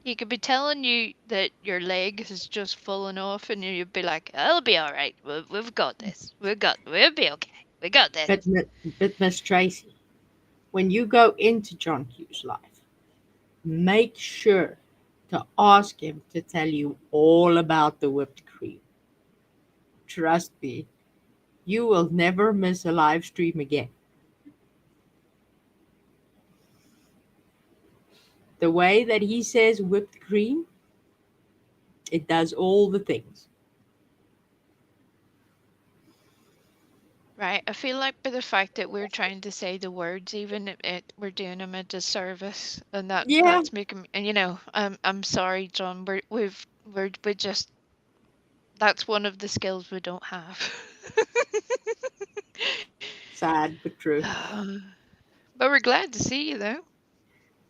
He could be telling you that your leg has just fallen off, and you'd be like, "It'll be all right. We've got this. We'll be okay. We got this." But, but Miss Tracy, when you go into John Q's life, make sure to ask him to tell you all about the whipped cream. Trust me, you will never miss a live stream again. The way that he says whipped cream, it does all the things. Right. I feel like by the fact that we're trying to say the words, even we're doing them a disservice, and Yeah, that's making me. And I'm sorry, John. We just that's one of the skills we don't have. sad but true. But we're glad to see you though.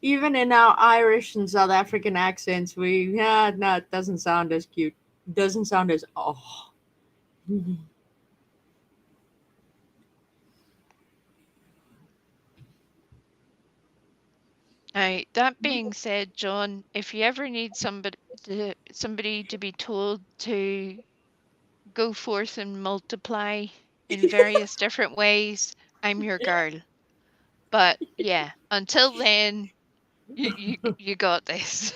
Even in our Irish and South African accents, we, yeah, no, it doesn't sound as cute. Doesn't sound as oh. Now, that being said, John, if you ever need somebody to be told to go forth and multiply in various different ways, I'm your girl. But yeah, until then, you got this.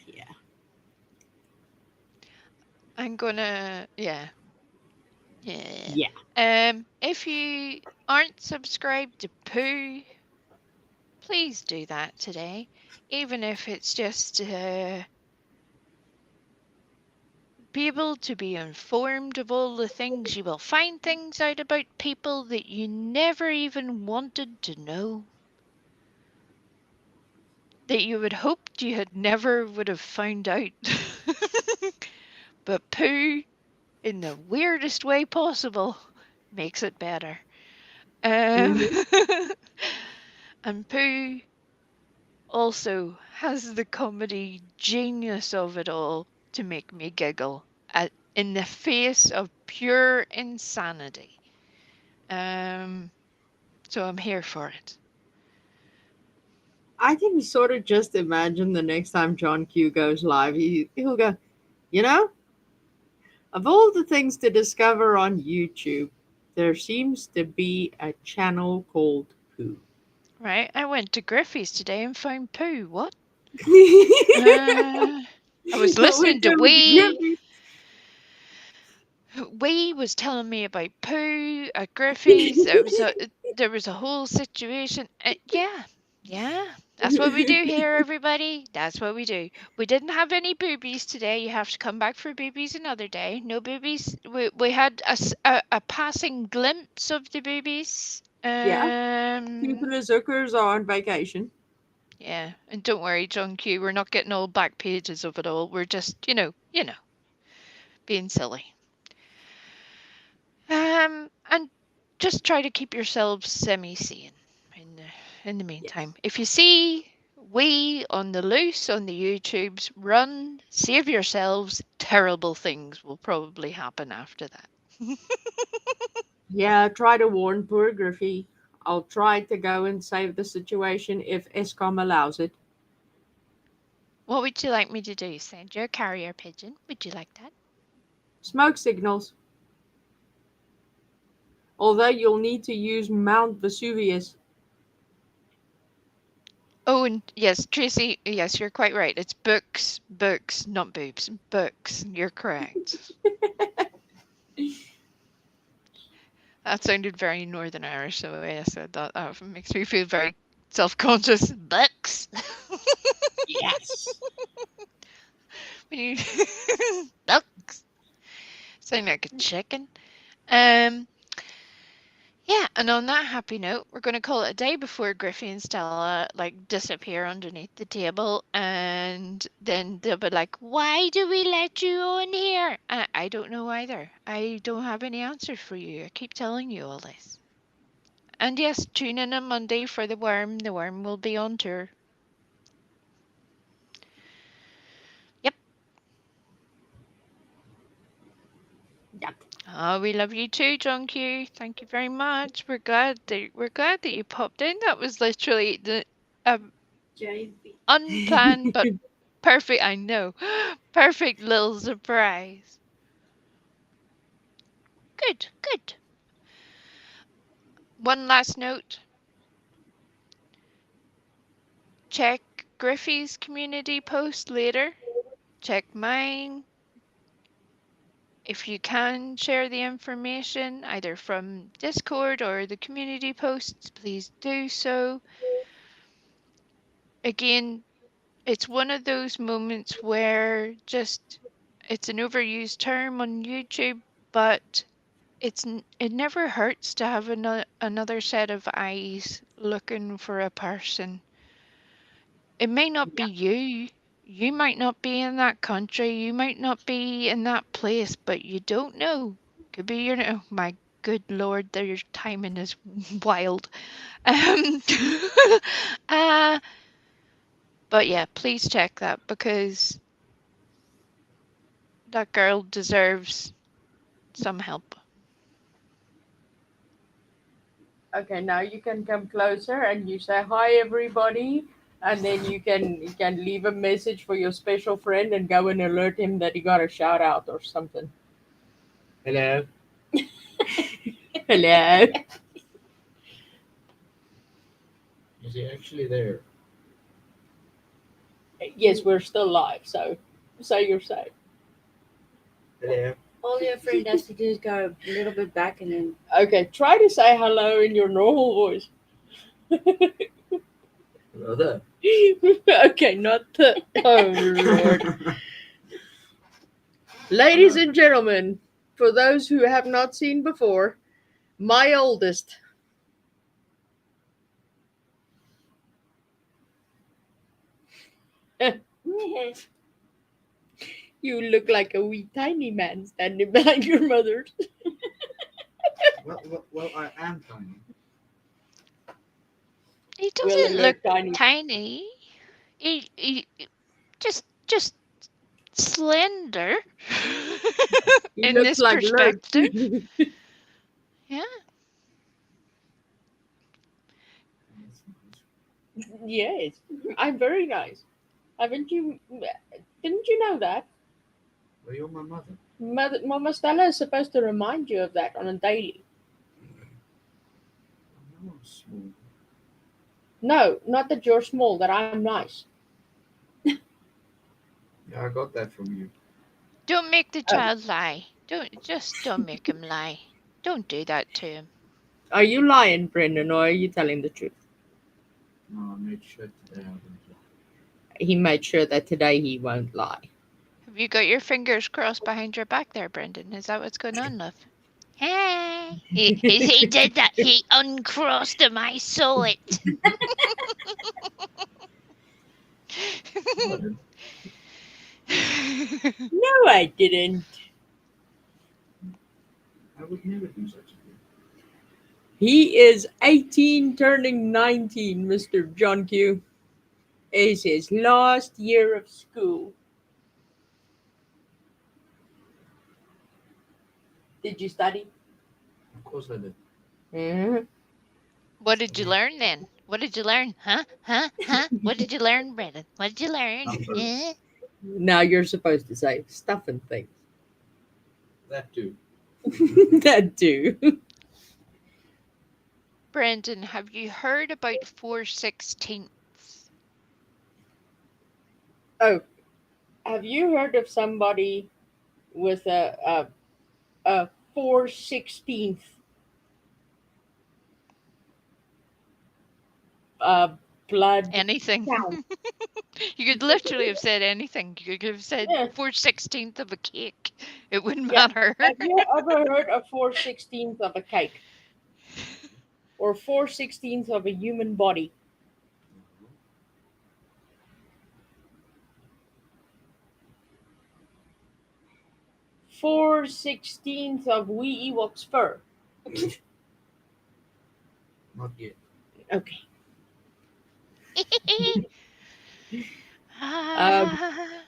Yeah. I'm gonna, yeah, yeah. Yeah. If you aren't subscribed to Pooh, please do that today, even if it's just be able to be informed of all the things. You will find things out about people that you never even wanted to know, that you had hoped you had never would have found out. But Pooh, in the weirdest way possible, makes it better. Um, Mhm. and Pooh also has the comedy genius of it all to make me giggle in the face of pure insanity. Um, so I'm here for it. I can sort of just imagine the next time John Q goes live, he'll go, you know, of all the things to discover on YouTube, there seems to be a channel called Pooh. Right, I went to Griffey's today and found Pooh. What? Uh, I was Which listening to was Wee. Griffey. Wee was telling me about Pooh at Griffey's. There was a whole situation. Yeah, yeah. That's what we do here, everybody. That's what we do. We didn't have any boobies today. You have to come back for boobies another day. No boobies. We had a passing glimpse of the boobies. Yeah, people and Zuckers are on vacation. Yeah, and don't worry, John Q. We're not getting all back pages of it all. We're just, being silly. And just try to keep yourselves semi-sane in the Yes. meantime. If you see we on the loose on the YouTubes, run, save yourselves. Terrible things will probably happen after that. Yeah, try to warn poor Griffey. I'll try to go and save the situation if ESCOM allows it. What would you like me to do? Send you a carrier pigeon? Would you like that? Smoke signals. Although you'll need to use Mount Vesuvius. Oh, and yes, Tracy, yes, you're quite right. It's books, books, not boobs. Books. You're correct. That sounded very Northern Irish, so yes, that makes me feel very self-conscious. Books. Yes. When you books sound like a chicken. Um, yeah, and on that happy note, we're going to call it a day before Griffey and Stella like disappear underneath the table, and then they'll be like, "Why do we let you on here?" I don't know either. I don't have any answers for you. I keep telling you all this. And yes, tune in on Monday for the worm. The worm will be on tour. Yep. Yep. Oh, we love you too, John Q. Thank you very much. We're glad that you popped in. That was literally the JB. unplanned but perfect. I know, perfect little surprise. Good, good. One last note. Check Griffey's community post later. Check mine. If you can share the information either from Discord or the community posts, please do so. Again, it's one of those moments where it's an overused term on YouTube, but it never hurts to have another set of eyes looking for a person. It may not be Yeah. you. You might not be in that country, you might not be in that place, but you don't know. Could be your. Oh my good lord, their timing is wild. Um, but yeah, please check that because that girl deserves some help. Okay, now you can come closer and you say hi everybody, and then you can leave a message for your special friend and go and alert him that he got a shout out or something. Hello. Hello. Is he actually there? Yes, we're still live, so say you're safe. Hello. All your friend has to do is go a little bit back and then Okay, try to say hello in your normal voice. Hello there. Okay, not the. Oh Lord. Ladies and gentlemen, for those who have not seen before, my oldest. You look like a wee tiny man standing behind your mother. Well, I am tiny. He We'll doesn't look alert tiny. tiny. He just slender He in looks this like Lurch. perspective. Yeah. That's nice. Yes, I'm very nice. Haven't you? Didn't you know that? Well, you're my mother. Mama Stella is supposed to remind you of that on a daily. I know I'm small. No, not that you're small, that I'm nice. Yeah, I got that from you. Don't make the Oh. child lie. Don't make him lie. Don't do that to him. Are you lying, Brendan, or are you telling the truth? No, I made sure today I wouldn't lie. He made sure that today he won't lie. Have you got your fingers crossed behind your back there, Brendan? Is that what's going on, love? Hey, he did that. He uncrossed them. I saw it. No, I didn't. No, I didn't. I would never do such a thing. He is 18, turning 19, Mr. John Q. It's his last year of school. Did you study? Of course I did. Mm-hmm. What did you learn then? What did you learn? Huh? Huh? Huh? What did you learn, Brendan? What did you learn? Numbers. Now you're supposed to say stuff and things. That too. That too. Brendan, have you heard about 4/16? Oh, have you heard of somebody with a 4/16 uh blood Anything. count? You could literally have said anything. You could have said Yeah. 4/16 of a cake. It wouldn't Yeah. matter. Have you ever heard of 4/16 of a cake or 4/16 of a human body? 4/16 of wee Ewok's fur. Not yet. Okay. Ah,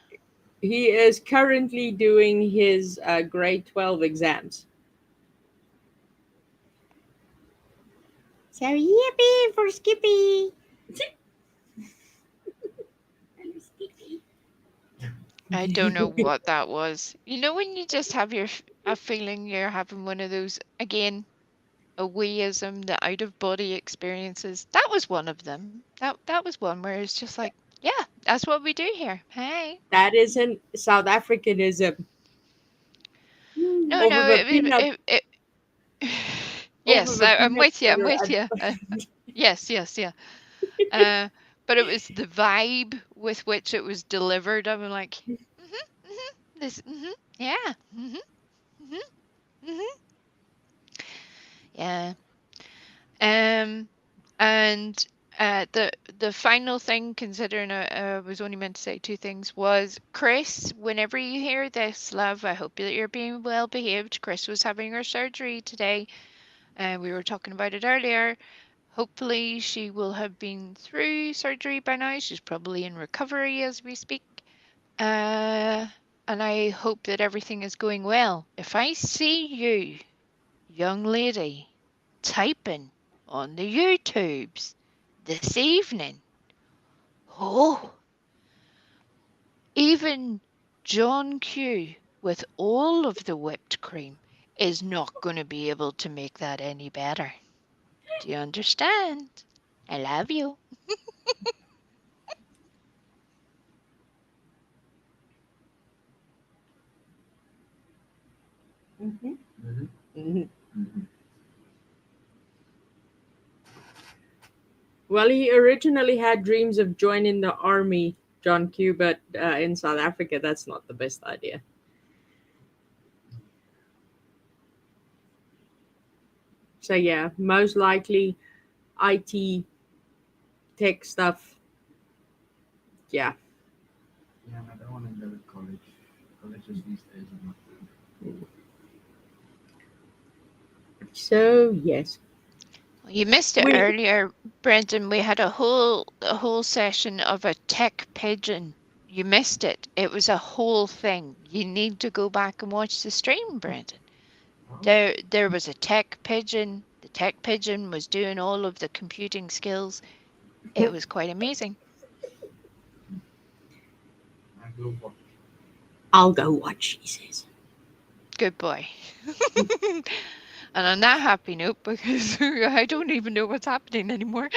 He is currently doing his grade 12 exams. So yippee for Skippy. I don't know what that was. You know when you just have a feeling you're having one of those again, a weism, the out of body experiences. That was one of them. That was one where it's just like, yeah, that's what we do here. Hey. That isn't South Africanism. No, Over no, the peanut, over yes, the I'm peanut with you. I'm butter with you. Yes, yeah. But it was the vibe with which it was delivered. I'm like, this, yeah, mhm, yeah. And The final thing, considering I was only meant to say two things, was Chris. Whenever you hear this, love, I hope that you're being well behaved. Chris was having her surgery today, and we were talking about it earlier. Hopefully, she will have been through surgery by now. She's probably in recovery as we speak. And I hope that everything is going well. If I see you, young lady, typing on the YouTubes this evening, oh, even John Q with all of the whipped cream is not going to be able to make that any better. Do you understand? I love you. Mm-hmm. Mm-hmm. Mm-hmm. Mm-hmm. Well, he originally had dreams of joining the army, John Q, but in South Africa, that's not the best idea. So, yeah, most likely IT tech stuff. Yeah. Yeah, I don't want to go to college. Colleges these days are not good. So, yes. You missed it We, earlier, Brendan. We had a whole session of a tech pigeon. You missed it. It was a whole thing. You need to go back and watch the stream, Brendan. Oh, There was a tech pigeon. The tech pigeon was doing all of the computing skills. It was quite amazing. I go watch. I'll go watch, he says. Good boy. And on that happy note, because I don't even know what's happening anymore.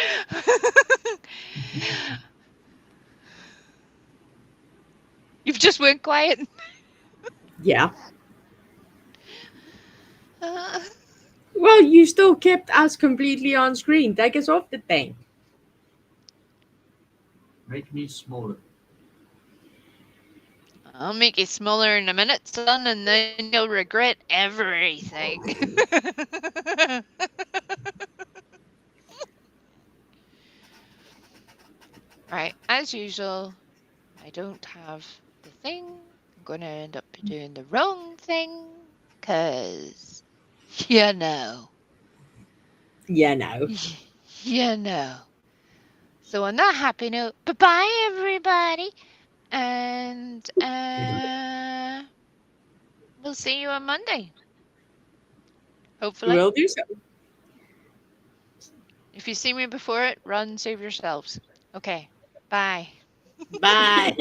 You've just went quiet. Yeah. Uh, Well, you still kept us completely on screen. Take us off the thing. Make me smaller. I'll make you smaller in a minute, son, and then you'll regret everything. Right, as usual, I don't have the thing. I'm going to end up doing the wrong thing, because, you know, Yeah, no. you know. So on that happy note, bye-bye, everybody, and we'll see you on Monday, hopefully. We'll do so. If you see me before it, run, save yourselves. Okay, bye. Bye.